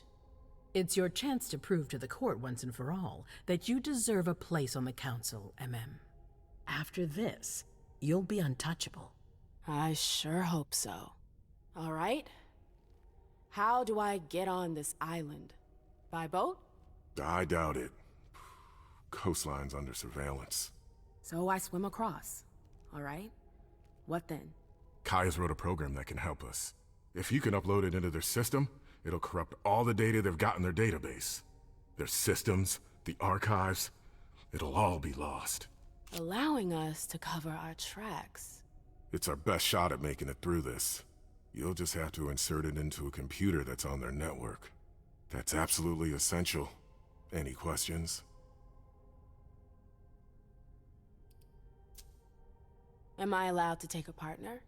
It's your chance to prove to the court once and for all that you deserve a place on the council, MM. After this, you'll be untouchable. I sure hope so. All right. How do I get on this island? By boat? I doubt it. Coastline's under surveillance. So I swim across. All right. What then? Kaya's wrote a program that can help us. If you can upload it into their system, it'll corrupt all the data they've got in their database. Their systems, the archives, it'll all be lost. Allowing us to cover our tracks. It's our best shot at making it through this. You'll just have to insert it into a computer that's on their network. That's absolutely essential. Any questions? Am I allowed to take a partner?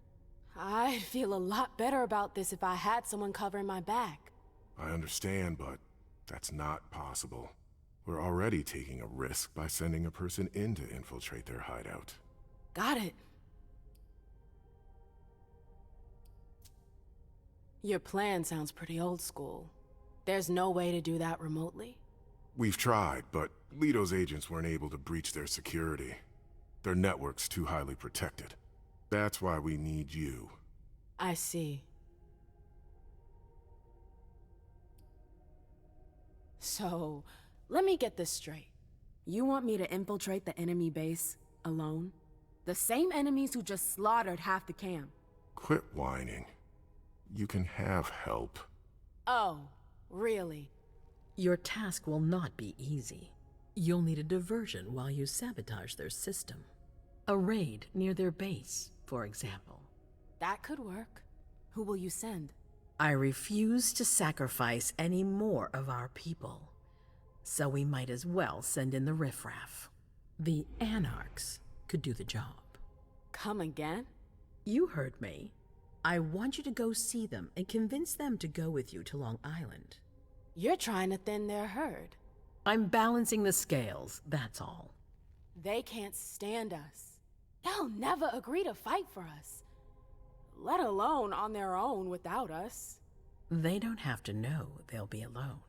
I'd feel a lot better about this if I had someone covering my back. I understand, but that's not possible. We're already taking a risk by sending a person in to infiltrate their hideout. Got it. Your plan sounds pretty old school. There's no way to do that remotely? We've tried, but Leto's agents weren't able to breach their security. Their network's too highly protected. That's why we need you. I see. So, let me get this straight. You want me to infiltrate the enemy base alone? The same enemies who just slaughtered half the camp. Quit whining. You can have help. Oh, really? Your task will not be easy. You'll need a diversion while you sabotage their system. A raid near their base, for example. That could work. Who will you send? I refuse to sacrifice any more of our people. So we might as well send in the riffraff. The Anarchs could do the job. Come again? You heard me. I want you to go see them and convince them to go with you to Long Island. You're trying to thin their herd. I'm balancing the scales, that's all. They can't stand us. They'll never agree to fight for us. Let alone on their own without us. They don't have to know they'll be alone.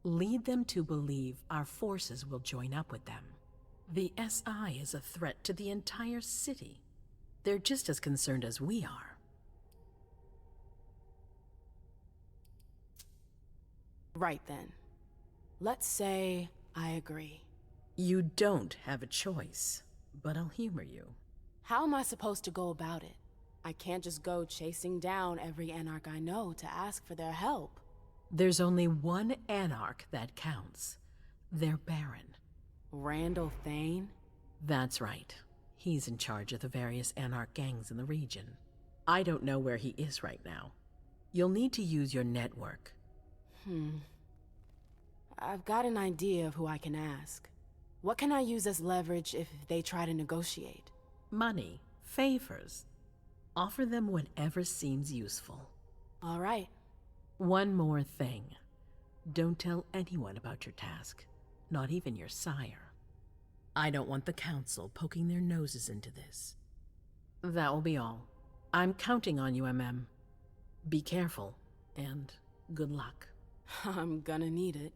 Lead them to believe our forces will join up with them. The SI is a threat to the entire city. They're just as concerned as we are. Right then. Let's say I agree. You don't have a choice, but I'll humor you. How am I supposed to go about it? I can't just go chasing down every Anarch I know to ask for their help. There's only one Anarch that counts. Their Baron. Randall Thane? That's right. He's in charge of the various Anarch gangs in the region. I don't know where he is right now. You'll need to use your network. I've got an idea of who I can ask. What can I use as leverage if they try to negotiate? Money, favors. Offer them whatever seems useful. All right. One more thing. Don't tell anyone about your task, not even your sire. I don't want the council poking their noses into this. That will be all. I'm counting on you, MM. Be careful, and good luck. I'm gonna need it.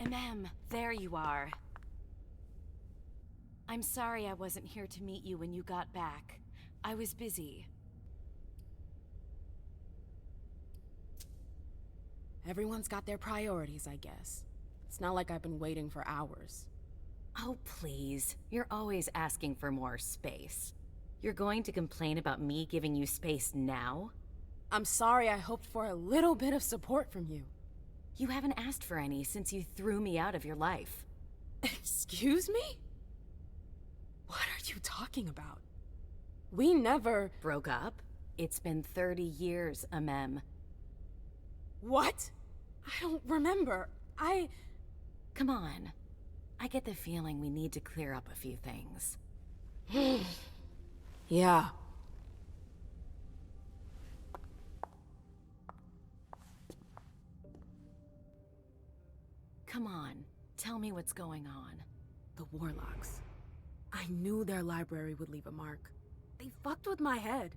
MM, there you are. I'm sorry I wasn't here to meet you when you got back. I was busy. Everyone's got their priorities, I guess. It's not like I've been waiting for hours. Oh, please. You're always asking for more space. You're going to complain about me giving you space now? I'm sorry, I hoped for a little bit of support from you. You haven't asked for any since you threw me out of your life. Excuse me? What are you talking about? We never... Broke up? It's been 30 years, Amem. What? I don't remember. Come on. I get the feeling we need to clear up a few things. Yeah. Come on, tell me what's going on. The Warlocks. I knew their library would leave a mark. They fucked with my head.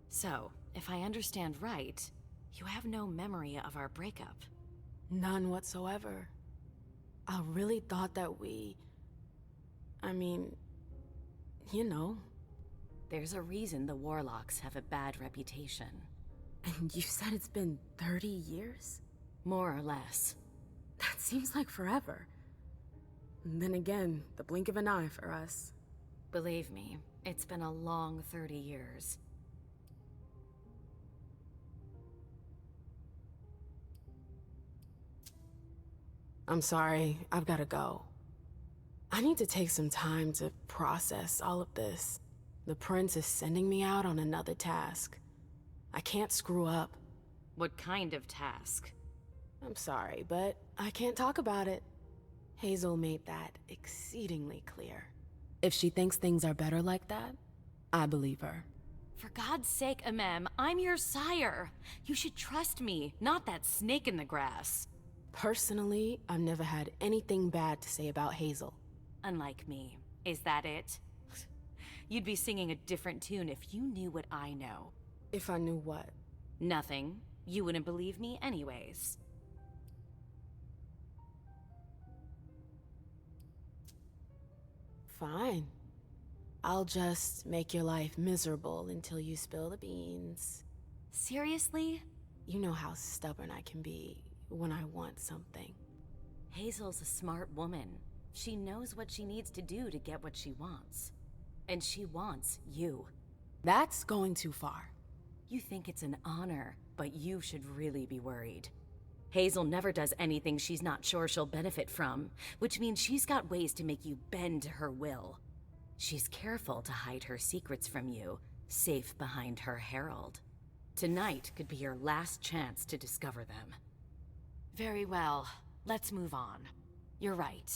So, if I understand right, you have no memory of our breakup. None whatsoever. I really thought that I mean, you know. There's a reason the Warlocks have a bad reputation. And you said it's been 30 years? More or less. That seems like forever. And then again, the blink of an eye for us. Believe me, it's been a long 30 years. I'm sorry, I've gotta go. I need to take some time to process all of this. The prince is sending me out on another task. I can't screw up. What kind of task? I'm sorry, but I can't talk about it. Hazel made that exceedingly clear. If she thinks things are better like that, I believe her. For God's sake, Amem, I'm your sire. You should trust me, not that snake in the grass. Personally, I've never had anything bad to say about Hazel. Unlike me. Is that it? You'd be singing a different tune if you knew what I know. If I knew what? Nothing. You wouldn't believe me anyways. Fine. I'll just make your life miserable until you spill the beans. Seriously? You know how stubborn I can be when I want something. Hazel's a smart woman. She knows what she needs to do to get what she wants. And she wants you. That's going too far. You think it's an honor, but you should really be worried. Hazel never does anything she's not sure she'll benefit from, which means she's got ways to make you bend to her will. She's careful to hide her secrets from you, safe behind her herald. Tonight could be your last chance to discover them. Very well, let's move on. You're right.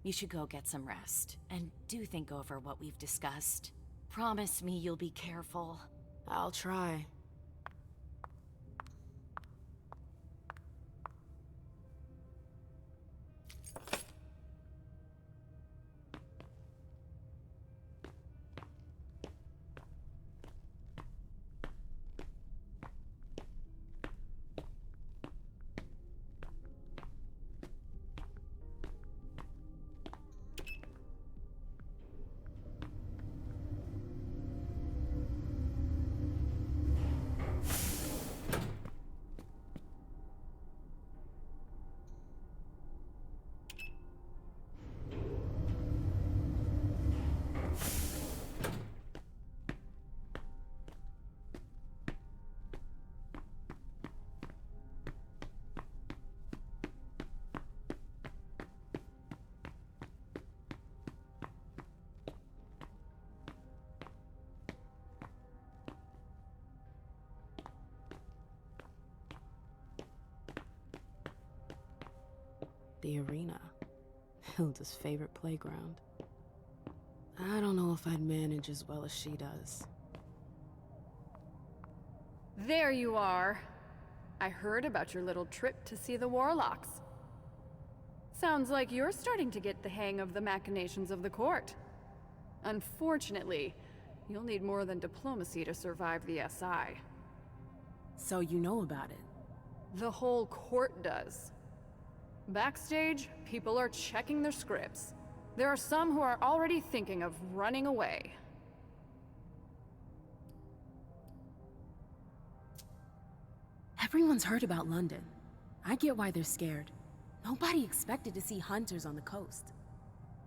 You should go get some rest, and do think over what we've discussed. Promise me you'll be careful. I'll try. The arena. Hilda's favorite playground. I don't know if I'd manage as well as she does. There you are. I heard about your little trip to see the Warlocks. Sounds like you're starting to get the hang of the machinations of the court. Unfortunately, you'll need more than diplomacy to survive the SI. So you know about it? The whole court does. Backstage, people are checking their scripts. There are some who are already thinking of running away. Everyone's heard about London. I get why they're scared. Nobody expected to see hunters on the coast.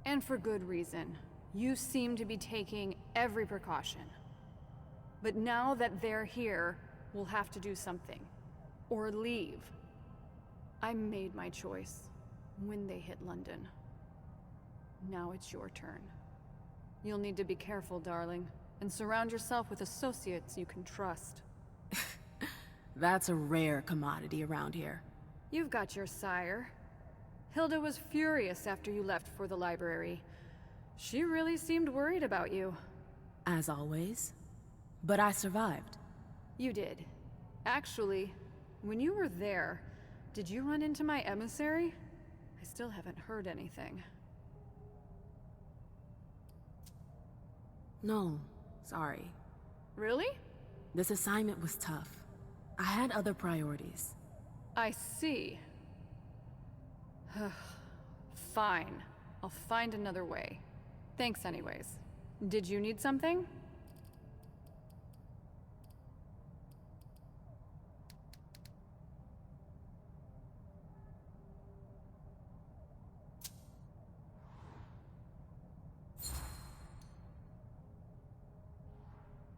And for good reason. You seem to be taking every precaution. But now that they're here, we'll have to do something. Or leave. I made my choice when they hit London. Now it's your turn. You'll need to be careful, darling, and surround yourself with associates you can trust. That's a rare commodity around here. You've got your sire. Hilda was furious after you left for the library. She really seemed worried about you. As always. But I survived. You did. Actually, when you were there, did you run into my emissary? I still haven't heard anything. No, sorry. Really? This assignment was tough. I had other priorities. I see. Fine. I'll find another way. Thanks anyways. Did you need something?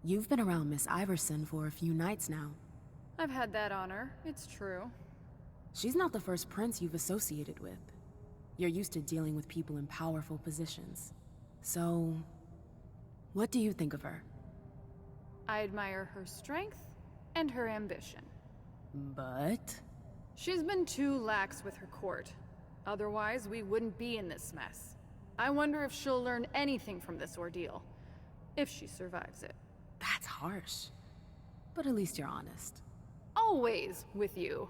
You've been around Miss Iverson for a few nights now. I've had that honor, it's true. She's not the first prince you've associated with. You're used to dealing with people in powerful positions. So, what do you think of her? I admire her strength and her ambition. But? She's been too lax with her court. Otherwise, we wouldn't be in this mess. I wonder if she'll learn anything from this ordeal. If she survives it. That's harsh. But at least you're honest. Always with you.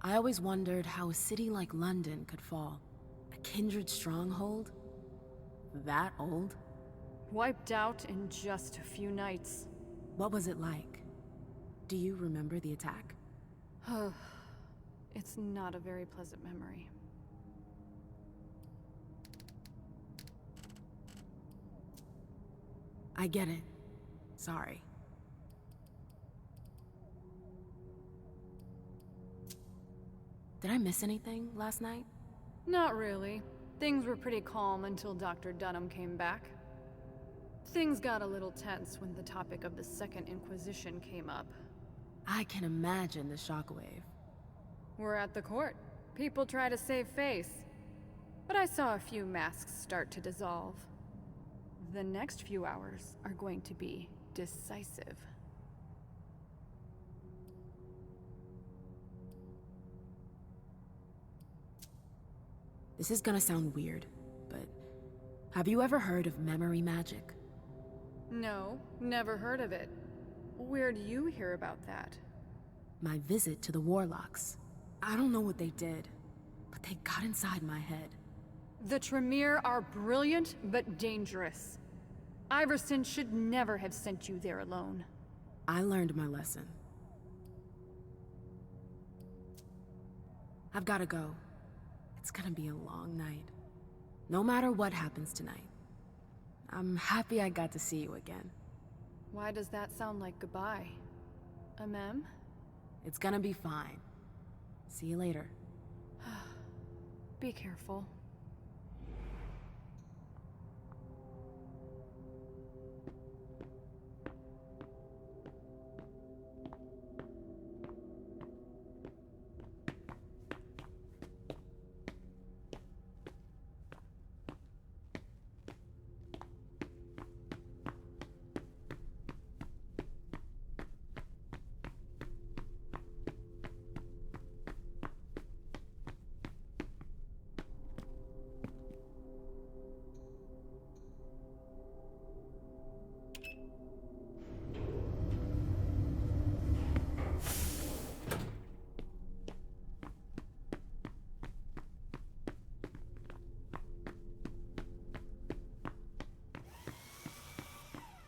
I always wondered how a city like London could fall. A kindred stronghold? That old? Wiped out in just a few nights. What was it like? Do you remember the attack? It's not a very pleasant memory. I get it. Sorry. Did I miss anything last night? Not really. Things were pretty calm until Dr. Dunham came back. Things got a little tense when the topic of the Second Inquisition came up. I can imagine the shockwave. We're at the court. People try to save face. But I saw a few masks start to dissolve. The next few hours are going to be decisive. This is gonna sound weird, but have you ever heard of memory magic? No, never heard of it. Where'd you hear about that? My visit to the Warlocks. I don't know what they did, but they got inside my head. The Tremere are brilliant, but dangerous. Iverson should never have sent you there alone. I learned my lesson. I've gotta go. It's gonna be a long night. No matter what happens tonight. I'm happy I got to see you again. Why does that sound like goodbye? A mem? It's gonna be fine. See you later. Be careful.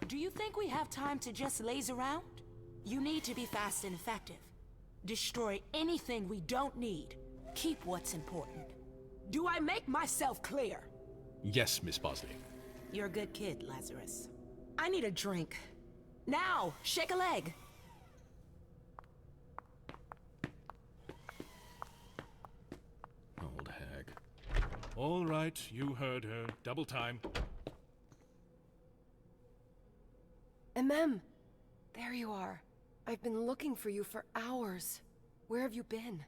Do you think we have time to just laze around? You need to be fast and effective. Destroy anything we don't need. Keep what's important. Do I make myself clear? Yes, Miss Bosley. You're a good kid, Lazarus. I need a drink. Now, shake a leg. Old hag. All right, you heard her. Double time. MM! There you are. I've been looking for you for hours. Where have you been?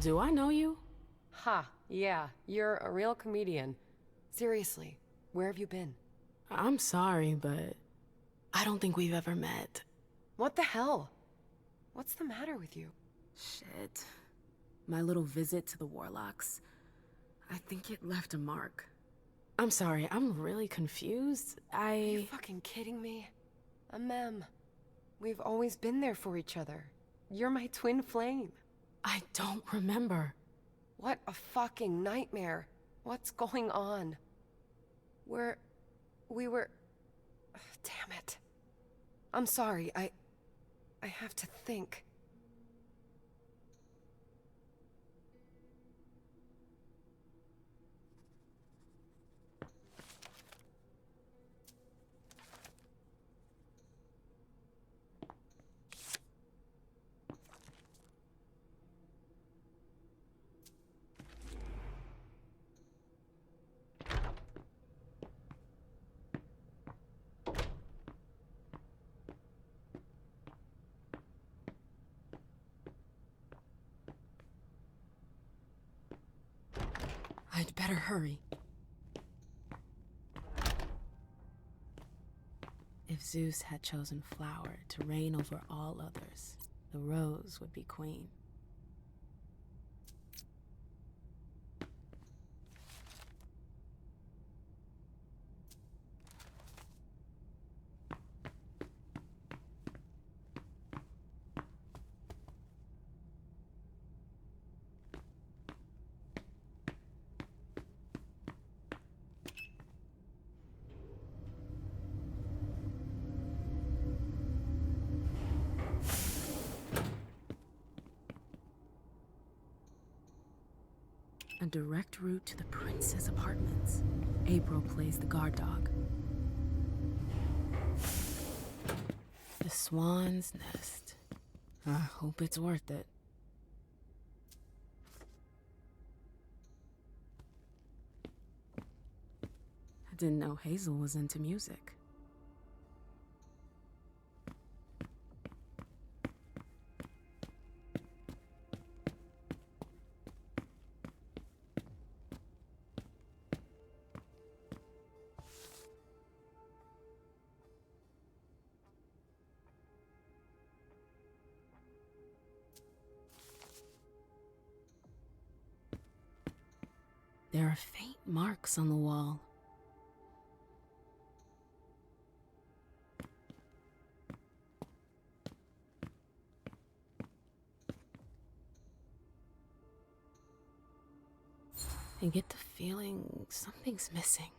Do I know you? Ha, yeah, you're a real comedian. Seriously, where have you been? I'm sorry, but I don't think we've ever met. What the hell? What's the matter with you? Shit. My little visit to the Warlocks. I think it left a mark. I'm sorry, I'm really confused. Are you fucking kidding me? MM, we've always been there for each other. You're my twin flame. I don't remember. What a fucking nightmare. What's going on? We were... Damn it. I'm sorry, I have to think. I'd better hurry. If Zeus had chosen flower to reign over all others, the rose would be queen. A direct route to the prince's apartments. April plays the guard dog. The swan's nest. I hope it's worth it. I didn't know Hazel was into music. There are faint marks on the wall. I get the feeling something's missing.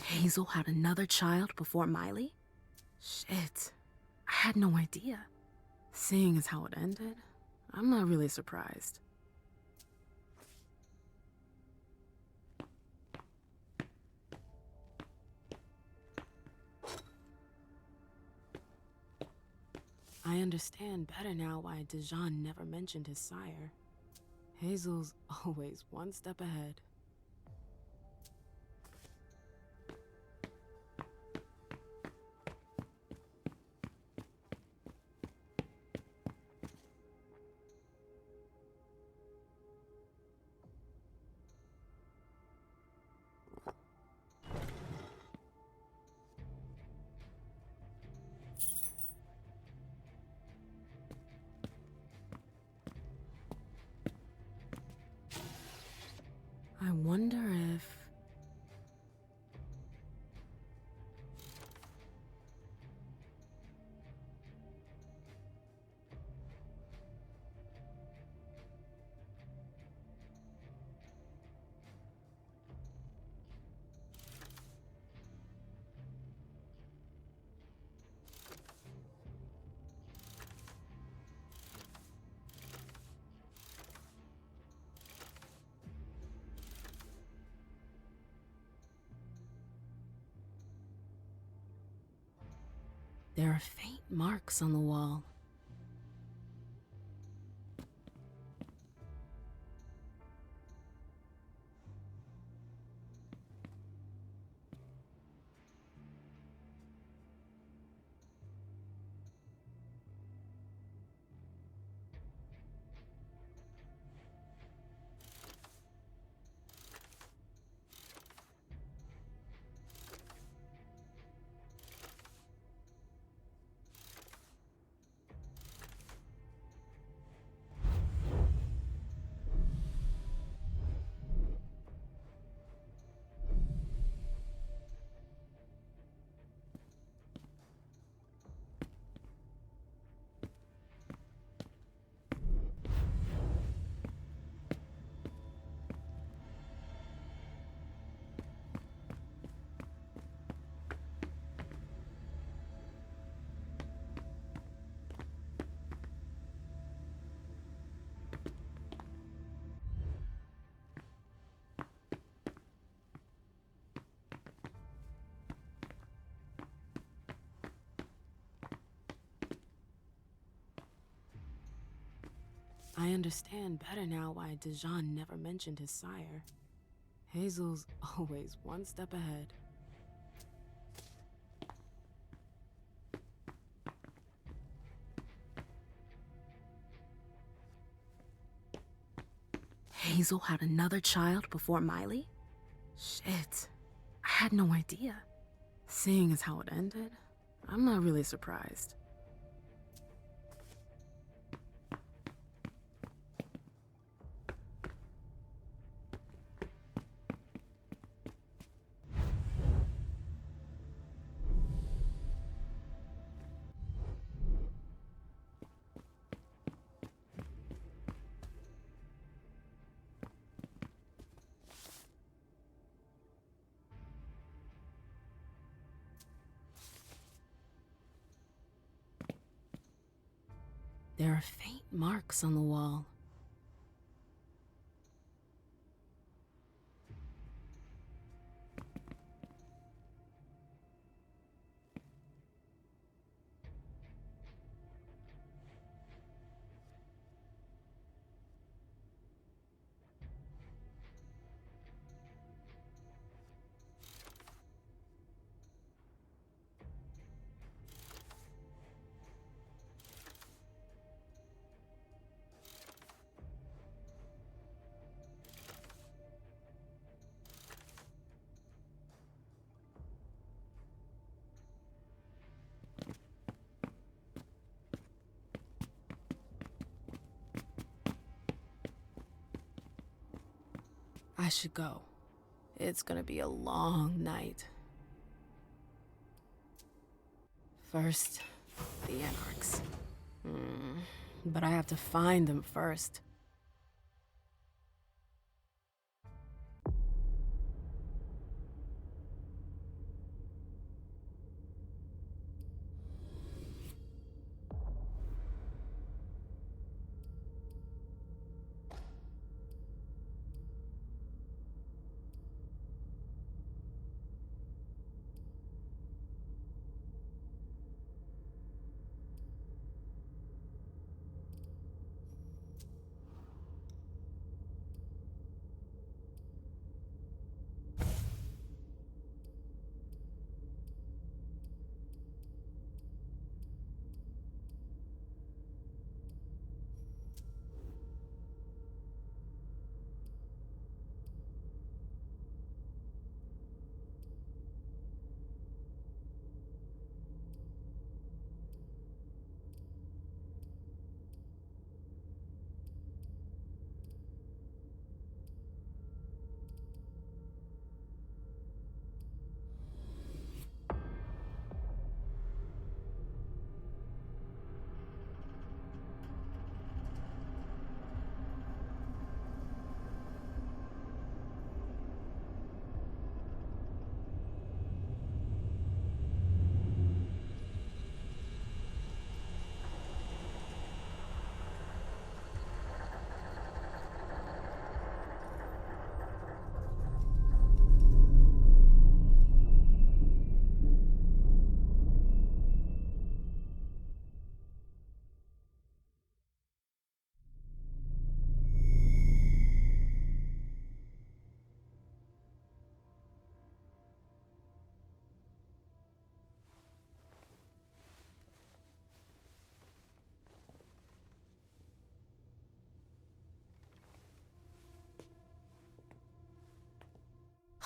Hazel had another child before Miley? Shit, I had no idea. Seeing as how it ended, I'm not really surprised. I understand better now why Dijon never mentioned his sire. Hazel's always one step ahead. I wonder if... There are faint marks on the wall. I understand better now why Dijon never mentioned his sire. Hazel's always one step ahead. Hazel had another child before Miley? Shit, I had no idea. Seeing as how it ended, I'm not really surprised. There are faint marks on the wall. I should go. It's gonna be a long night. First, the Anarchs. But I have to find them first.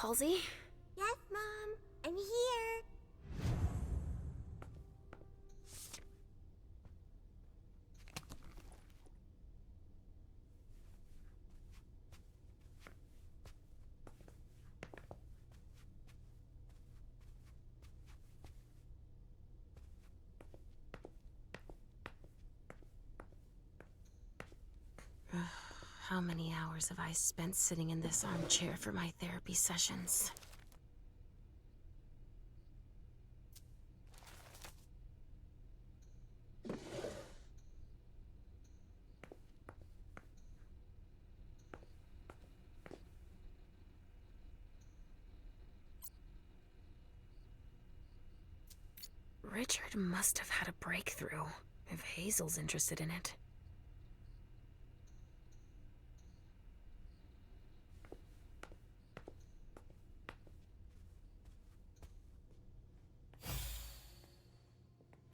Halsey? Yes, Mom. I'm here. How many hours have I spent sitting in this armchair for my therapy sessions? Richard must have had a breakthrough, if Hazel's interested in it.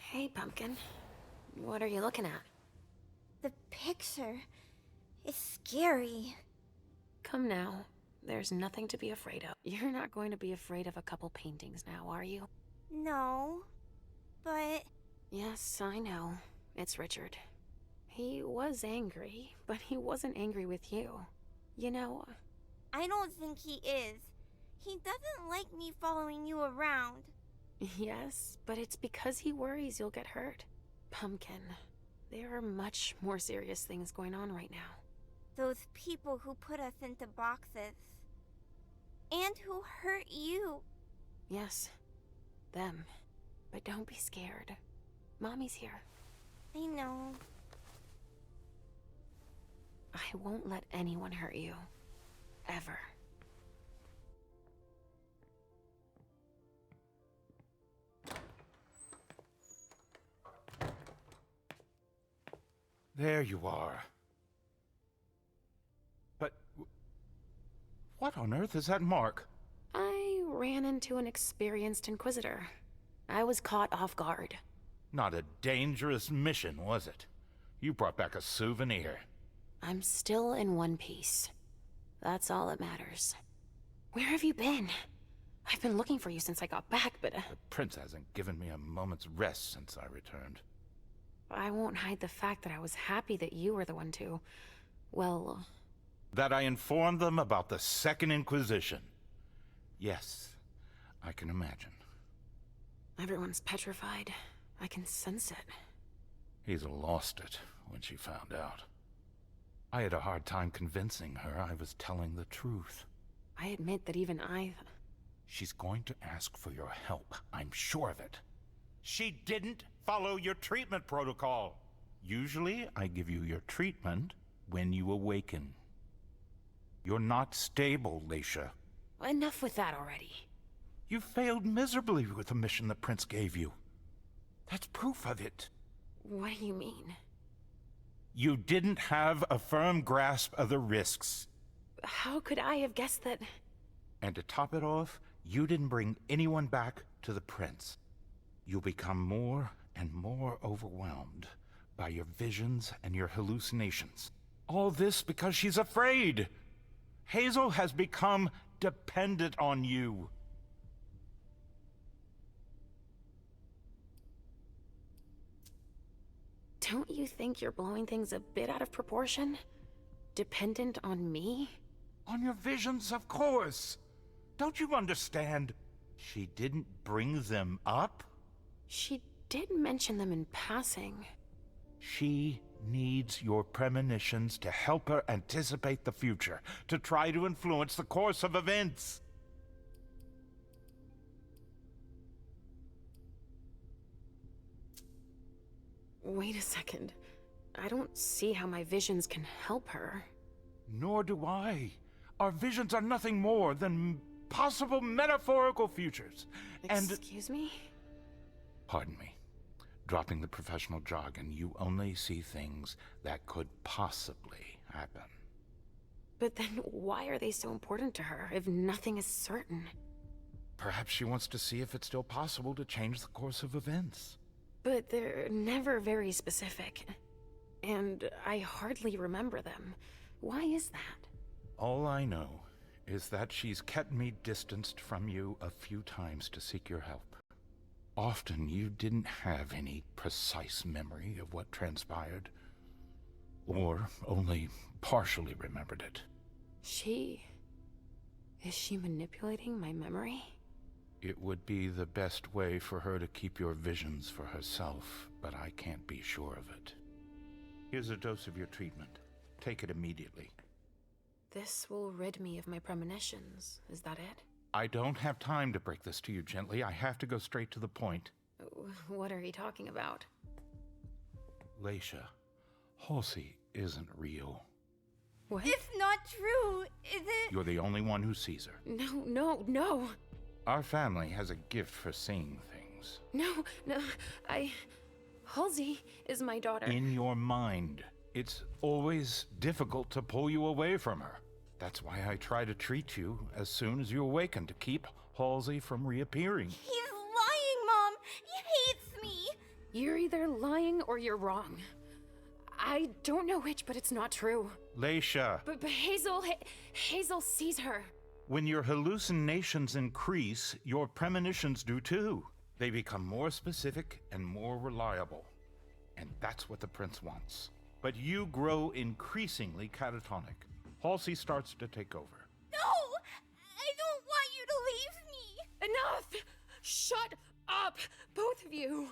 Hey, Pumpkin. What are you looking at? The picture is scary. Come now. There's nothing to be afraid of. You're not going to be afraid of a couple paintings now, are you? No, but... Yes, I know. It's Richard. He was angry, but he wasn't angry with you. You know... I don't think he is. He doesn't like me following you around. Yes, but it's because he worries you'll get hurt. Pumpkin, there are much more serious things going on right now. Those people who put us into boxes. And who hurt you. Yes, them. But don't be scared. Mommy's here. I know. I won't let anyone hurt you. Ever. There you are. But... what on earth is that mark? I ran into an experienced Inquisitor. I was caught off guard. Not a dangerous mission, was it? You brought back a souvenir. I'm still in one piece. That's all that matters. Where have you been? I've been looking for you since I got back, but... The prince hasn't given me a moment's rest since I returned. I won't hide the fact that I was happy that you were the one to... well... That I informed them about the Second Inquisition. Yes, I can imagine. Everyone's petrified. I can sense it. Hazel lost it when she found out. I had a hard time convincing her I was telling the truth. I admit that even I... She's going to ask for your help, I'm sure of it. She didn't follow your treatment protocol. Usually, I give you your treatment when you awaken. You're not stable, Leisha. Enough with that already. You failed miserably with the mission the prince gave you. That's proof of it. What do you mean? You didn't have a firm grasp of the risks. How could I have guessed that... And to top it off, you didn't bring anyone back to the prince. You'll become more and more overwhelmed by your visions and your hallucinations. All this because she's afraid. Hazel has become dependent on you. Don't you think you're blowing things a bit out of proportion? Dependent on me? On your visions, of course. Don't you understand? She didn't bring them up? She did mention them in passing. She needs your premonitions to help her anticipate the future, to try to influence the course of events. Wait a second. I don't see how my visions can help her. Nor do I. Our visions are nothing more than possible metaphorical futures. Excuse me? Pardon me. Dropping the professional jargon, you only see things that could possibly happen. But then why are they so important to her if nothing is certain? Perhaps she wants to see if it's still possible to change the course of events. But they're never very specific. And I hardly remember them. Why is that? All I know is that she's kept me distanced from you a few times to seek your help. Often you didn't have any precise memory of what transpired, or only partially remembered it. Is she manipulating my memory? It would be the best way for her to keep your visions for herself, but I can't be sure of it. Here's a dose of your treatment. Take it immediately. This will rid me of my premonitions. Is that it? I don't have time to break this to you gently. I have to go straight to the point. What are you talking about? Leisha, Halsey isn't real. What? It's not true, is it? You're the only one who sees her. No. Our family has a gift for seeing things. No. Halsey is my daughter. In your mind. It's always difficult to pull you away from her. That's why I try to treat you as soon as you awaken to keep Halsey from reappearing. He's lying, Mom! He hates me! You're either lying or you're wrong. I don't know which, but it's not true. Leisha! But Hazel sees her. When your hallucinations increase, your premonitions do too. They become more specific and more reliable. And that's what the prince wants. But you grow increasingly catatonic. Halsey starts to take over. No! I don't want you to leave me! Enough! Shut up, both of you!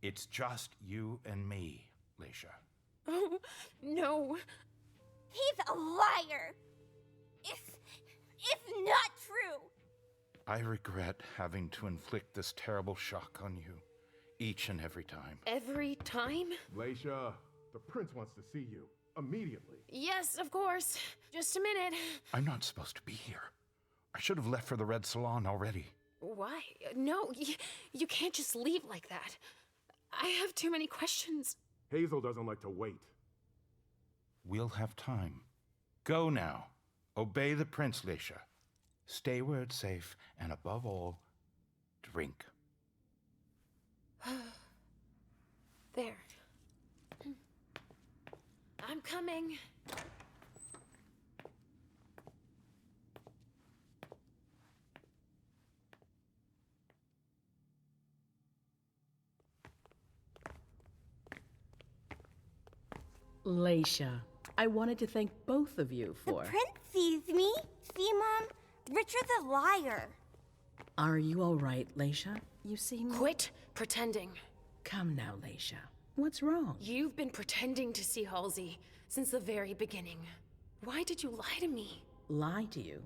It's just you and me, Leisha. Oh, no. He's a liar! It's not true! I regret having to inflict this terrible shock on you, each and every time. Every time? Leisha, the prince wants to see you. Immediately. Yes, of course. Just a minute. I'm not supposed to be here. I should have left for the Red Salon already. Why? No, you can't just leave like that. I have too many questions. Hazel doesn't like to wait. We'll have time. Go now. Obey the prince, Leisha. Stay where it's safe, and above all, drink. There. I'm coming. Leisha, I wanted to thank both of you for... The prince sees me. See, Mom? Richard's a liar. Are you all right, Leisha? You seem... Quit pretending. Come now, Leisha. What's wrong? You've been pretending to see Halsey since the very beginning. Why did you lie to me? Lie to you?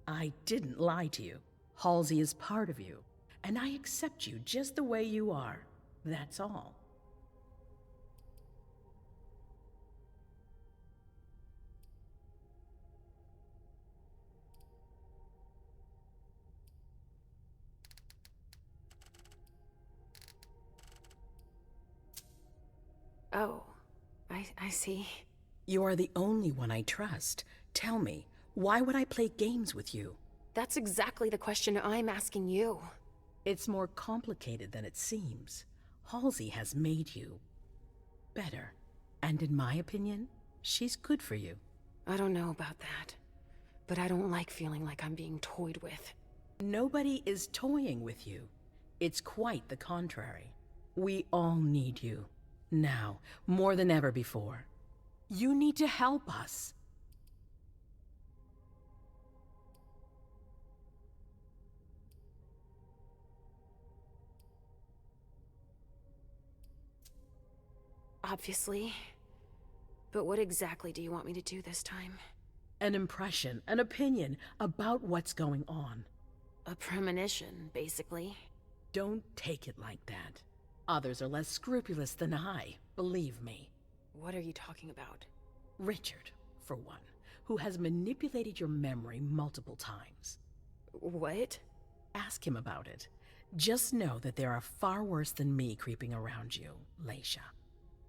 I didn't lie to you. Halsey is part of you, and I accept you just the way you are. That's all. Oh, I see. You are the only one I trust. Tell me, why would I play games with you? That's exactly the question I'm asking you. It's more complicated than it seems. Halsey has made you better. And in my opinion, she's good for you. I don't know about that, but I don't like feeling like I'm being toyed with. Nobody is toying with you. It's quite the contrary. We all need you. Now, more than ever before. You need to help us. Obviously. But what exactly do you want me to do this time? An impression, an opinion about what's going on. A premonition, basically. Don't take it like that. Others are less scrupulous than I, believe me. What are you talking about? Richard, for one, who has manipulated your memory multiple times. What? Ask him about it. Just know that there are far worse than me creeping around you, Leisha.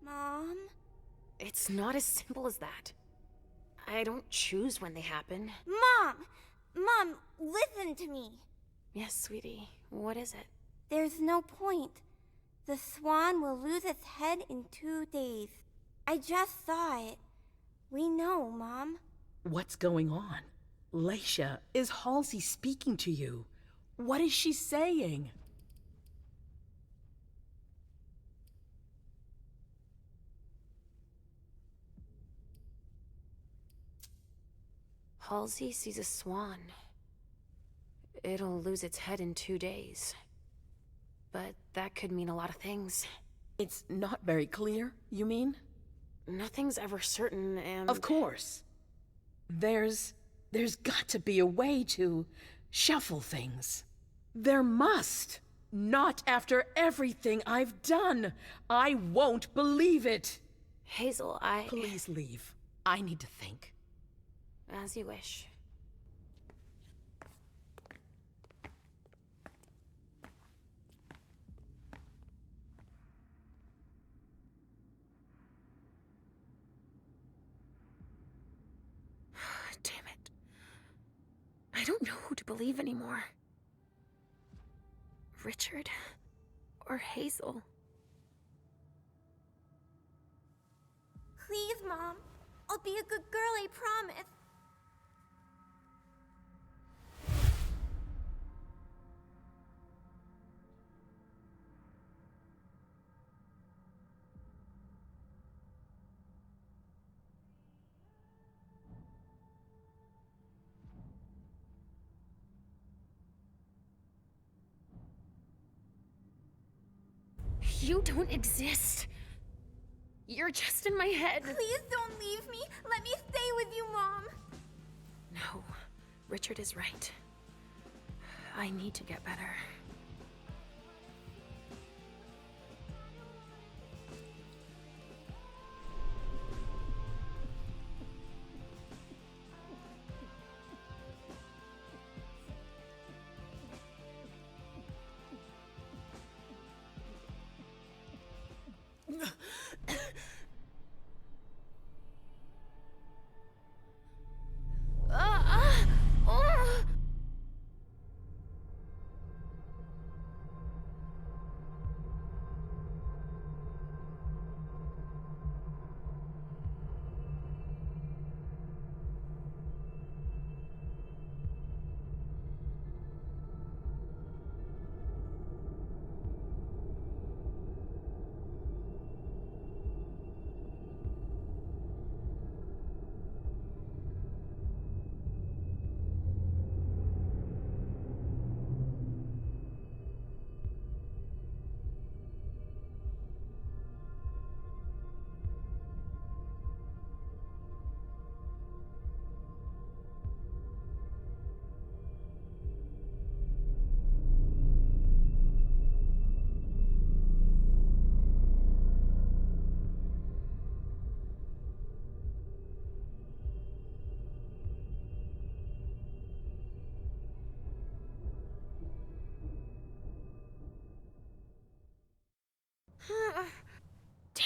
Mom? It's not as simple as that. I don't choose when they happen. Mom! Mom, listen to me. Yes, sweetie. What is it? There's no point. The swan will lose its head in 2 days. I just saw it. We know, Mom. What's going on? Leisha, is Halsey speaking to you? What is she saying? Halsey sees a swan. It'll lose its head in 2 days. But that could mean a lot of things. It's not very clear, you mean? Nothing's ever certain, and... Of course. There's got to be a way to shuffle things. There must. Not after everything I've done. I won't believe it. Hazel, Please leave. I need to think. As you wish. Damn it. I don't know who to believe anymore. Richard or Hazel. Please, Mom. I'll be a good girl, I promise. You don't exist. You're just in my head. Please don't leave me. Let me stay with you, Mom. No, Richard is right. I need to get better.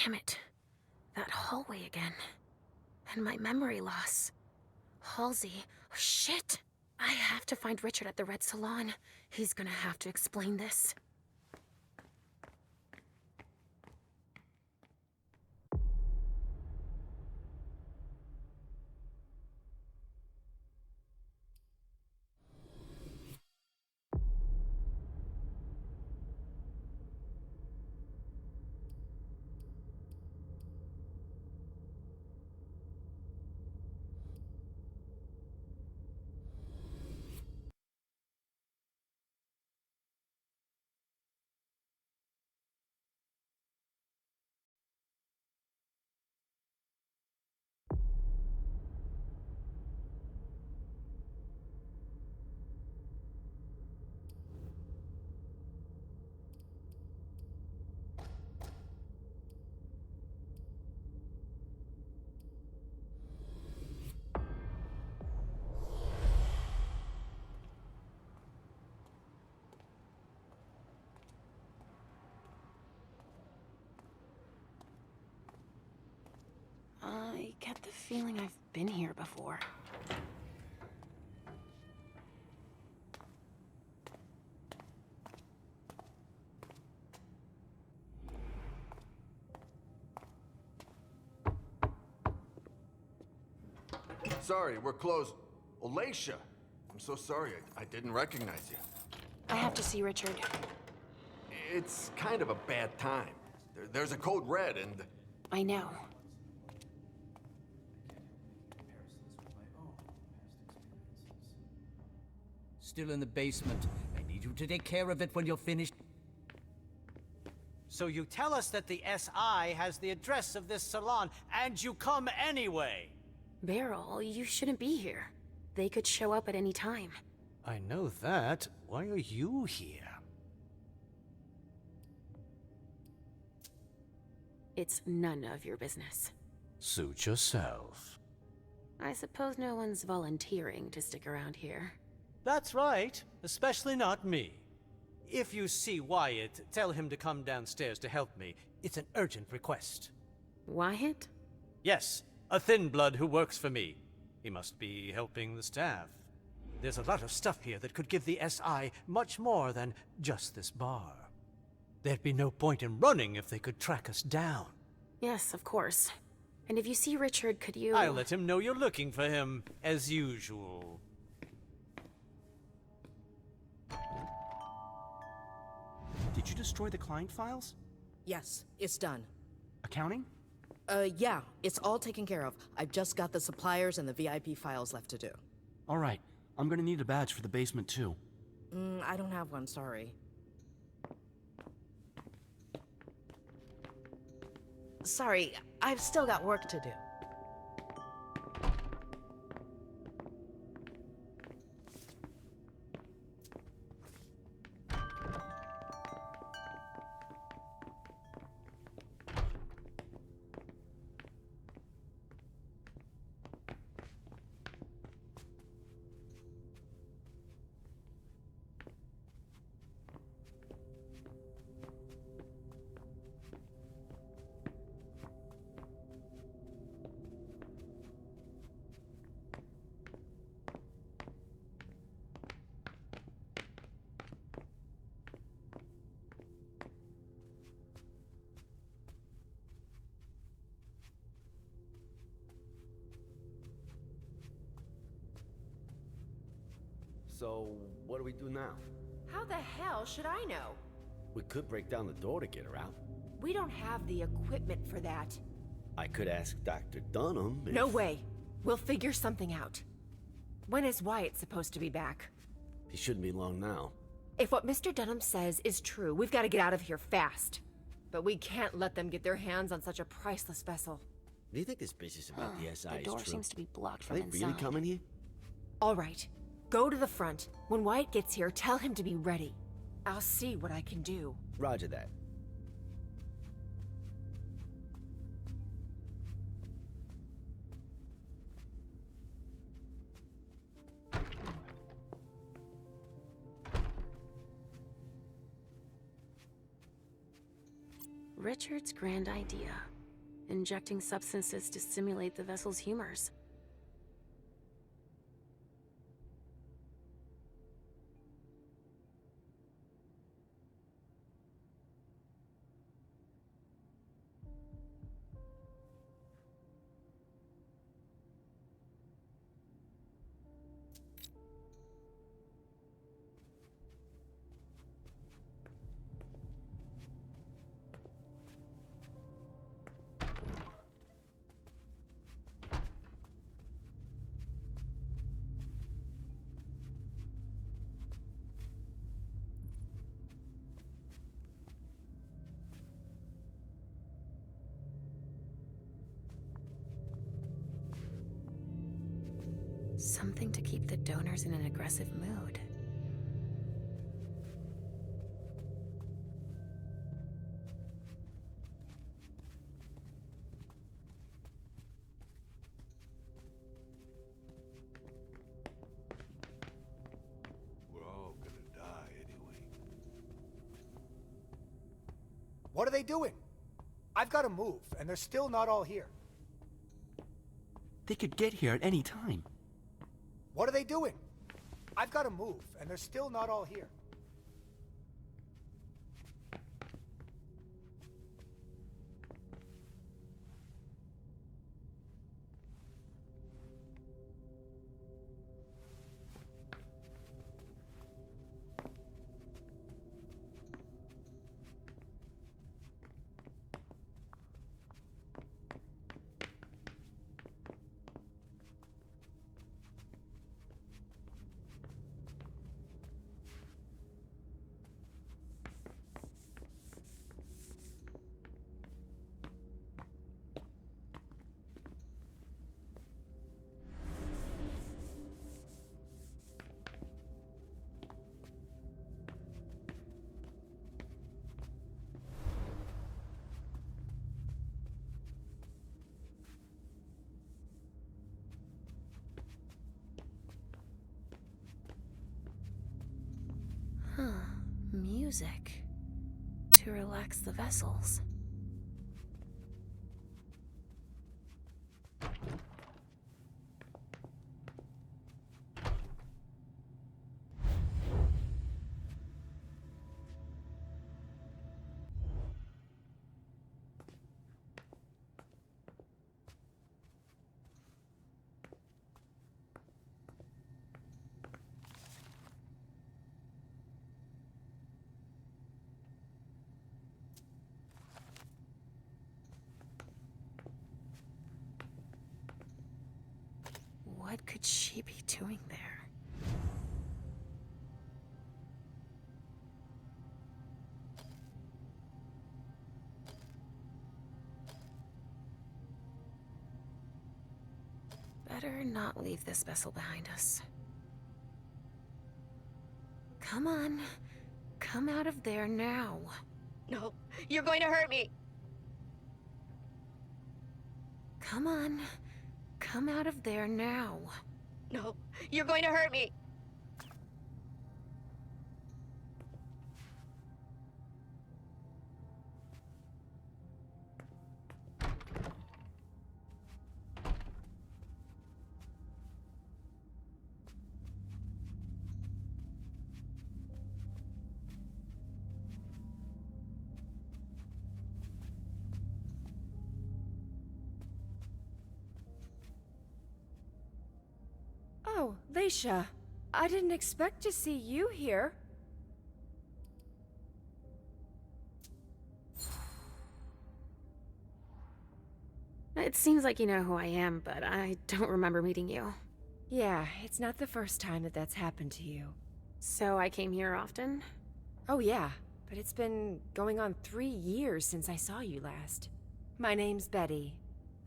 Damn it. That hallway again. And my memory loss. Halsey. Oh, shit. I have to find Richard at the Red Salon. He's gonna have to explain this. I get the feeling I've been here before. sorry, we're closed. Alacia, I'm so sorry, I didn't recognize you. I have to see Richard. It's kind of a bad time. There's a code red and... I know. Still in the basement. I need you to take care of it when you're finished. So you tell us that the SI has the address of this salon, and you come anyway! Beryl, you shouldn't be here. They could show up at any time. I know that. Why are you here? It's none of your business. Suit yourself. I suppose no one's volunteering to stick around here. That's right, especially not me. If you see Wyatt, tell him to come downstairs to help me. It's an urgent request. Wyatt? Yes, a thin blood who works for me. He must be helping the staff. There's a lot of stuff here that could give the SI much more than just this bar. There'd be no point in running if they could track us down. Yes, of course. And if you see Richard, could you... I'll let him know you're looking for him, as usual. Did you destroy the client files? Yes, it's done. Accounting? Yeah, it's all taken care of. I've just got the suppliers and the VIP files left to do. All right. I'm gonna need a badge for the basement, too. I don't have one, sorry. Sorry, I've still got work to do. So, what do we do now? How the hell should I know? We could break down the door to get her out. We don't have the equipment for that. I could ask Dr. Dunham if... No way. We'll figure something out. When is Wyatt supposed to be back? He shouldn't be long now. If what Mr. Dunham says is true, we've got to get out of here fast. But we can't let them get their hands on such a priceless vessel. Do you think this business about the SI The is door true? seems to be blocked Are from they inside. really coming here? All right. Go to the front. When Wyatt gets here, tell him to be ready. I'll see what I can do. Roger that. Richard's grand idea. Injecting substances to simulate the vessel's humors. Something to keep the donors in an aggressive mood. We're all gonna die anyway. What are they doing? I've got to move, and they're still not all here. They could get here at any time. What are they doing? I've got to move, and they're still not all here. music to relax the vessels. What could she be doing there? Better not leave this vessel behind us. Come on. Come out of there now. No, you're going to hurt me. Come on. Come out of there now. No, you're going to hurt me. Oh, Leisha. I didn't expect to see you here. It seems like you know who I am, but I don't remember meeting you. Yeah, it's not the first time that that's happened to you. So I came here often? Oh yeah, but it's been going on 3 years since I saw you last. My name's Betty.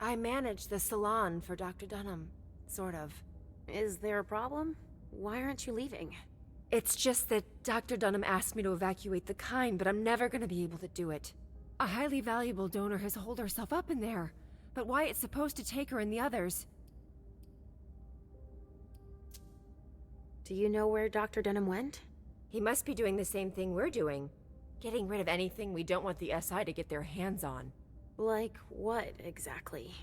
I manage the salon for Dr. Dunham, sort of. Is there a problem? Why aren't you leaving? It's just that Dr. Dunham asked me to evacuate the kind, but I'm never gonna be able to do it. A highly valuable donor has holed herself up in there, but Wyatt's supposed to take her and the others. Do you know where Dr. Dunham went? He must be doing the same thing we're doing. Getting rid of anything we don't want the SI to get their hands on. Like what, exactly?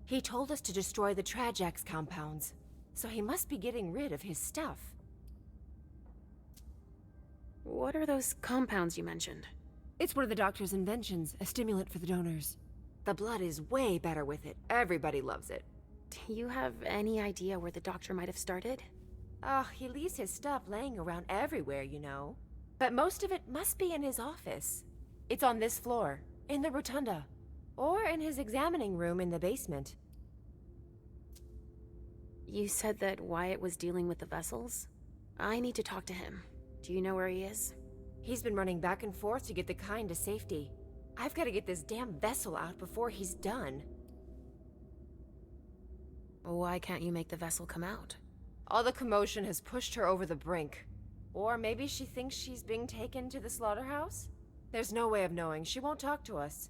He told us to destroy the Trajax compounds, so he must be getting rid of his stuff. What are those compounds you mentioned? It's one of the doctor's inventions, a stimulant for the donors. The blood is way better with it. Everybody loves it. Do you have any idea where the doctor might have started? Oh, he leaves his stuff laying around everywhere, you know. But most of it must be in his office. It's on this floor, in the rotunda, or in his examining room in the basement. You said that Wyatt was dealing with the vessels? I need to talk to him. Do you know where he is? He's been running back and forth to get the kind to safety. I've got to get this damn vessel out before he's done. Why can't you make the vessel come out? All the commotion has pushed her over the brink. Or maybe she thinks she's being taken to the slaughterhouse? There's no way of knowing. She won't talk to us.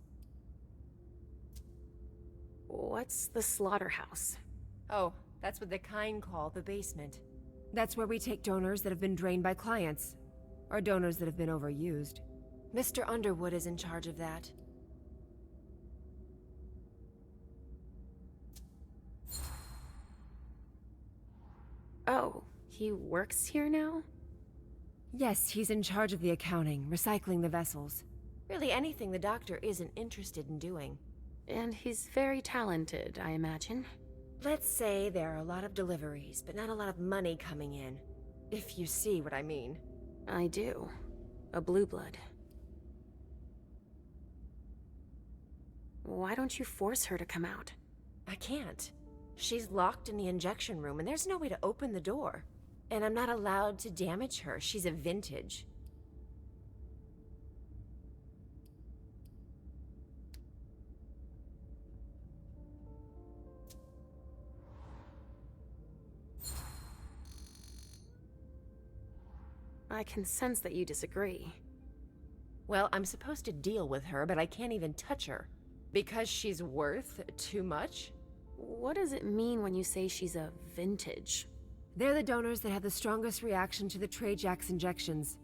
What's the slaughterhouse? Oh, that's what the kind call the basement. That's where we take donors that have been drained by clients, or donors that have been overused. Mr. Underwood is in charge of that. Oh, he works here now? Yes, he's in charge of the accounting, recycling the vessels. Really anything the doctor isn't interested in doing. And he's very talented, I imagine. Let's say there are a lot of deliveries, but not a lot of money coming in. If you see what I mean. I do. A blue blood. Why don't you force her to come out? I can't. She's locked in the injection room, and there's no way to open the door. And I'm not allowed to damage her. She's a vintage. I can sense that you disagree. Well, I'm supposed to deal with her, but I can't even touch her. Because she's worth too much? What does it mean when you say she's a vintage? They're the donors that have the strongest reaction to the Trajax injections.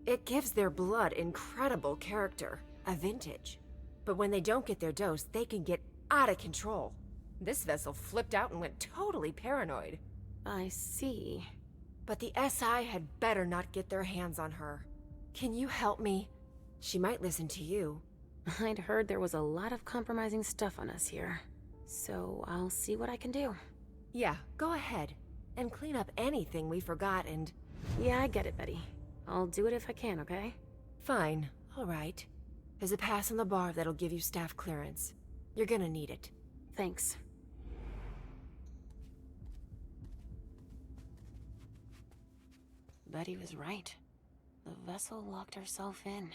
It gives their blood incredible character, a vintage. But when they don't get their dose, they can get out of control. This vessel flipped out and went totally paranoid. I see. But the SI had better not get their hands on her. Can you help me? She might listen to you. I'd heard there was a lot of compromising stuff on us here. So I'll see what I can do. Yeah, go ahead. And clean up anything we forgot and... Yeah, I get it, Betty. I'll do it if I can, okay? Fine. All right. There's a pass on the bar that'll give you staff clearance. You're gonna need it. Thanks. Betty was right. The vessel locked herself in.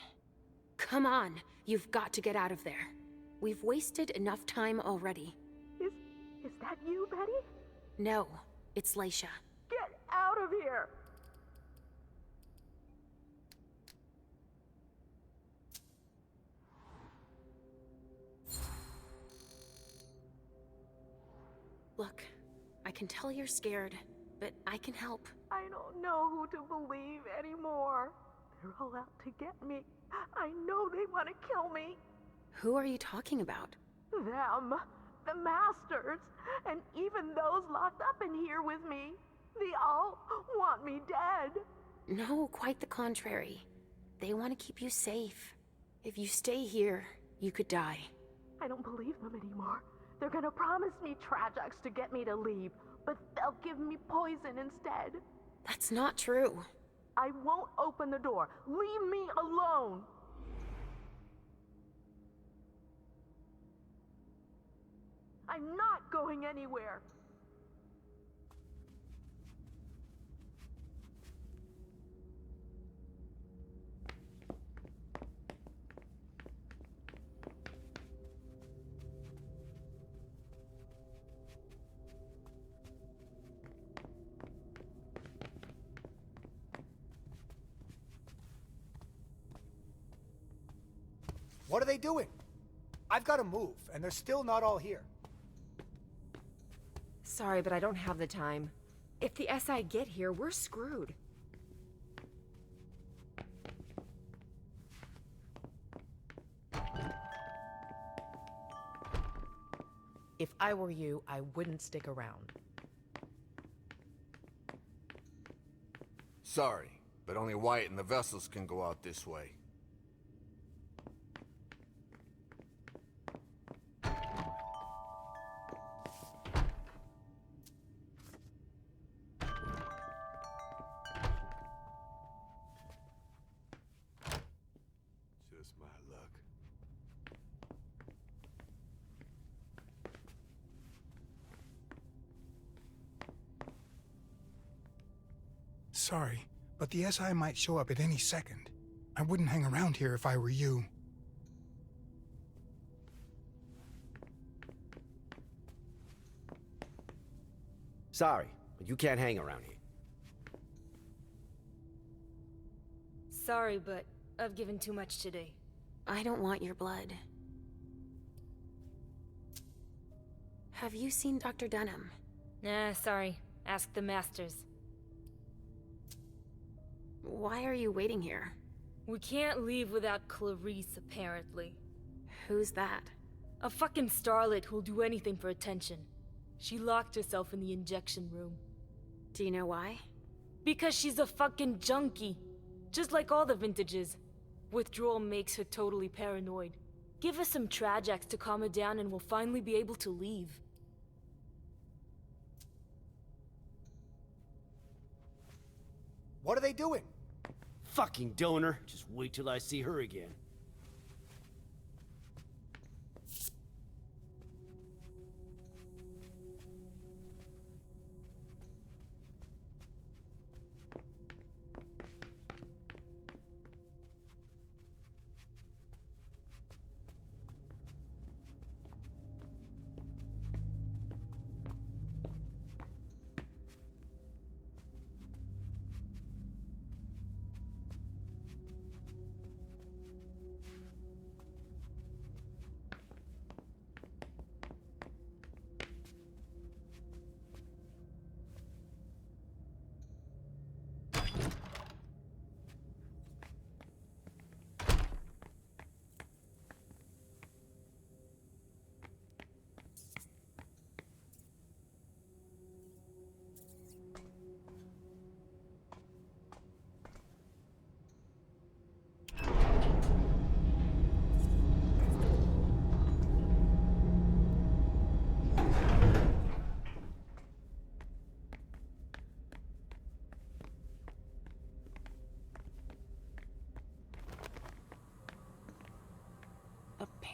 Come on! You've got to get out of there. We've wasted enough time already. Is that you, Betty? No, it's Leisha. Get out of here! Look, I can tell you're scared, but I can help. I don't know who to believe anymore. They're all out to get me. I know they want to kill me. Who are you talking about? Them. The Masters. And even those locked up in here with me. They all want me dead. No, quite the contrary. They want to keep you safe. If you stay here, you could die. I don't believe them anymore. They're gonna promise me Trajax to get me to leave, but they'll give me poison instead. That's not true. I won't open the door. Leave me alone. I'm not going anywhere. What are they doing? I've got to move, and they're still not all here. Sorry, but I don't have the time. If the SI get here, we're screwed. If I were you, I wouldn't stick around. Sorry, but only Wyatt and the vessels can go out this way. Just my luck. Sorry, but the SI might show up at any second. I wouldn't hang around here if I were you. Sorry, but you can't hang around here. Sorry, but I've given too much today. I don't want your blood. Have you seen Dr. Dunham? Nah, sorry. Ask the Masters. Why are you waiting here? We can't leave without Clarice, apparently. Who's that? A fucking starlet who'll do anything for attention. She locked herself in the injection room. Do you know why? Because she's a fucking junkie. Just like all the vintages. Withdrawal makes her totally paranoid. Give us some Trajax to calm her down and we'll finally be able to leave. What are they doing? Fucking donor. Just wait till I see her again.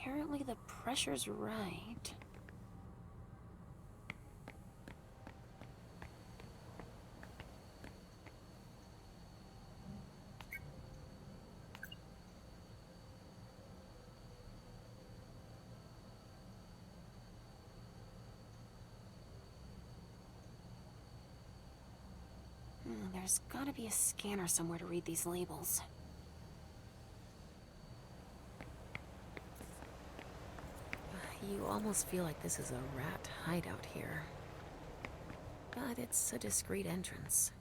Apparently the pressure's right. There's gotta be a scanner somewhere to read these labels. You almost feel like this is a rat hideout here. But it's a discreet entrance.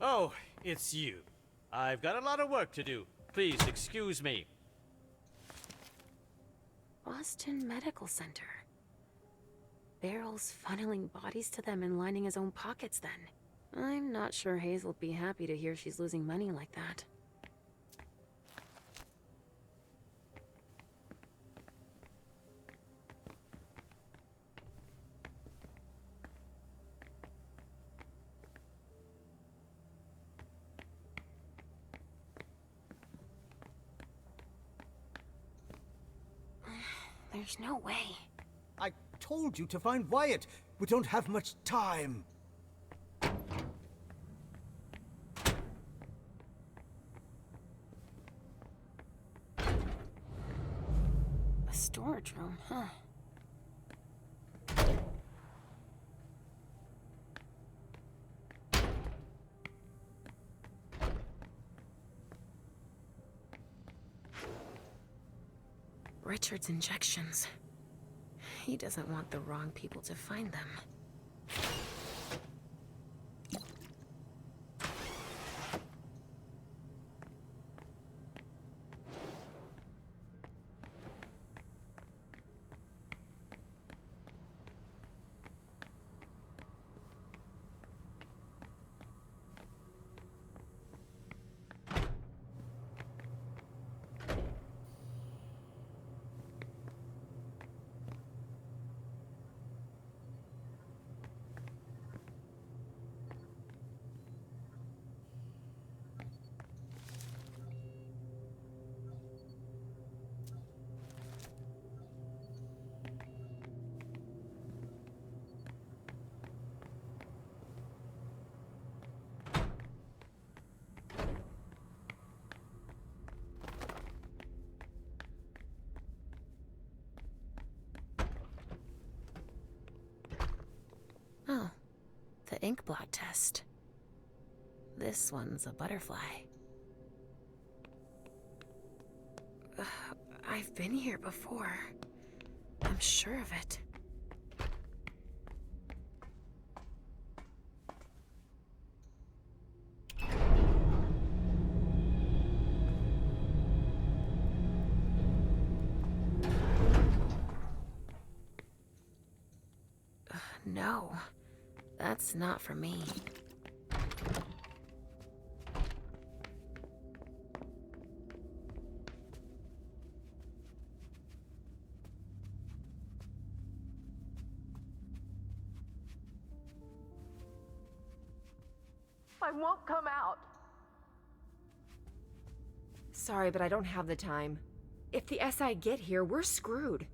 Oh, it's you. I've got a lot of work to do. Please excuse me. Boston Medical Center. Barrel's funneling bodies to them and lining his own pockets then. I'm not sure Hazel'd be happy to hear she's losing money like that. There's no way. I told you to find Wyatt. We don't have much time. A storage room, huh? Richard's injections. He doesn't want the wrong people to find them. Oh, the ink blot test. This one's a butterfly. I've been here before. I'm sure of it. No, that's not for me. I won't come out. Sorry, but I don't have the time. If the SI get here, we're screwed.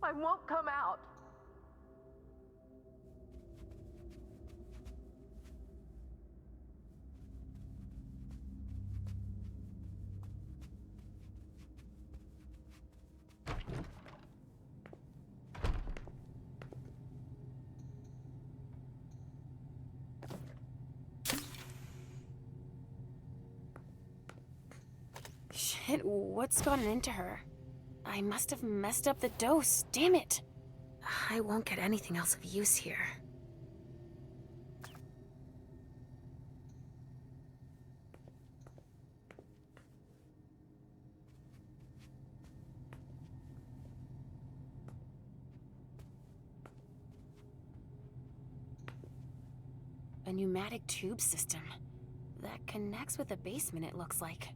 I won't come out. Shit, what's gotten into her? I must have messed up the dose, damn it! I won't get anything else of use here. A pneumatic tube system. That connects with the basement, it looks like.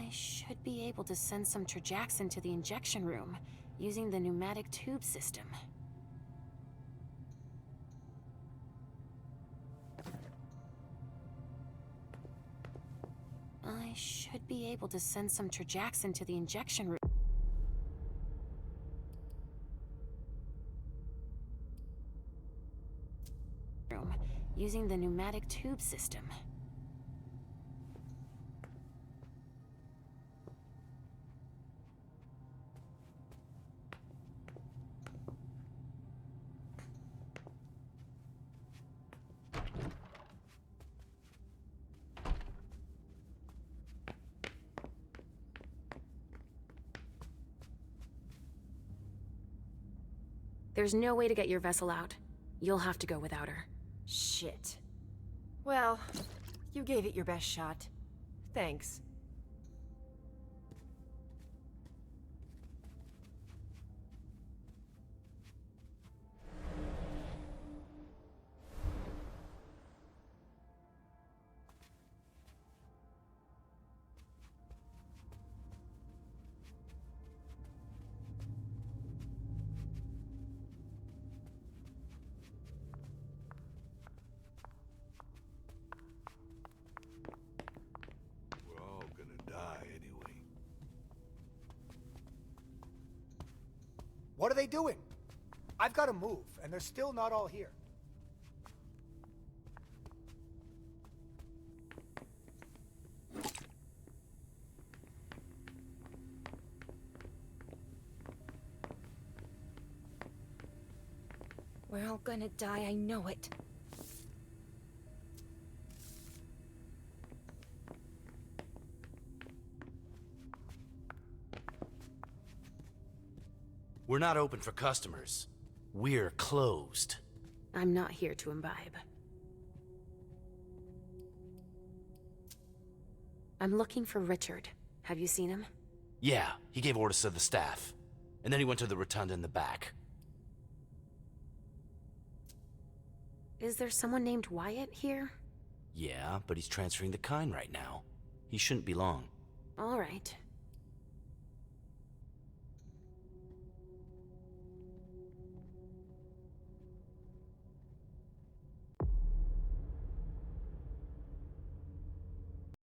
I should be able to send some Trajax into the injection room, using the pneumatic tube system. I should be able to send some Trajax into the injection room. Using the pneumatic tube system. There's no way to get your vessel out. You'll have to go without her. Shit. Well, you gave it your best shot. Thanks. What are they doing? I've got to move, and they're still not all here. We're all gonna die, I know it. We're not open for customers. We're closed. I'm not here to imbibe. I'm looking for Richard. Have you seen him? Yeah, he gave orders to the staff. And then he went to the rotunda in the back. Is there someone named Wyatt here? Yeah, but he's transferring the kind right now. He shouldn't be long. All right.